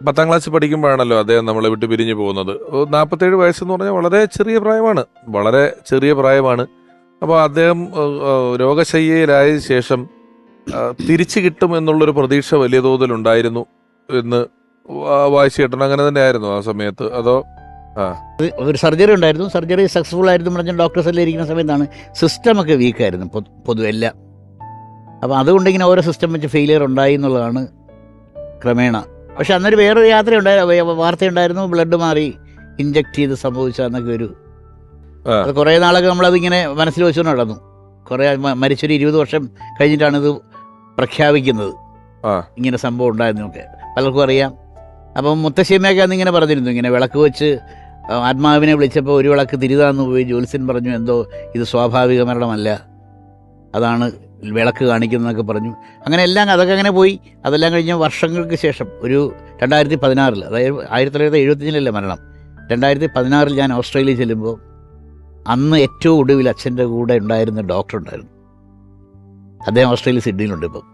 10ാം ക്ലാസ് പഠിക്കുമ്പോഴാണല്ലോ അദ്ദേഹം നമ്മളെ വിട്ട് പിരിഞ്ഞു പോകുന്നത്. 47 വയസ്സെന്ന് പറഞ്ഞാൽ വളരെ ചെറിയ പ്രായമാണ്, വളരെ ചെറിയ പ്രായമാണ്. അപ്പോൾ അദ്ദേഹം രോഗശയ്യയിലായ ശേഷം തിരിച്ചു കിട്ടും എന്നുള്ളൊരു പ്രതീക്ഷ വലിയ തോതിലുണ്ടായിരുന്നു എന്ന് വായിച്ചു കിട്ടണം. അങ്ങനെ തന്നെ ആയിരുന്നു ആ സമയത്ത്? അതോ ഒരു സർജറി ഉണ്ടായിരുന്നു, സർജറി സക്സസ്ഫുൾ ആയിരുന്നു പറഞ്ഞാൽ ഡോക്ടേഴ്സ് എല്ലാം ഇരിക്കുന്ന സമയത്താണ്. സിസ്റ്റമൊക്കെ വീക്കായിരുന്നു പൊതുവെ എല്ലാം. അപ്പോൾ അതുകൊണ്ടിങ്ങനെ ഓരോ സിസ്റ്റം വെച്ച് ഫെയിലിയർ ഉണ്ടായി എന്നുള്ളതാണ് ക്രമേണ. പക്ഷെ അന്നൊരു വേറൊരു വാർത്തയുണ്ടായിരുന്നു, ബ്ലഡ് മാറി ഇഞ്ചക്ട് ചെയ്ത് സംഭവിച്ചെന്നൊക്കെ ഒരു. അത് കുറേ നാളൊക്കെ നമ്മളതിങ്ങനെ മനസ്സിൽ വെച്ചുകൊണ്ട് നടന്നു. കുറേ മരിച്ചൊരു 20 വർഷം കഴിഞ്ഞിട്ടാണ് ഇത് പ്രഖ്യാപിക്കുന്നത്, ഇങ്ങനെ സംഭവം ഉണ്ടായിരുന്നൊക്കെ പലർക്കും അറിയാം. അപ്പം മുത്തശ്ശിയമ്മയൊക്കെ അന്നിങ്ങനെ പറഞ്ഞിരുന്നു, ഇങ്ങനെ വിളക്ക് വെച്ച് ആത്മാവിനെ വിളിച്ചപ്പോൾ ഒരു വിളക്ക് തിരിതാന്ന് പോയി. ജ്യോത്സ്യൻ പറഞ്ഞു എന്തോ ഇത് സ്വാഭാവിക മരണമല്ല, അതാണ് വിളക്ക് കാണിക്കുന്നതൊക്കെ പറഞ്ഞു. അങ്ങനെ എല്ലാം അതൊക്കെ അങ്ങനെ പോയി. അതെല്ലാം കഴിഞ്ഞ് വർഷങ്ങൾക്ക് ശേഷം ഒരു 2016, അതായത് 1975 മരണം, 2016 ഞാൻ ഓസ്ട്രേലിയയിൽ ചെല്ലുമ്പോൾ അന്ന് ഏറ്റവും ഒടുവിൽ അച്ഛൻ്റെ കൂടെ ഉണ്ടായിരുന്ന ഡോക്ടർ ഉണ്ടായിരുന്നു. അദ്ദേഹം ഓസ്ട്രേലിയ സിഡ്നിയിലുണ്ട് ഇപ്പം.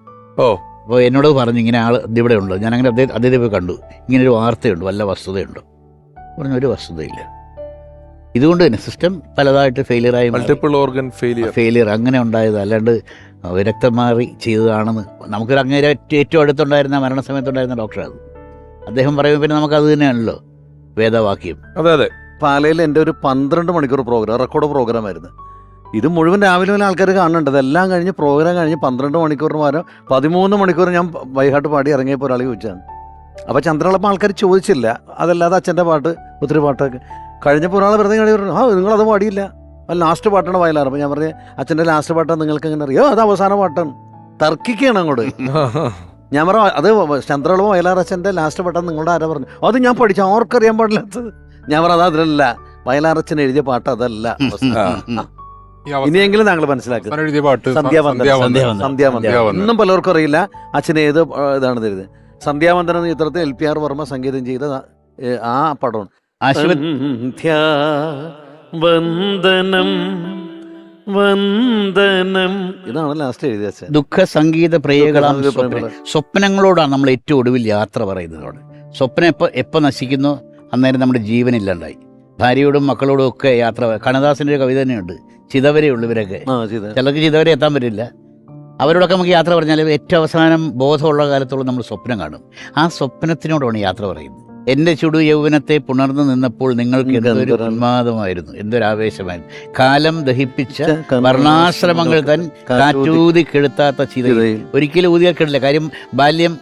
അപ്പോൾ എന്നോട് പറഞ്ഞു ഇങ്ങനെ ആൾ ഇവിടെ ഉണ്ട്. ഞാൻ അങ്ങനെ അദ്ദേഹത്തെ പോയി കണ്ടു. ഇങ്ങനൊരു വാർത്തയുണ്ട്, വല്ല വസ്തുതയുണ്ടോ? പറഞ്ഞു ഒരു വസ്തുതയില്ല. ഇതുകൊണ്ട് തന്നെ സിസ്റ്റം പലതായിട്ട് ഫെയിലിയറായി, മൾട്ടിപ്പിൾ ഓർഗൻ ഫെയിലിയർ അങ്ങനെ ഉണ്ടായത്, അല്ലാണ്ട് രക്തം മാറി ചെയ്തതാണെന്ന് നമുക്കൊരു അങ്ങനെ ഏറ്റവും അടുത്തുണ്ടായിരുന്ന മരണസമയത്തുണ്ടായിരുന്ന ഡോക്ടറാണ് അദ്ദേഹം. പറയുമ്പോൾ പിന്നെ നമുക്കത് തന്നെയാണല്ലോ വേദവാക്യം. അതെ അതെ. പാലയിൽ എൻ്റെ ഒരു 12 മണിക്കൂർ പ്രോഗ്രാം, റെക്കോർഡ് പ്രോഗ്രാമായിരുന്നു. ഇത് മുഴുവൻ രാവിലെ മുതൽ ആൾക്കാർ കാണുന്നുണ്ട്. അതെല്ലാം കഴിഞ്ഞ് പ്രോഗ്രാം കഴിഞ്ഞ് 12 മണിക്കൂറിന് പകരം 13 മണിക്കൂർ ഞാൻ വൈഹാട്ട് പാടി ഇറങ്ങിയപ്പോൾ ഒരാൾ ചോദിച്ചാണ്. അപ്പോൾ ചന്ദ്രളപ്പം ആൾക്കാർ ചോദിച്ചില്ല. അതല്ലാതെ അച്ഛൻ്റെ പാട്ട്, ഒത്തിരി പാട്ടൊക്കെ കഴിഞ്ഞപ്പോൾ ഒരാൾ വെറുതെ കളി പറഞ്ഞു, നിങ്ങളത് പാടിയില്ല, ലാസ്റ്റ് പാട്ടാണ് വയലാർ. അപ്പോൾ ഞാൻ പറഞ്ഞു അച്ഛൻ്റെ ലാസ്റ്റ് പാട്ടാണ് നിങ്ങൾക്ക് എങ്ങനെ അറിയോ? അത് അവസാന പാട്ടാണ്. തർക്കിക്കുകയാണ് അങ്ങോട്ട്. ഞാൻ പറഞ്ഞു അത് ചന്ദ്രളപ്പം വയലാർ അച്ഛൻ്റെ ലാസ്റ്റ് പാട്ടാണ് നിങ്ങളുടെ ആരാ പറഞ്ഞു? അത് ഞാൻ പഠിച്ചു, ആർക്കറിയാൻ പാടില്ലാത്തത്. ഞാൻ പറഞ്ഞു അതല്ല, വയലാർ അച്ഛൻ എഴുതിയ പാട്ട് അതല്ല. ഇനിയെങ്കിലും താങ്കൾ മനസ്സിലാക്കുക. സന്ധ്യാവന്ദനം ഇന്നും പലർക്കും അറിയില്ല അച്ഛൻ ഏത് ഇതാണ് തരുന്നത്. സന്ധ്യാവന്ദനം എന്ന ചിത്രത്തിൽ LPR വർമ്മ സംഗീതം ചെയ്ത ആ പടമാണ്. വന്ദനം വന്ദനം ഇതാണ് ലാസ്റ്റ് എഴുതിയ അച്ഛൻ. ദുഃഖ സംഗീത പ്രിയകളാം സ്വപ്നങ്ങളോടാണ് നമ്മൾ ഏറ്റവും ഒടുവിൽ യാത്ര പറയുന്നതോട്. സ്വപ്നം എപ്പോൾ നശിക്കുന്നോ അന്നേരം നമ്മുടെ ജീവനില്ലാണ്ടായി. ഭാര്യയോടും മക്കളോടും ഒക്കെ യാത്ര. കണ്ണദാസിൻ്റെ ഒരു കവിത തന്നെയുണ്ട്, ചിതവരെയുള്ളവരൊക്കെ. ചിലർക്ക് ചിതവരെ എത്താൻ പറ്റില്ല. അവരോടൊക്കെ നമുക്ക് യാത്ര പറഞ്ഞാൽ ഏറ്റവും അവസാനം ബോധമുള്ള കാലത്തോളം നമ്മൾ സ്വപ്നം കാണും. ആ സ്വപ്നത്തിനോടാണ് യാത്ര പറയുന്നത്. എൻ്റെ ചുടു യൗവനത്തെ പുണർന്നു നിന്നപ്പോൾ നിങ്ങൾക്ക് എന്തൊരു ഉന്മാദമായിരുന്നു, എന്തൊരാവേശമായിരുന്നു. കാലം ദഹിപ്പിച്ച വർണ്ണാശ്രമങ്ങൾ തൻ കാറ്റൂതി കെടുത്താത്ത ചിത ഒരിക്കലും ഊതിയാൽ കെടില്ല. കാര്യം ബാല്യം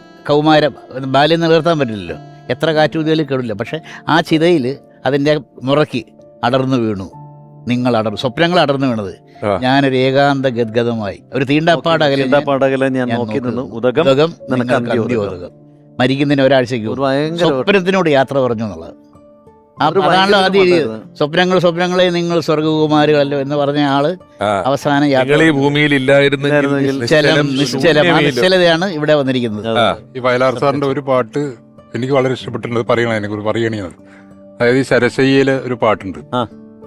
നിലനിർത്താൻ പറ്റില്ലല്ലോ, എത്ര കാറ്റൂതിയാലും കെടില്ല. പക്ഷെ ആ ചിതയിൽ അതിൻ്റെ മുറയ്ക്ക് അടർന്നു വീണു നിങ്ങൾ. സ്വപ്നങ്ങൾ അടർന്നു വീണത്. ഞാനൊരു ഏകാന്ത ഗദ്ഗതമായി ഒരു തീണ്ടാപ്പാടകലെ ഞാൻ നോക്കി നിന്നു ഉദകം മരിക്കുന്നതിന് ഒരാഴ്ചയ്ക്ക് സ്വപ്നത്തിനോട് യാത്ര പറഞ്ഞു എന്നുള്ളത്. അതാണല്ലോ ആദ്യം എഴുതിയത്. സ്വപ്നങ്ങളെ നിങ്ങൾ സ്വർഗകുമാരുമല്ലോ എന്ന് പറഞ്ഞ ആള് അവസാനം ഈ ഭൂമിയിൽ ഇല്ലായിരുന്നെങ്കിൽ നിശ്ചലതയാണ് ഇവിടെ വന്നിരിക്കുന്നത്. ഈ വയലാർ സാറിന്റെ ഒരു പാട്ട് എനിക്ക് വളരെ ഇഷ്ടപ്പെട്ടിട്ടുണ്ട്, പറയണേ അതിനെ കുറിച്ച് പറയണത്. അതായത് ഈ ശരശയ്യയില് ഒരു പാട്ടുണ്ട്,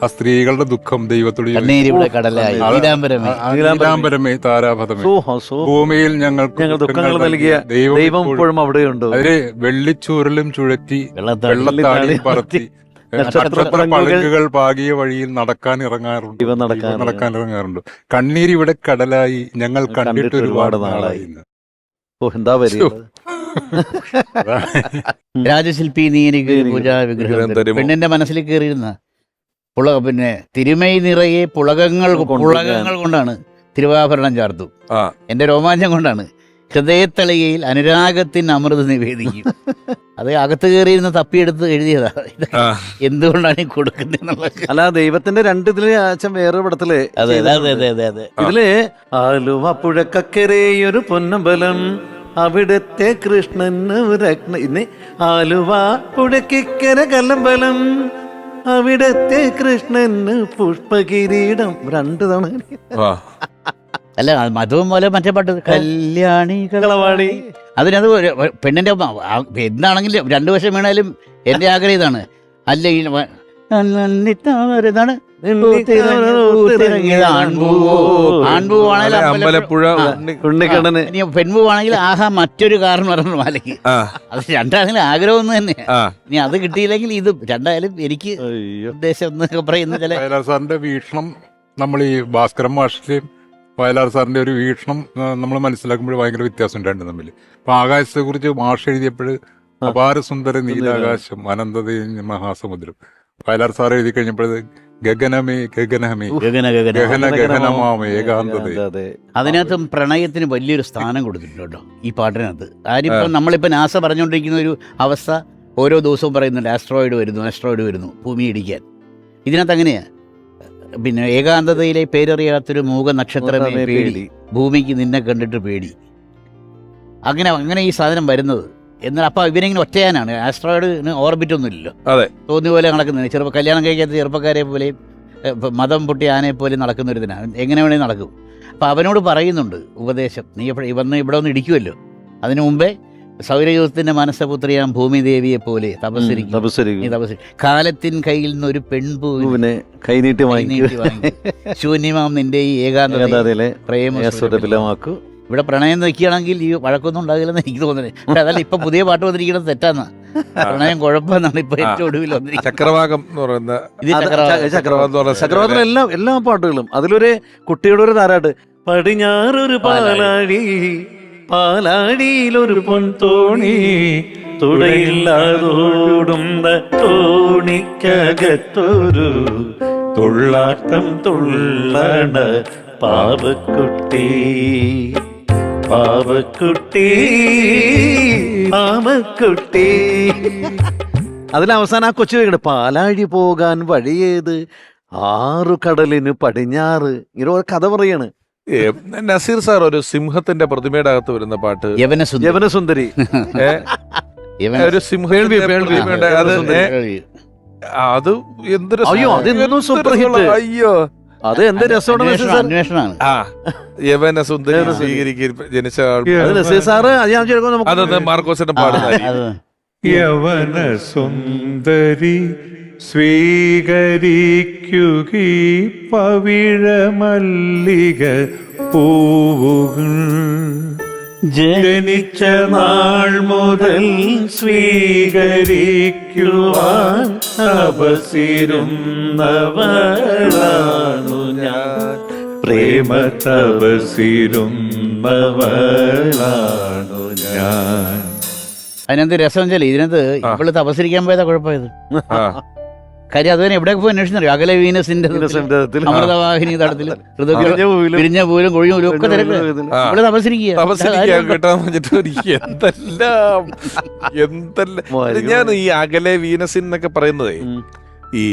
ആ സ്ത്രീകളുടെ ദുഃഖം ദൈവത്തോട് നീലാംബരമേ താരാപഥമേ ഭൂമിയിൽ ഞങ്ങൾക്ക് ദുഃഖങ്ങൾ നൽകിയ ദൈവം ഇപ്പോഴും അവിടെയുണ്ട്. അതില് വെള്ളിച്ചൂരലും ചുഴറ്റി വെള്ളത്താടി പറത്തി പളുങ്കുകൾ പാകിയ വഴിയിൽ നടക്കാൻ ഇറങ്ങാറുണ്ട്. കണ്ണീരിവിടെ കടലായി ഞങ്ങൾ കണ്ടിട്ട് ഒരുപാട് നാളായി. എന്താ വരിക രാജശില്പി നീ എനിക്ക് പൂജാവിഗ്രഹം പെണ്ണിന്റെ മനസ്സിൽ കയറിയിരുന്ന പിന്നെ തിരുമൈ നിറയെ പുളകങ്ങൾ കൊണ്ടാണ് തിരുവാഭരണം ചാർത്തും. എന്റെ രോമാഞ്ചം കൊണ്ടാണ് ഹൃദയത്തളികയിൽ അനുരാഗത്തിന് അമൃത് നിവേദിക്കും. അത് അകത്ത് കയറിയിരുന്ന് തപ്പിയെടുത്ത് എഴുതിയതാ. എന്തുകൊണ്ടാണ് ഈ കൊടുക്കുന്നത്? അല്ല, ദൈവത്തിന്റെ ഇതില് അച്ഛൻ വേറെ പടത്തില് ഇതില് ആലുവ പുഴക്കരയൊരു പൊന്നമ്പലം അവിടത്തെ കൃഷ്ണന് രത്ന ആലുവ പുഴക്കിക്കര കല്ലമ്പലം അവിടത്തെ കൃഷ്ണന് പുഷ്പകിരീടം 2 തവണ. അല്ല, മധുവും പോലെ മറ്റേ പാട്ട് കല്യാണി കളവാണി. അതിനത് പെണ്ണിന്റെ എന്താണെങ്കിലും 2 വശം വീണാലും എന്റെ ആഗ്രഹം ഇതാണ്. അല്ല ഇതാണ് അമ്പലപ്പുഴ ഉണ്ണിക്കണ്ണന്. പെൺപൂവാണെങ്കിൽ ആഹാ മറ്റൊരു കാരണം പറഞ്ഞു മാലയ്ക്ക്. അത് രണ്ടാണെങ്കിലും ആഗ്രഹം ഒന്ന് തന്നെ. ഇനി അത് കിട്ടിയില്ലെങ്കിൽ ഇത് രണ്ടായാലും എനിക്ക് ഉദ്ദേശം എന്നൊക്കെ പറയുന്ന ചില വയലാർ സാറിന്റെ വീക്ഷണം, നമ്മൾ ഈ ഭാസ്കരൻ മാഷിലെയും വയലാർ സാറിന്റെ ഒരു വീക്ഷണം നമ്മൾ മനസ്സിലാക്കുമ്പോൾ ഭയങ്കര വ്യത്യാസം ഉണ്ട് തമ്മിൽ. അപ്പൊ ആകാശത്തെ കുറിച്ച് മാഷ് എഴുതിയപ്പോൾ അപാരസുന്ദര നീലാകാശം അനന്തതയും മഹാസമുദ്രം, വയലാർ സാർ എഴുതി കഴിഞ്ഞപ്പോൾ ഗഗനമേ ഗഗനമേ ഗഗനമാമേ ഏകാന്തതേ. അതിനകത്തും പ്രണയത്തിന് വലിയൊരു സ്ഥാനം കൊടുത്തിട്ടുണ്ട് കേട്ടോ ഈ പാട്ടിനകത്ത്. ആരിപ്പം നമ്മളിപ്പോൾ നാസ പറഞ്ഞുകൊണ്ടിരിക്കുന്ന ഒരു അവസ്ഥ ഓരോ ദിവസവും പറയുന്നുണ്ട്, ആസ്ട്രോയിഡ് വരുന്നു ഭൂമി ഇടിക്കാൻ. ഇതിനകത്ത് അങ്ങനെയാ. പിന്നെ ഏകാന്തതയിലെ പേരറിയാത്തൊരു മൂക നക്ഷത്രമേ പേടി, ഭൂമിക്ക് നിന്നെ കണ്ടിട്ട് പേടി. അങ്ങനെ ഈ സാധനം വരുന്നത്. എന്നാൽ അപ്പൊ ഇവരിങ്ങനെ ഒറ്റയാനാണ്. ആസ്ട്രോയിഡിന് ഓർബിറ്റ് ഒന്നും ഇല്ലല്ലോ, തോന്നിയ പോലെ നടക്കുന്നത്. കല്യാണം കഴിക്കാത്ത ചെറുപ്പക്കാരെ പോലെയും മതം പൊട്ടി ആനയെ പോലെയും നടക്കുന്ന ഒരു ഇതിനാണ്. എങ്ങനെ വേണേലും നടക്കും. അപ്പൊ അവനോട് പറയുന്നുണ്ട് ഉപദേശം, നീ വന്ന് ഇവിടെ ഒന്ന് ഇടിക്കുമല്ലോ, അതിനു മുമ്പേ സൗരയൂഥത്തിന്റെ മനസ്സപുത്രിയാം ഭൂമിദേവിയെ പോലെ തപസ്സിരിക്കും. കാലത്തിൻ കയ്യിൽ നിന്ന് ഒരു പെൺപൂവിനെ കൈനീട്ടി വാങ്ങി ശൂന്യമാം നിന്റെ ഈ ഏകാന്തതയിലെ പ്രേമമാക്കൂ. ഇവിടെ പ്രണയം നിൽക്കുകയാണെങ്കിൽ ഈ വഴക്കൊന്നും ഉണ്ടാകില്ലെന്ന് എനിക്ക് തോന്നുന്നത്. പക്ഷെ അതല്ല, ഇപ്പൊ പുതിയ പാട്ട് വന്നിരിക്കുന്നത് തെറ്റാന്നാ. പ്രണയം കുഴപ്പമെന്നാണ് ഇപ്പൊ ഏറ്റവും ഒടുവിൽ വന്നിരിക്കുന്നത്. ചക്രവാകം എന്ന് പറയുന്ന ചക്രവാകത്തിലെ എല്ലാ പാട്ടുകളും. അതിലൊരു കുട്ടിയുടെ ഒരു താരാട്ട്, പടിഞ്ഞാറൊരു പാലാടിയിലൊരു പൊൻതോണി തുടയില്ലാതോടുന്ന തോണിക്കകത്തൊരു തുള്ളാട്ടം തുള്ളണ പാവക്കുട്ടി അതിലവസാനം ആ കൊച്ചു കേട്ട് പാലാഴി പോകാൻ വഴിയേത് 6 കടലിന് പടിഞ്ഞാറ്. ഇങ്ങനെ കഥ പറയാണ്. നസീർ സാർ ഒരു സിംഹത്തിന്റെ പ്രതിമയുടെ അകത്ത് വരുന്ന പാട്ട് യവനസുന്ദരി. ഒരു സിംഹ അത് എന്തൊരു സൂപ്പർ ഹിറ്റ്. അയ്യോ, അത് എന്ത് രസമാണ്. യവന സുന്ദരി ജനിച്ച അതൊന്ന് മാർക്കോസിന്റെ പാടുന്നത്. യവന സുന്ദരി സ്വീകരിക്കുകീ പവിഴമല്ലിക പൂവുകൾ ജനിച്ച നാൾ മുതൽ സ്വീകരിക്കുവാൻ തപസിരുന്നവളാണു ഞാൻ, പ്രേമ തപസിരുന്നവളാണു ഞാൻ. അതിനകത്ത് രസം വെച്ചാൽ ഇതിനകത്ത് ഇവള് തപസ്സിരിക്കാൻ പോയതാ കുഴപ്പമായത്. കാര്യം അത് തന്നെ എവിടെയൊക്കെ പോയി അന്വേഷിച്ചു. അകലെ വീനസിന്റെ അമൃതവാഹിനി തടത്തിൽ പിരിഞ്ഞ പൂലും കൊഴിഞ്ഞ പൂലും ഒക്കെ തിരക്ക്. ഇവിടെ തപസ്സിരിക്കുക. ഞാൻ ഈ അകലെ വീനസിൻ എന്നൊക്കെ പറയുന്നതേ ഈ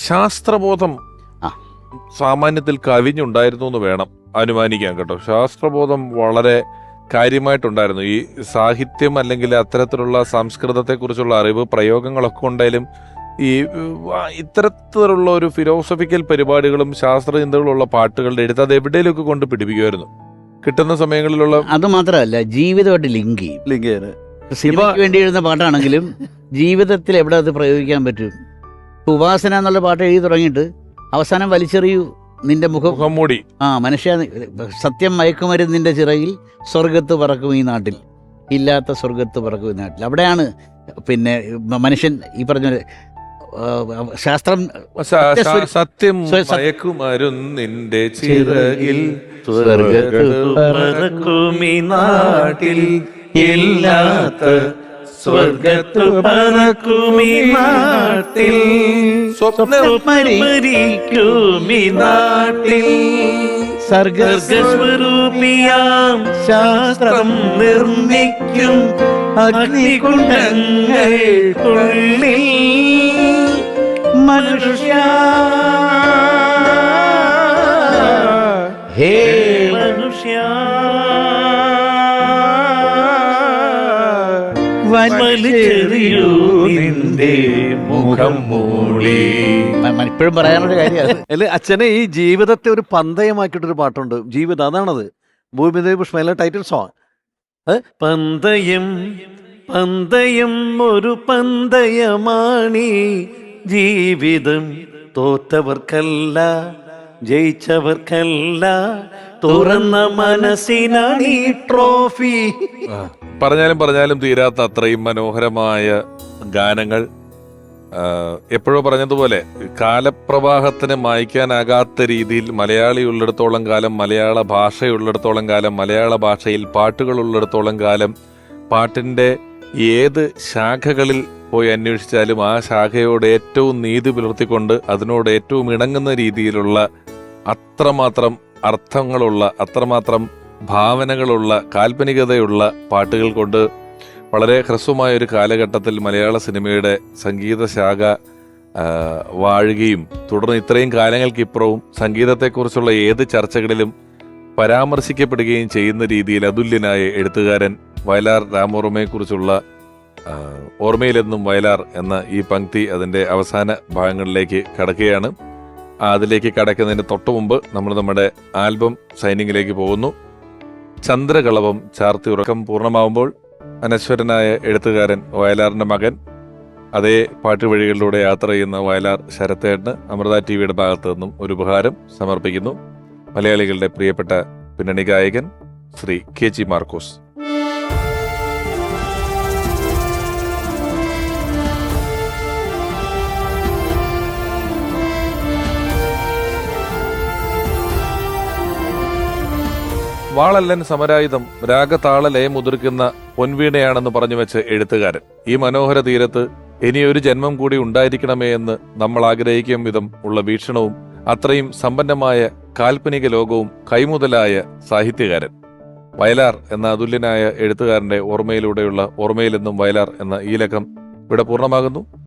ശാസ്ത്രബോധം സാമാന്യത്തിൽ കവിഞ്ഞുണ്ടായിരുന്നു എന്ന് വേണം അനുമാനിക്കാൻ കേട്ടോ. ശാസ്ത്രബോധം വളരെ കാര്യമായിട്ടുണ്ടായിരുന്നു. ഈ സാഹിത്യം അല്ലെങ്കിൽ അത്തരത്തിലുള്ള സംസ്കൃതത്തെക്കുറിച്ചുള്ള അറിവ് പ്രയോഗങ്ങളൊക്കെ ഉണ്ടായാലും ഈ ഇത്തരത്തിലുള്ള ഒരു ഫിലോസഫിക്കൽ പരിപാടികളും ശാസ്ത്രചിന്തകളുള്ള പാട്ടുകളുടെ എഴുത്ത് അത് എവിടെയൊക്കെ കൊണ്ട് പിടിപ്പിക്കുമായിരുന്നു കിട്ടുന്ന സമയങ്ങളിലുള്ള. അത് മാത്രമല്ല, ജീവിതമായിട്ട് ലിങ്ക് ചെയ്യും. ലിങ്ക് ചെയ്യാന് സിനിമയ്ക്ക് വേണ്ടി എഴുതുന്ന പാട്ടാണെങ്കിലും ജീവിതത്തിൽ എവിടെ അത് പ്രയോഗിക്കാൻ പറ്റും. ഉപാസന എന്നുള്ള പാട്ട് എഴുതി തുടങ്ങിയിട്ട് അവസാനം വലിച്ചെറിയൂ നിന്റെ മുഖം മൂടി. മനുഷ്യ സത്യം മയക്കുമരുന്നിന്റെ ചിറകിൽ സ്വർഗത്ത് പറക്കും ഈ നാട്ടിൽ, ഇല്ലാത്ത സ്വർഗത്ത് പറക്കും ഈ നാട്ടിൽ. അവിടെയാണ് പിന്നെ മനുഷ്യൻ ഈ പറഞ്ഞ ശാസ്ത്രം സത്യം മയക്കുമരുന്നിന്റെ ചിറകിൽ പറക്കുമി നാട്ടിൽ ഇല്ലാത്ത സ്വർഗത്തു പറക്കുമി നാട്ടിൽ സ്വപ്നമരിക്കുമി നാട്ടിൽ സർഗസ്വരൂപിയാം ശാസ്ത്രം നിർമ്മിക്കും അഗ്നികുണ്ഡങ്ങൾക്കുള്ളിൽ മനുഷ്യ ഹേ മനുഷ്യ വലിച്ചെറിയൂ നിന്റെ മുഖം മൂടി. ഇപ്പോഴും പറയാനൊരു കാര്യമാണ്. അല്ലെ അച്ഛനെ ഈ ജീവിതത്തെ ഒരു പന്തയമാക്കിയിട്ടൊരു പാട്ടുണ്ട്, ജീവിതം. അതാണത് ഭൂമിദേവി പുഷ്പയിലെ ടൈറ്റിൽ സോങ്. പന്തയം പന്തയം ഒരു പന്തയമാണീ ജീവിതം, തോറ്റവർക്കല്ല ജയിച്ചവർക്കല്ല, തുറന്ന മനസ്സിനാണ് ഈ ട്രോഫി. പറഞ്ഞാലും തീരാത്ത അത്രയും മനോഹരമായ ഗാനങ്ങൾ. എപ്പോഴോ പറഞ്ഞതുപോലെ കാലപ്രവാഹത്തിന് മായ്ക്കാനാകാത്ത രീതിയിൽ മലയാളി ഉള്ളിടത്തോളം കാലം, മലയാള ഭാഷയുള്ളിടത്തോളം കാലം, മലയാള ഭാഷയിൽ പാട്ടുകൾ ഉള്ളിടത്തോളം കാലം, പാട്ടിൻ്റെ ഏത് ശാഖകളിൽ പോയി അന്വേഷിച്ചാലും ആ ശാഖയോട് ഏറ്റവും നീതി പുലർത്തിക്കൊണ്ട് അതിനോട് ഏറ്റവും ഇണങ്ങുന്ന രീതിയിലുള്ള അത്രമാത്രം അർത്ഥങ്ങളുള്ള, അത്രമാത്രം ഭാവനകളുള്ള, കാൽപ്പനികതയുള്ള പാട്ടുകൾ കൊണ്ട് വളരെ ഹ്രസ്വമായ ഒരു കാലഘട്ടത്തിൽ മലയാള സിനിമയുടെ സംഗീത ശാഖ വാഴുകയും തുടർന്ന് ഇത്രയും കാലങ്ങൾക്കിപ്പുറവും സംഗീതത്തെക്കുറിച്ചുള്ള ഏത് ചർച്ചകളിലും പരാമർശിക്കപ്പെടുകയും ചെയ്യുന്ന രീതിയിൽ അതുല്യനായ എഴുത്തുകാരൻ വയലാർ രാമവർമ്മയെക്കുറിച്ചുള്ള ഓർമ്മയിലെന്നും വയലാർ എന്ന ഈ പങ്ക്തി അതിൻ്റെ അവസാന ഭാഗങ്ങളിലേക്ക് കടക്കുകയാണ്. അതിലേക്ക് കടക്കുന്നതിന് തൊട്ടു മുമ്പ് നമ്മൾ നമ്മുടെ ആൽബം സൈനിങ്ങിലേക്ക് പോകുന്നു. ചന്ദ്രകളഭം ചാർത്തി ഉറക്കം പൂർണ്ണമാവുമ്പോൾ അനശ്വരനായ എഴുത്തുകാരൻ വയലാറിന്റെ മകൻ അതേ പാട്ടുവഴികളിലൂടെ യാത്ര ചെയ്യുന്ന വയലാർ ശരത്തേട്ടന് അമൃത ടിവിയുടെ ഭാഗത്തു നിന്നും ഒരു ഉപഹാരം സമർപ്പിക്കുന്നു. മലയാളികളുടെ പ്രിയപ്പെട്ട പിന്നണി ഗായകൻ ശ്രീ KG മാർക്കോസ്. വാളല്ലൻ സമരായുധം രാഗതാള ലയമുതിർക്കുന്ന പൊൻവീണയാണെന്ന് പറഞ്ഞു വെച്ച എഴുത്തുകാരൻ ഈ മനോഹര തീരത്ത് ഇനിയൊരു ജന്മം കൂടി ഉണ്ടായിരിക്കണമേ എന്ന് നമ്മൾ ആഗ്രഹിക്കും വിധം ഉള്ള വീക്ഷണവും അത്രയും സമ്പന്നമായ കാൽപ്പനിക ലോകവും കൈമുതലായ സാഹിത്യകാരൻ വയലാർ എന്ന അതുല്യനായ എഴുത്തുകാരന്റെ ഓർമ്മയിലൂടെയുള്ള ഓർമ്മയിലെന്നും വയലാർ എന്ന ഈ ലക്കം ഇവിടെ പൂർണ്ണമാകുന്നു.